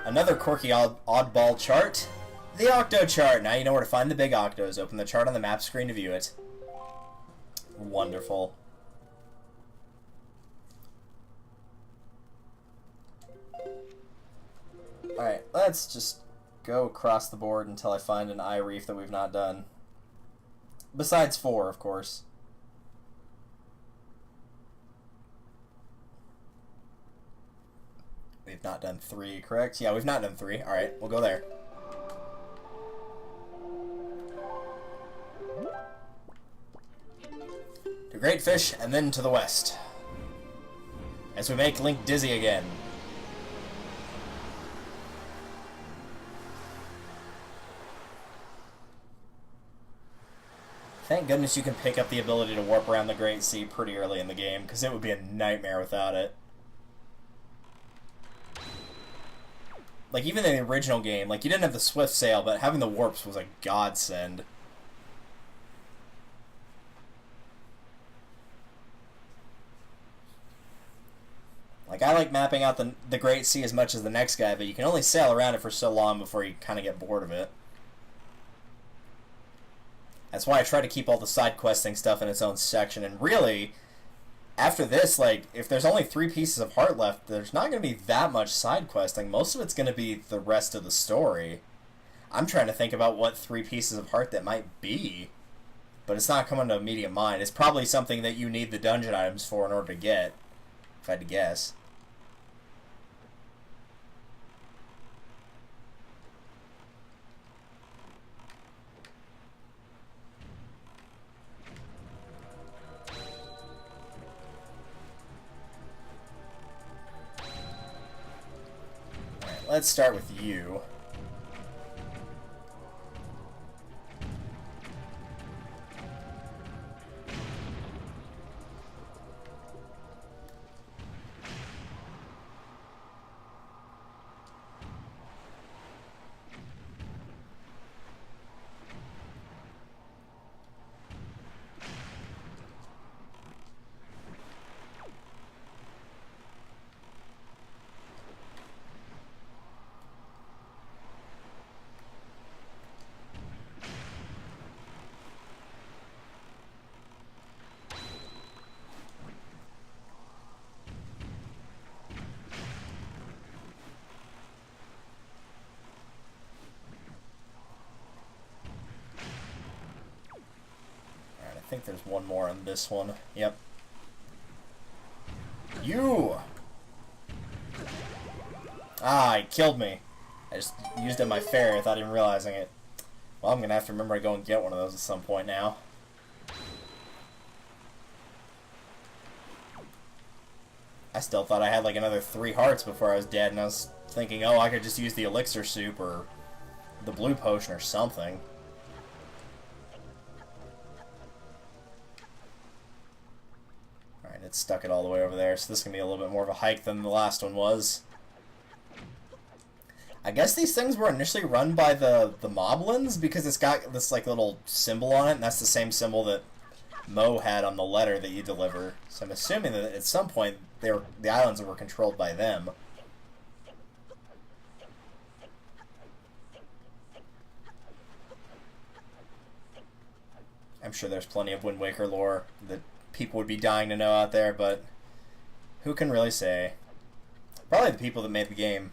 Speaker 1: another quirky oddball chart, the Octo chart. Now you know where to find the big octos. Open the chart on the map screen to view it. Wonderful. Alright, let's just go across the board until I find an eye reef that we've not done. Besides 4, of course. We've not done 3, correct? Yeah, we've not done 3. Alright, we'll go there. To Great Fish, and then to the west. As we make Link dizzy again. Thank goodness you can pick up the ability to warp around the Great Sea pretty early in the game, because it would be a nightmare without it. Like, even in the original game, like, you didn't have the swift sail, but having the warps was a godsend. Like, I like mapping out the Great Sea as much as the next guy, but you can only sail around it for so long before you kind of get bored of it. That's why I try to keep all the side questing stuff in its own section, and really, after this, like, if there's only 3 pieces of heart left, there's not going to be that much side questing. Most of it's going to be the rest of the story. I'm trying to think about what 3 pieces of heart that might be, but it's not coming to immediate mind. It's probably something that you need the dungeon items for in order to get, if I had to guess. Let's start with you. I think there's one more on this one. Yep. You! Ah, he killed me. I just used up my fairy without even realizing it. Well, I'm gonna have to remember to go and get one of those at some point now. I still thought I had like another 3 hearts before I was dead, and I was thinking, oh, I could just use the elixir soup or the blue potion or something. Alright, it stuck it all the way over there, so this is going to be a little bit more of a hike than the last one was. I guess these things were initially run by the moblins, because it's got this like little symbol on it, and that's the same symbol that Mo had on the letter that you deliver. So I'm assuming that at some point the islands were controlled by them. I'm sure there's plenty of Wind Waker lore that people would be dying to know out there, but who can really say? Probably the people that made the game.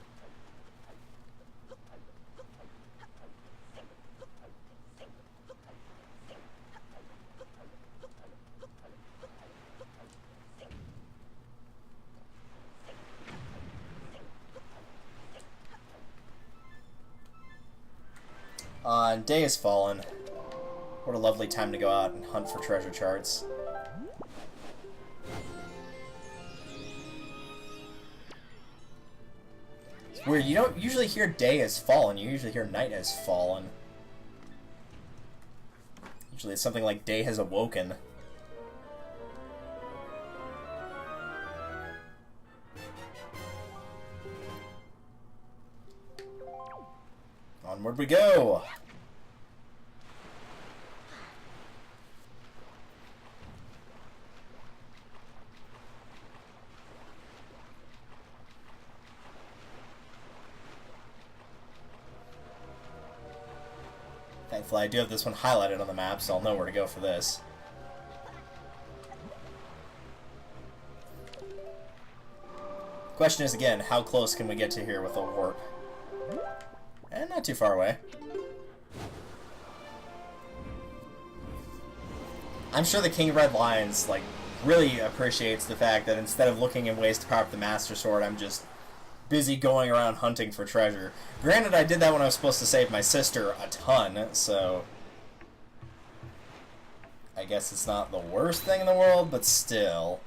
Speaker 1: Day has fallen. What a lovely time to go out and hunt for treasure charts. It's weird, you don't usually hear day has fallen, you usually hear night has fallen. Usually it's something like day has awoken. Onward we go! Thankfully, I do have this one highlighted on the map, so I'll know where to go for this. Question is, again, how close can we get to here with a warp? And not too far away. I'm sure the King of Red Lions, like, really appreciates the fact that instead of looking at ways to power up the Master Sword, I'm just busy going around hunting for treasure. Granted, I did that when I was supposed to save my sister a ton, so I guess it's not the worst thing in the world, but still.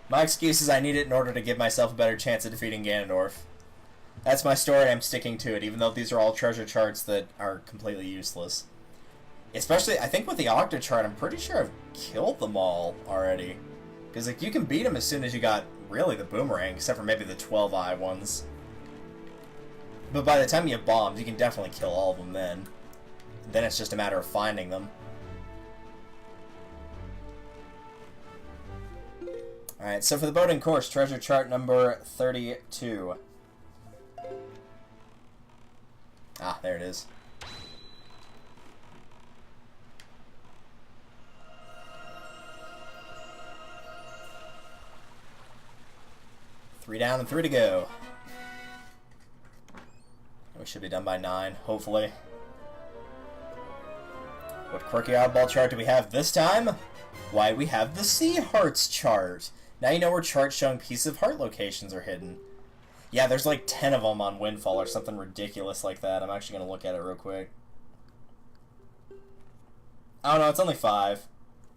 Speaker 1: My excuse is I need it in order to give myself a better chance of defeating Ganondorf. That's my story, I'm sticking to it, even though these are all treasure charts that are completely useless. Especially, I think with the Octa chart, I'm pretty sure I've killed them all already. Because like, you can beat them as soon as you got, really, the boomerang, except for maybe the 12-eye ones. But by the time you have bombs, you can definitely kill all of them then. Then it's just a matter of finding them. Alright, so for the boating course, treasure chart number 32. Ah, there it is. Three down and 3 to go. We should be done by 9, hopefully. What quirky oddball chart do we have this time? Why, we have the Sea Hearts chart. Now you know where charts showing pieces of heart locations are hidden. Yeah, there's like 10 of them on Windfall or something ridiculous like that. I'm actually going to look at it real quick. Oh no, it's only 5.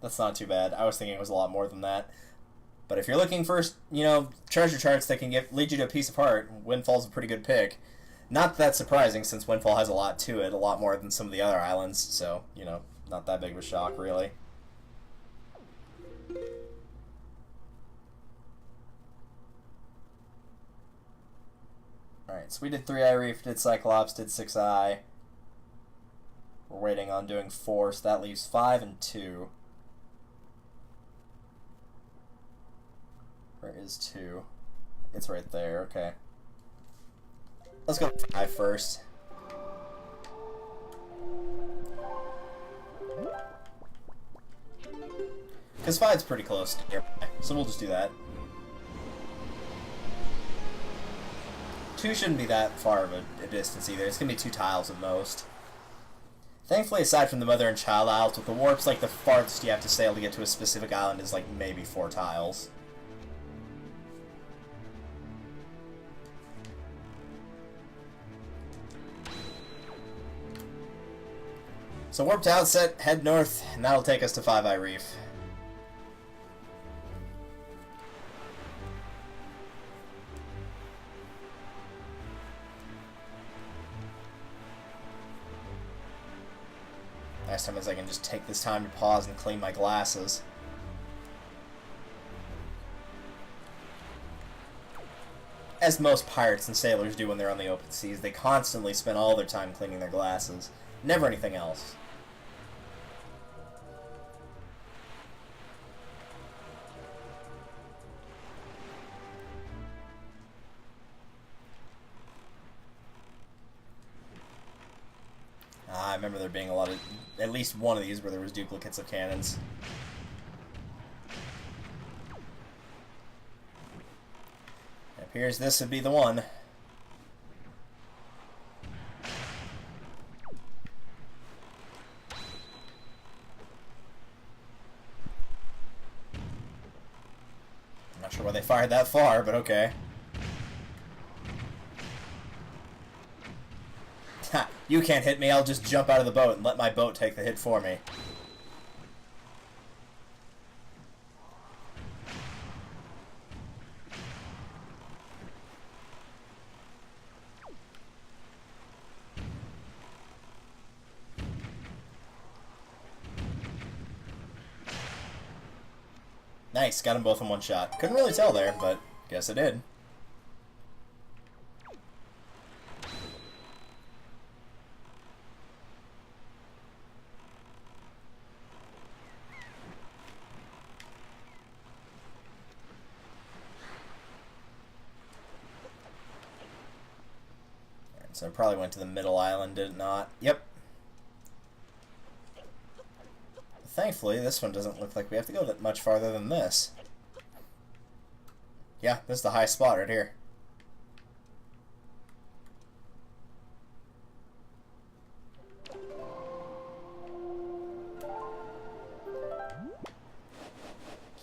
Speaker 1: That's not too bad. I was thinking it was a lot more than that. But if you're looking for, you know, treasure charts that can lead you to a piece of heart, Windfall's a pretty good pick. Not that surprising, since Windfall has a lot to it, a lot more than some of the other islands, so, you know, not that big of a shock, really. Alright, so we did 3-Eye Reef, did Cyclops, did 6-Eye. We're waiting on doing 4, so that leaves 5 and 2. Where is 2? It's right there, okay. Let's go 5 first. Because 5's pretty close to nearby, so we'll just do that. 2 shouldn't be that far of a distance either. It's going to be 2 tiles at most. Thankfully, aside from the Mother and Child Isles, with the warps, like the farthest you have to sail to get to a specific island is like maybe 4 tiles. So warped out, set, head north, and that'll take us to 5-Eye Reef. time is I can just take this time to pause and clean my glasses. As most pirates and sailors do when they're on the open seas, they constantly spend all their time cleaning their glasses. Never anything else. I remember there being a lot of, at least one of these where there was duplicates of cannons. It appears this would be the one. I'm not sure why they fired that far, but okay. Ha! You can't hit me, I'll just jump out of the boat and let my boat take the hit for me. Nice, got them both in one shot. Couldn't really tell there, but guess I did. So I probably went to the middle island, did it not? Yep. Thankfully, this one doesn't look like we have to go that much farther than this. Yeah, this is the high spot right here.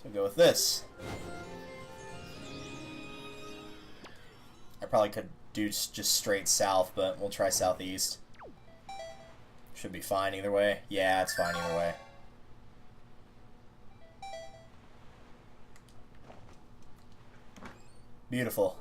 Speaker 1: So go with this. I probably could do just straight south, but we'll try southeast. Should be fine either way. Yeah, it's fine either way. Beautiful.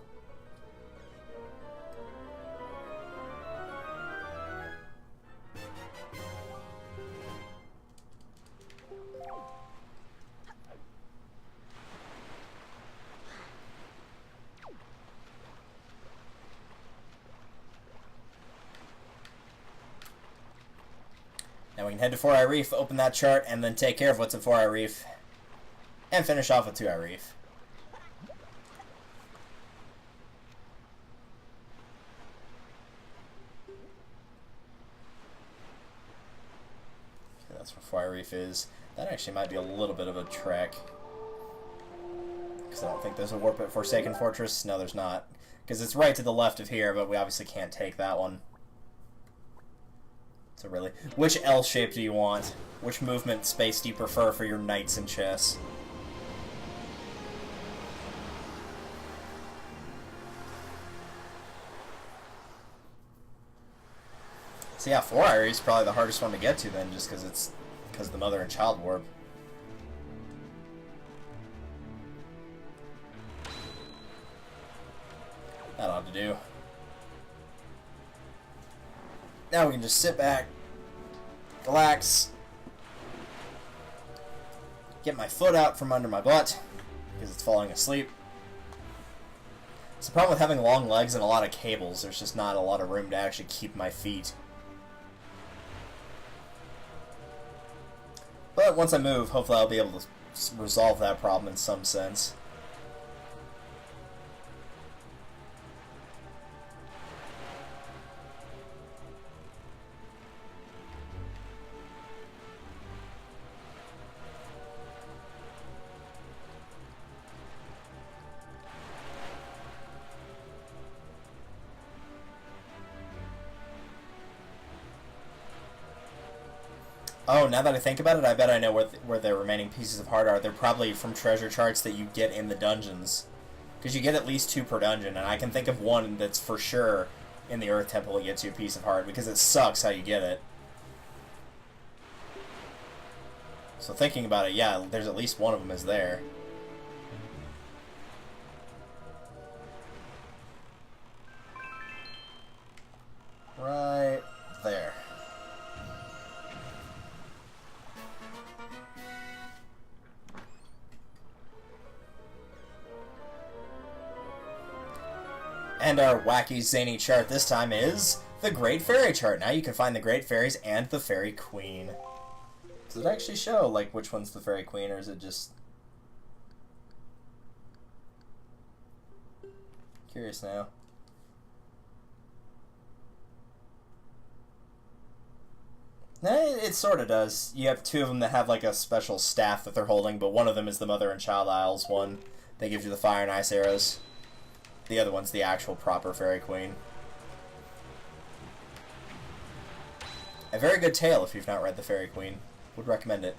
Speaker 1: Now we can head to 4-Eye Reef, open that chart, and then take care of what's at 4-Eye Reef. And finish off with 2-Eye Reef. Okay, that's where 4-Eye Reef is. That actually might be a little bit of a trek. Because I don't think there's a warp at Forsaken Fortress. No, there's not. Because it's right to the left of here, but we obviously can't take that one. So really, which L shape do you want? Which movement space do you prefer for your knights and chess? So yeah, 4-Eye Reef is probably the hardest one to get to then, just because of the mother and child warp. That ought to do. Now we can just sit back, relax, get my foot out from under my butt, because it's falling asleep. It's the problem with having long legs and a lot of cables. There's just not a lot of room to actually keep my feet. But once I move, hopefully I'll be able to resolve that problem in some sense. Oh, now that I think about it, I bet I know where the remaining pieces of heart are. They're probably from treasure charts that you get in the dungeons. Because you get at least 2 per dungeon, and I can think of one that's for sure in the Earth Temple that gets you a piece of heart, because it sucks how you get it. So thinking about it, yeah, there's at least one of them is there. Right there. And our wacky, zany chart this time is the Great Fairy chart. Now you can find the Great Fairies and the Fairy Queen. Does it actually show, like, which one's the Fairy Queen, or is it just... Curious now. It sort of does. You have two of them that have, like, a special staff that they're holding, but one of them is the Mother and Child Isles one that gives you the fire and ice arrows. The other one's the actual proper Fairy Queen. A very good tale if you've not read The Fairy Queen. Would recommend it.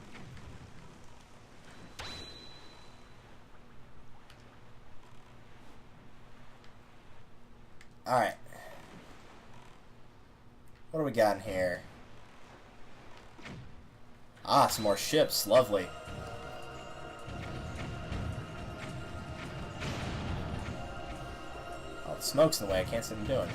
Speaker 1: Alright. What do we got in here? Ah, some more ships. Lovely. Oh, the smoke's in the way. I can't see what I'm doing.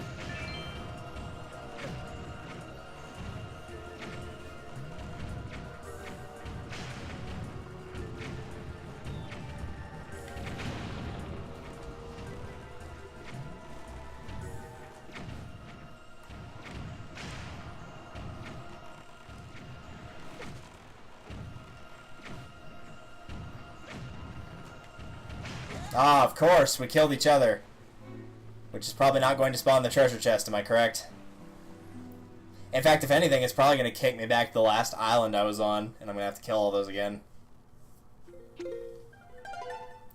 Speaker 1: Ah, of course, we killed each other. Which is probably not going to spawn the treasure chest, am I correct? In fact, if anything, it's probably going to kick me back to the last island I was on, and I'm going to have to kill all those again.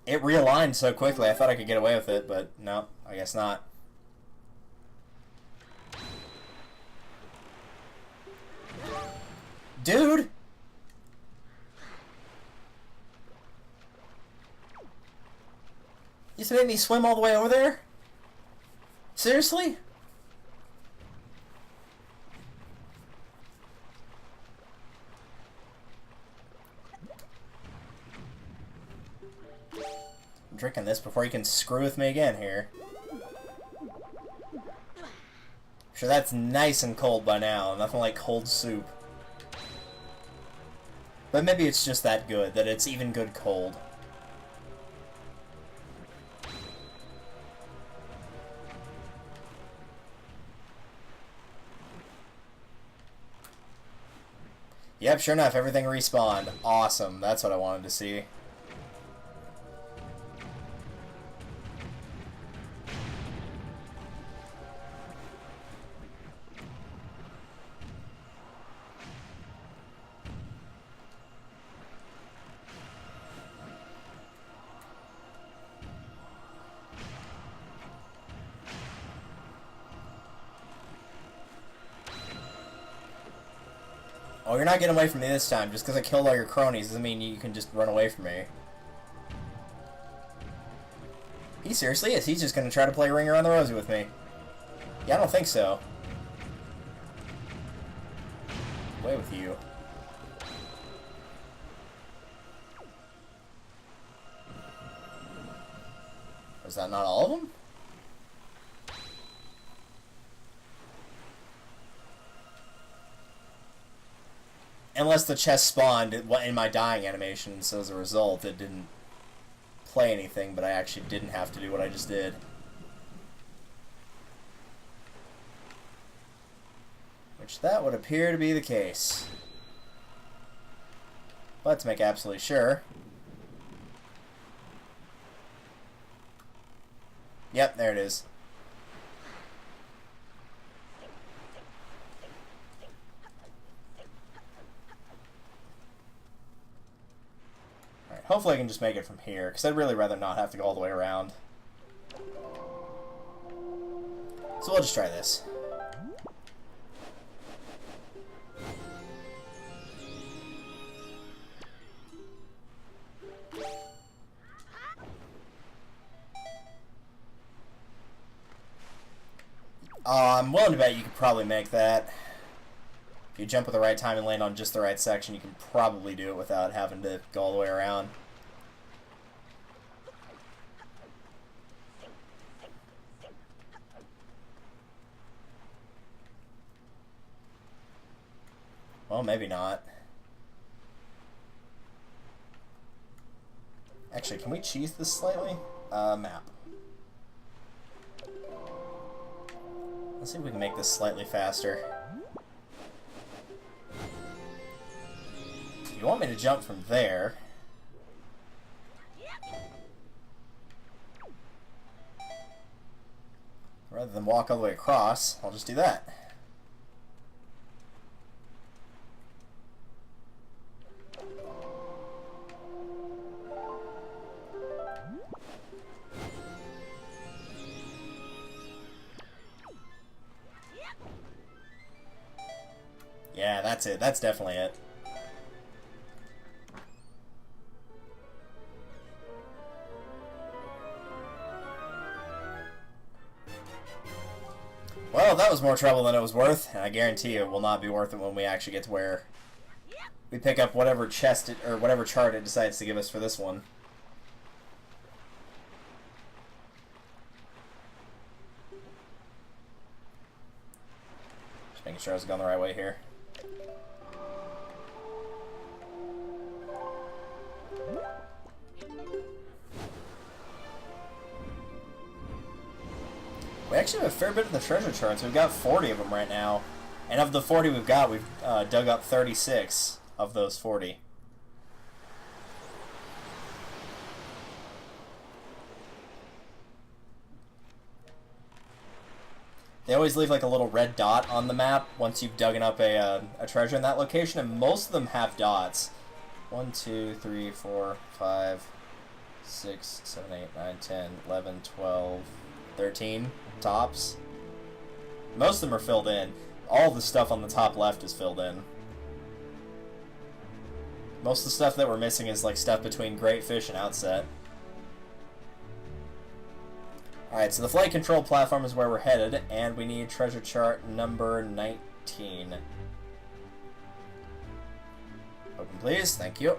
Speaker 1: It realigned so quickly, I thought I could get away with it, but no, I guess not. Dude! You just made me swim all the way over there? Seriously? I'm drinking this before you can screw with me again here. I'm sure that's nice and cold by now. Nothing like cold soup. But maybe it's just that good, that it's even good cold. Yep, sure enough, everything respawned. Awesome, that's what I wanted to see. Oh, you're not getting away from me this time. Just because I killed all your cronies doesn't mean you can just run away from me. He seriously is. He's just going to try to play Ring Around the Rosie with me. Yeah, I don't think so. Away with you. Was that not all of them? Unless the chest spawned in my dying animation, so as a result it didn't play anything, but I actually didn't have to do what I just did. Which that would appear to be the case. But to make absolutely sure... Yep, there it is. Hopefully I can just make it from here, because I'd really rather not have to go all the way around. So we'll just try this. I'm willing to bet you could probably make that. If you jump at the right time and land on just the right section, you can probably do it without having to go all the way around. Well, maybe not. Actually, can we cheese this slightly? Map. Let's see if we can make this slightly faster. You want me to jump from there. Rather than walk all the way across, I'll just do that. Yeah, that's it. That's definitely it. Well, that was more trouble than it was worth, and I guarantee you it will not be worth it when we actually get to where we pick up whatever chest it, or whatever chart it decides to give us for this one. Just making sure I was going the right way here. We actually have a fair bit of the treasure charts. We've got 40 of them right now. And of the 40 we've got, we've dug up 36 of those 40. They always leave like a little red dot on the map once you've dug up a treasure in that location, and most of them have dots. 1, 2, 3, 4, 5, 6, 7, 8, 9, 10, 11, 12, 13 tops. Most of them are filled in. All the stuff on the top left is filled in. Most of the stuff that we're missing is like stuff between Great Fish and Outset. Alright, so the flight control platform is where we're headed, and we need treasure chart number 19. Open please, thank you.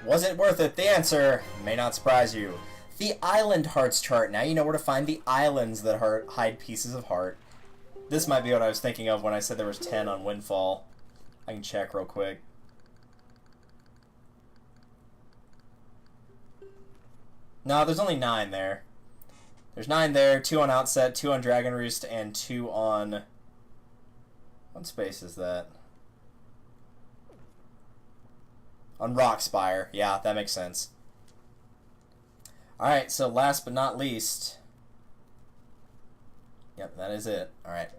Speaker 1: Was it worth it? The answer may not surprise you. The Island Hearts chart. Now you know where to find the islands that hide pieces of heart. This might be what I was thinking of when I said there was 10 on Windfall. I can check real quick. No, there's only 9 there. There's 9 there, 2 on Outset, 2 on Dragon Roost, and 2 on... What space is that? On Rockspire. Yeah, that makes sense. Alright, so last but not least... Yep, that is it. Alright.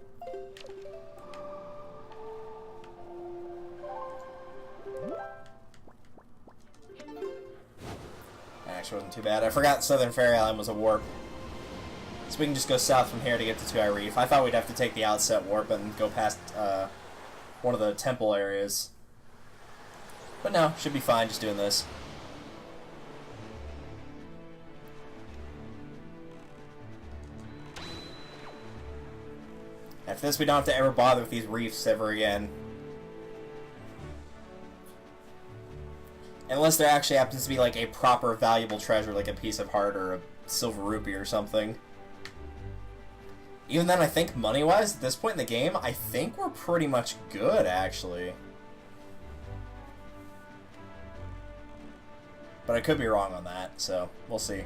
Speaker 1: Actually wasn't too bad. I forgot Southern Fairy Island was a warp. So we can just go south from here to get to Two-Eye Reef. I thought we'd have to take the Outset warp and go past one of the temple areas. But no, should be fine just doing this. After this, we don't have to ever bother with these reefs ever again. Unless there actually happens to be like a proper valuable treasure, like a piece of heart or a silver rupee or something. Even then, I think money-wise, at this point in the game, I think we're pretty much good, actually. But I could be wrong on that, so we'll see.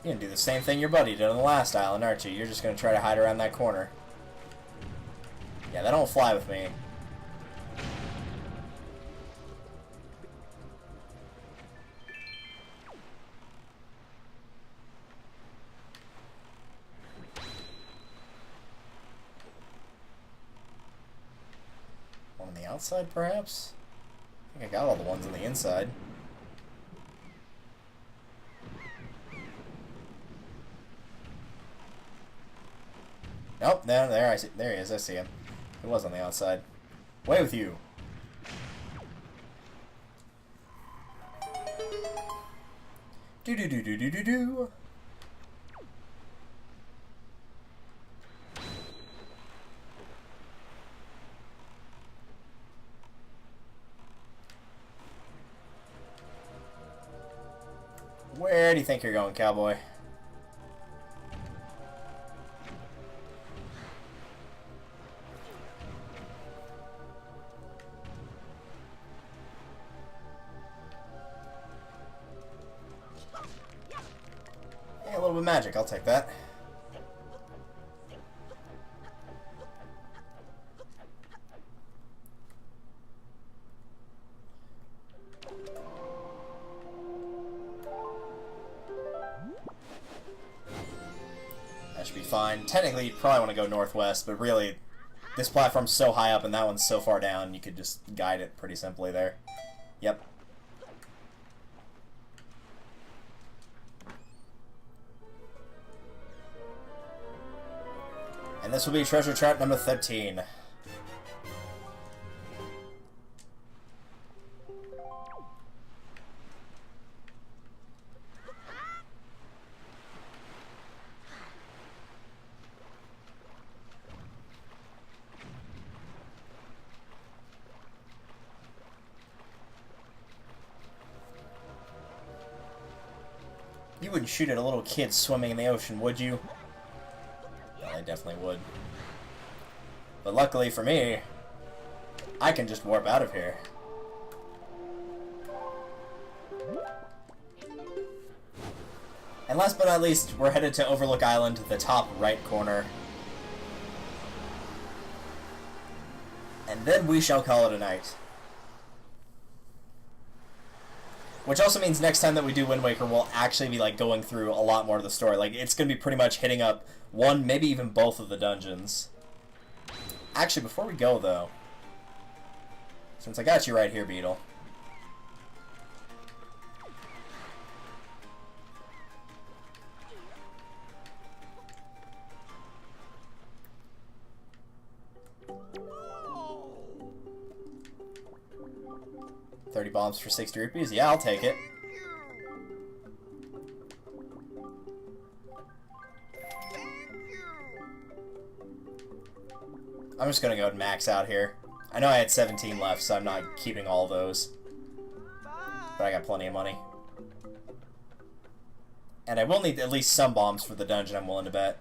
Speaker 1: You're gonna do the same thing your buddy did on the last island, aren't you? You're just gonna try to hide around that corner. Yeah, that don't fly with me. the outside, perhaps? I think I got all the ones on the inside. Nope, no, there I see. There he is. I see him. He was on the outside. Away with you. Do do do do do do do. Where do you think you're going, cowboy? Yeah, a little bit of magic, I'll take that. That should be fine. Technically, you'd probably want to go northwest, but really, this platform's so high up and that one's so far down, you could just guide it pretty simply there. Yep. And this will be treasure chart number 13. You wouldn't shoot at a little kid swimming in the ocean, would you? Well, I definitely would. But luckily for me, I can just warp out of here. And last but not least, we're headed to Overlook Island, the top right corner. And then we shall call it a night. Which also means next time that we do Wind Waker, we'll actually be, like, going through a lot more of the story. Like, it's going to be pretty much hitting up one, maybe even both of the dungeons. Actually, before we go, though, since I got you right here, Beetle. $30 bombs for 60 rupees? Yeah, I'll take it. I'm just gonna go and max out here. I know I had 17 left, so I'm not keeping all those. But I got plenty of money. And I will need at least some bombs for the dungeon, I'm willing to bet.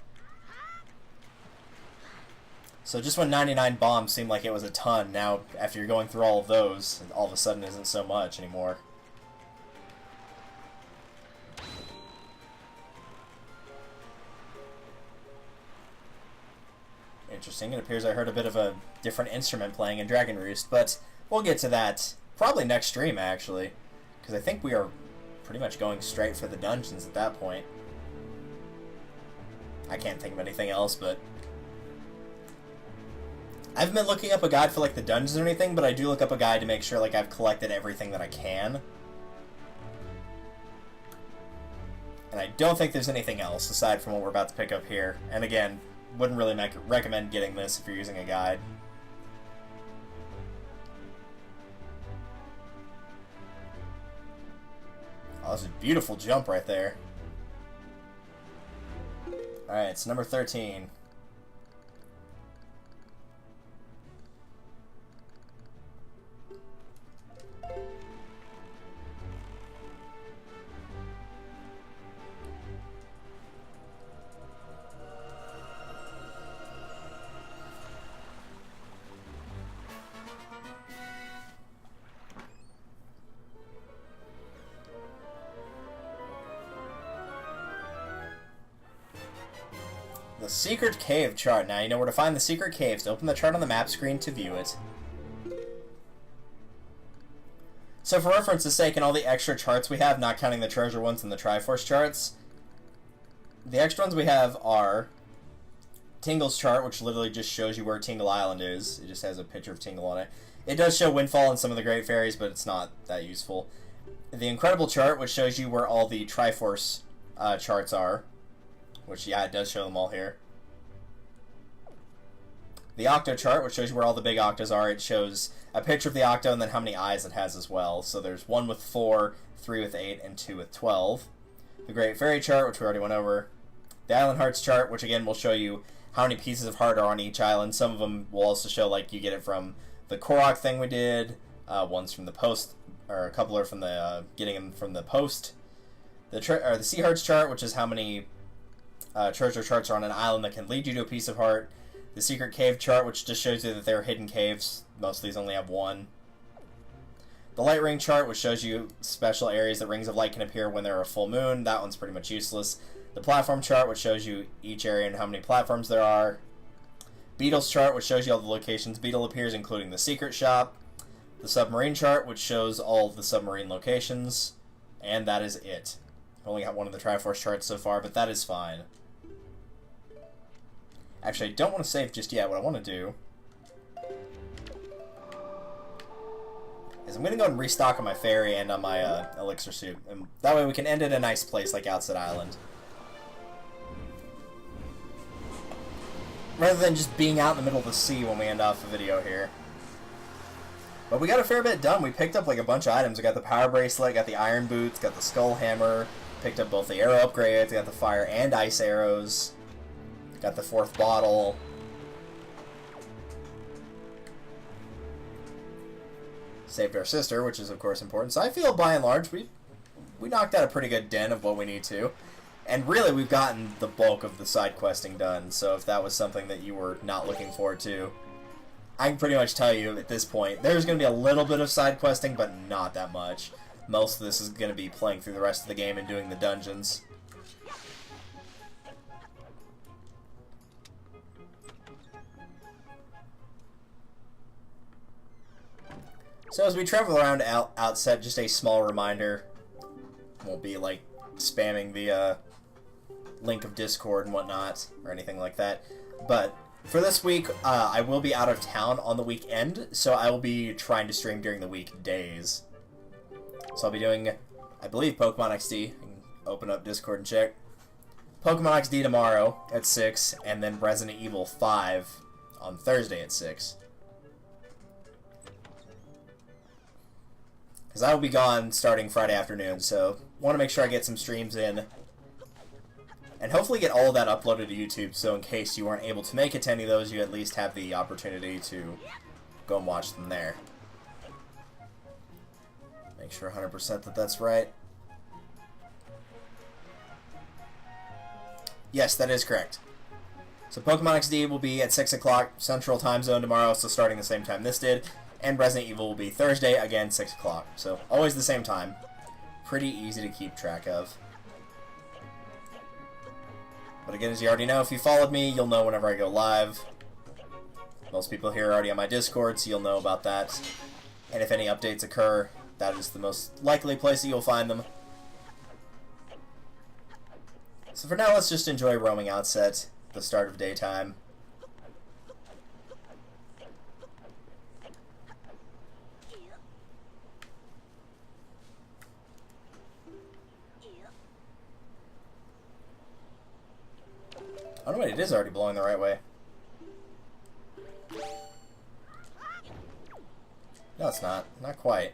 Speaker 1: So just when 99 bombs seemed like it was a ton, now after you're going through all of those, it all of a sudden isn't so much anymore. Interesting. It appears I heard a bit of a different instrument playing in Dragon Roost, but we'll get to that probably next stream, actually, because I think we are pretty much going straight for the dungeons at that point. I can't think of anything else, but I haven't been looking up a guide for, like, the dungeons or anything, but I do look up a guide to make sure, like, I've collected everything that I can. And I don't think there's anything else aside from what we're about to pick up here. And again, wouldn't really recommend getting this if you're using a guide. Oh, that's a beautiful jump right there. Alright, it's number 13. The secret cave chart. Now you know where to find the secret caves. To open the chart on the map screen to view it. So for reference's sake, and all the extra charts we have, not counting the treasure ones and the Triforce charts, the extra ones we have are Tingle's chart, which literally just shows you where Tingle Island is. It just has a picture of Tingle on it. It does show Windfall and some of the Great Fairies, but it's not that useful. The Incredible chart, which shows you where all the Triforce charts are. Which, yeah, it does show them all here. The Octo chart, which shows you where all the big Octos are. It shows a picture of the Octo and then how many eyes it has as well. So there's 1 with 4, 3 with 8, and 2 with 12. The Great Fairy chart, which we already went over. The Island Hearts chart, which again will show you how many pieces of heart are on each island. Some of them will also show, like, you get it from the Korok thing we did. One's from the post, or a couple are from the getting them from the post. The Sea Hearts chart, which is how many treasure charts are on an island that can lead you to a piece of heart. The Secret Cave chart, which just shows you that there are hidden caves. Most of these only have one. The Light Ring chart, which shows you special areas that rings of light can appear when there are a full moon. That one's pretty much useless. The Platform chart, which shows you each area and how many platforms there are. Beetle's chart, which shows you all the locations Beetle appears, including the secret shop. The Submarine chart, which shows all of the submarine locations. And that is it. I've only got one of the Triforce charts so far, but that is fine. Actually, I don't want to save just yet. What I want to do is I'm going to go and restock on my fairy and on my elixir suit. And that way we can end at a nice place like Outset Island. Rather than just being out in the middle of the sea when we end off the video here. But we got a fair bit done. We picked up like a bunch of items. We got the power bracelet, got the iron boots, got the skull hammer, picked up both the arrow upgrades, got the fire and ice arrows, got the 4th bottle. Saved our sister, which is of course important. So I feel by and large we knocked out a pretty good den of what we need to. And really, we've gotten the bulk of the side questing done, so if that was something that you were not looking forward to, I can pretty much tell you at this point, there's going to be a little bit of side questing, but not that much. Most of this is going to be playing through the rest of the game and doing the dungeons. So as we travel around Outset, just a small reminder, won't be like spamming the link of Discord and whatnot, or anything like that. But for this week, I will be out of town on the weekend, so I will be trying to stream during the weekdays. So I'll be doing, I believe, Pokemon XD. I can open up Discord and check. Pokemon XD tomorrow at 6, and then Resident Evil 5 on Thursday at 6. Because I will be gone starting Friday afternoon, so want to make sure I get some streams in. And hopefully get all of that uploaded to YouTube, so in case you weren't able to make it to any of those, you at least have the opportunity to go and watch them there. Make sure 100% that that's right. Yes, that is correct. So Pokemon XD will be at 6 o'clock Central Time Zone tomorrow, so starting the same time this did. And Resident Evil will be Thursday, again, 6 o'clock. So always the same time. Pretty easy to keep track of. But again, as you already know, if you followed me, you'll know whenever I go live. Most people here are already on my Discord, so you'll know about that. And if any updates occur, that is the most likely place that you'll find them. So for now, let's just enjoy roaming Outset, the start of daytime. Oh no, wait, it is already blowing the right way. No, it's not. Not quite.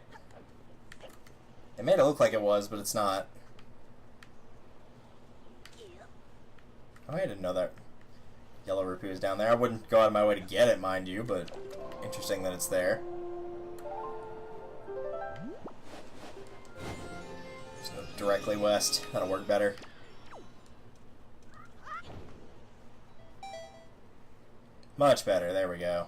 Speaker 1: It made it look like it was, but it's not. Oh, I didn't know that yellow rupee was down there. I wouldn't go out of my way to get it, mind you, but interesting that it's there. Just go directly west. That'll work better. Much better. There we go.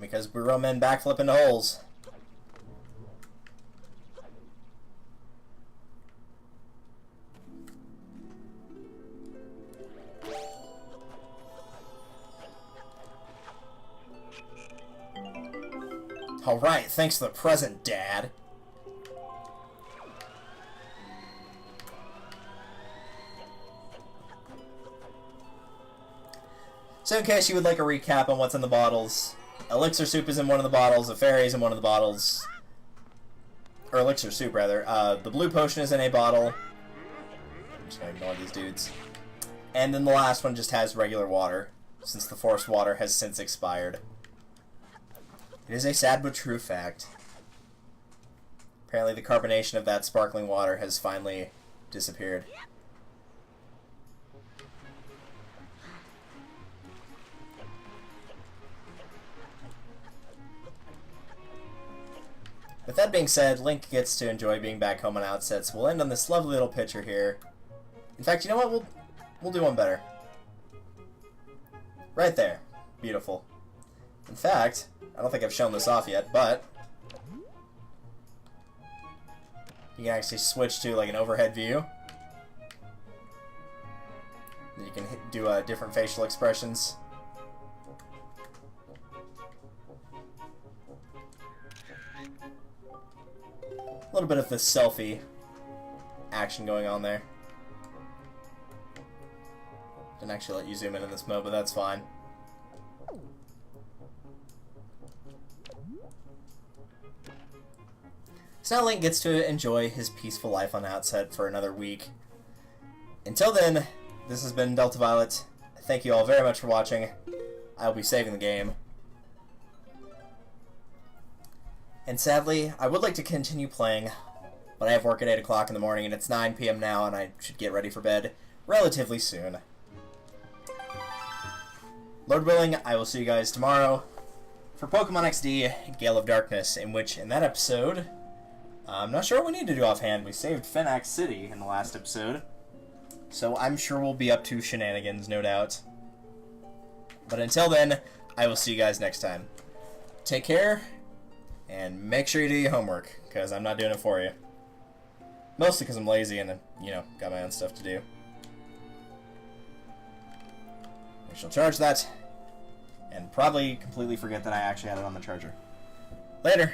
Speaker 1: Because Burrow men backflip into holes. Alright, thanks for the present, Dad. So in case you would like a recap on what's in the bottles, elixir soup is in one of the bottles, a fairy is in one of the bottles, or elixir soup rather. The blue potion is in a bottle. I'm just gonna ignore these dudes. And then the last one just has regular water, since the forest water has since expired. It is a sad but true fact. Apparently the carbonation of that sparkling water has finally disappeared. With that being said, Link gets to enjoy being back home on Outset, so we'll end on this lovely little picture here. In fact, you know what? We'll do one better. Right there. Beautiful. In fact, I don't think I've shown this off yet, but you can actually switch to like an overhead view. You can do different facial expressions. A little bit of the selfie action going on there. Didn't actually let you zoom in this mode, but that's fine. So now Link gets to enjoy his peaceful life on Outset for another week. Until then, this has been Delta Violet. Thank you all very much for watching. I'll be saving the game. And sadly, I would like to continue playing, but I have work at 8 o'clock in the morning, and it's 9 p.m. now, and I should get ready for bed relatively soon. Lord willing, I will see you guys tomorrow for Pokemon XD Gale of Darkness, in that episode, I'm not sure what we need to do offhand. We saved Phoenix City in the last episode, so I'm sure we'll be up to shenanigans, no doubt. But until then, I will see you guys next time. Take care. And make sure you do your homework, because I'm not doing it for you. Mostly because I'm lazy and, you know, got my own stuff to do. I shall charge that, and probably completely forget that I actually had it on the charger. Later!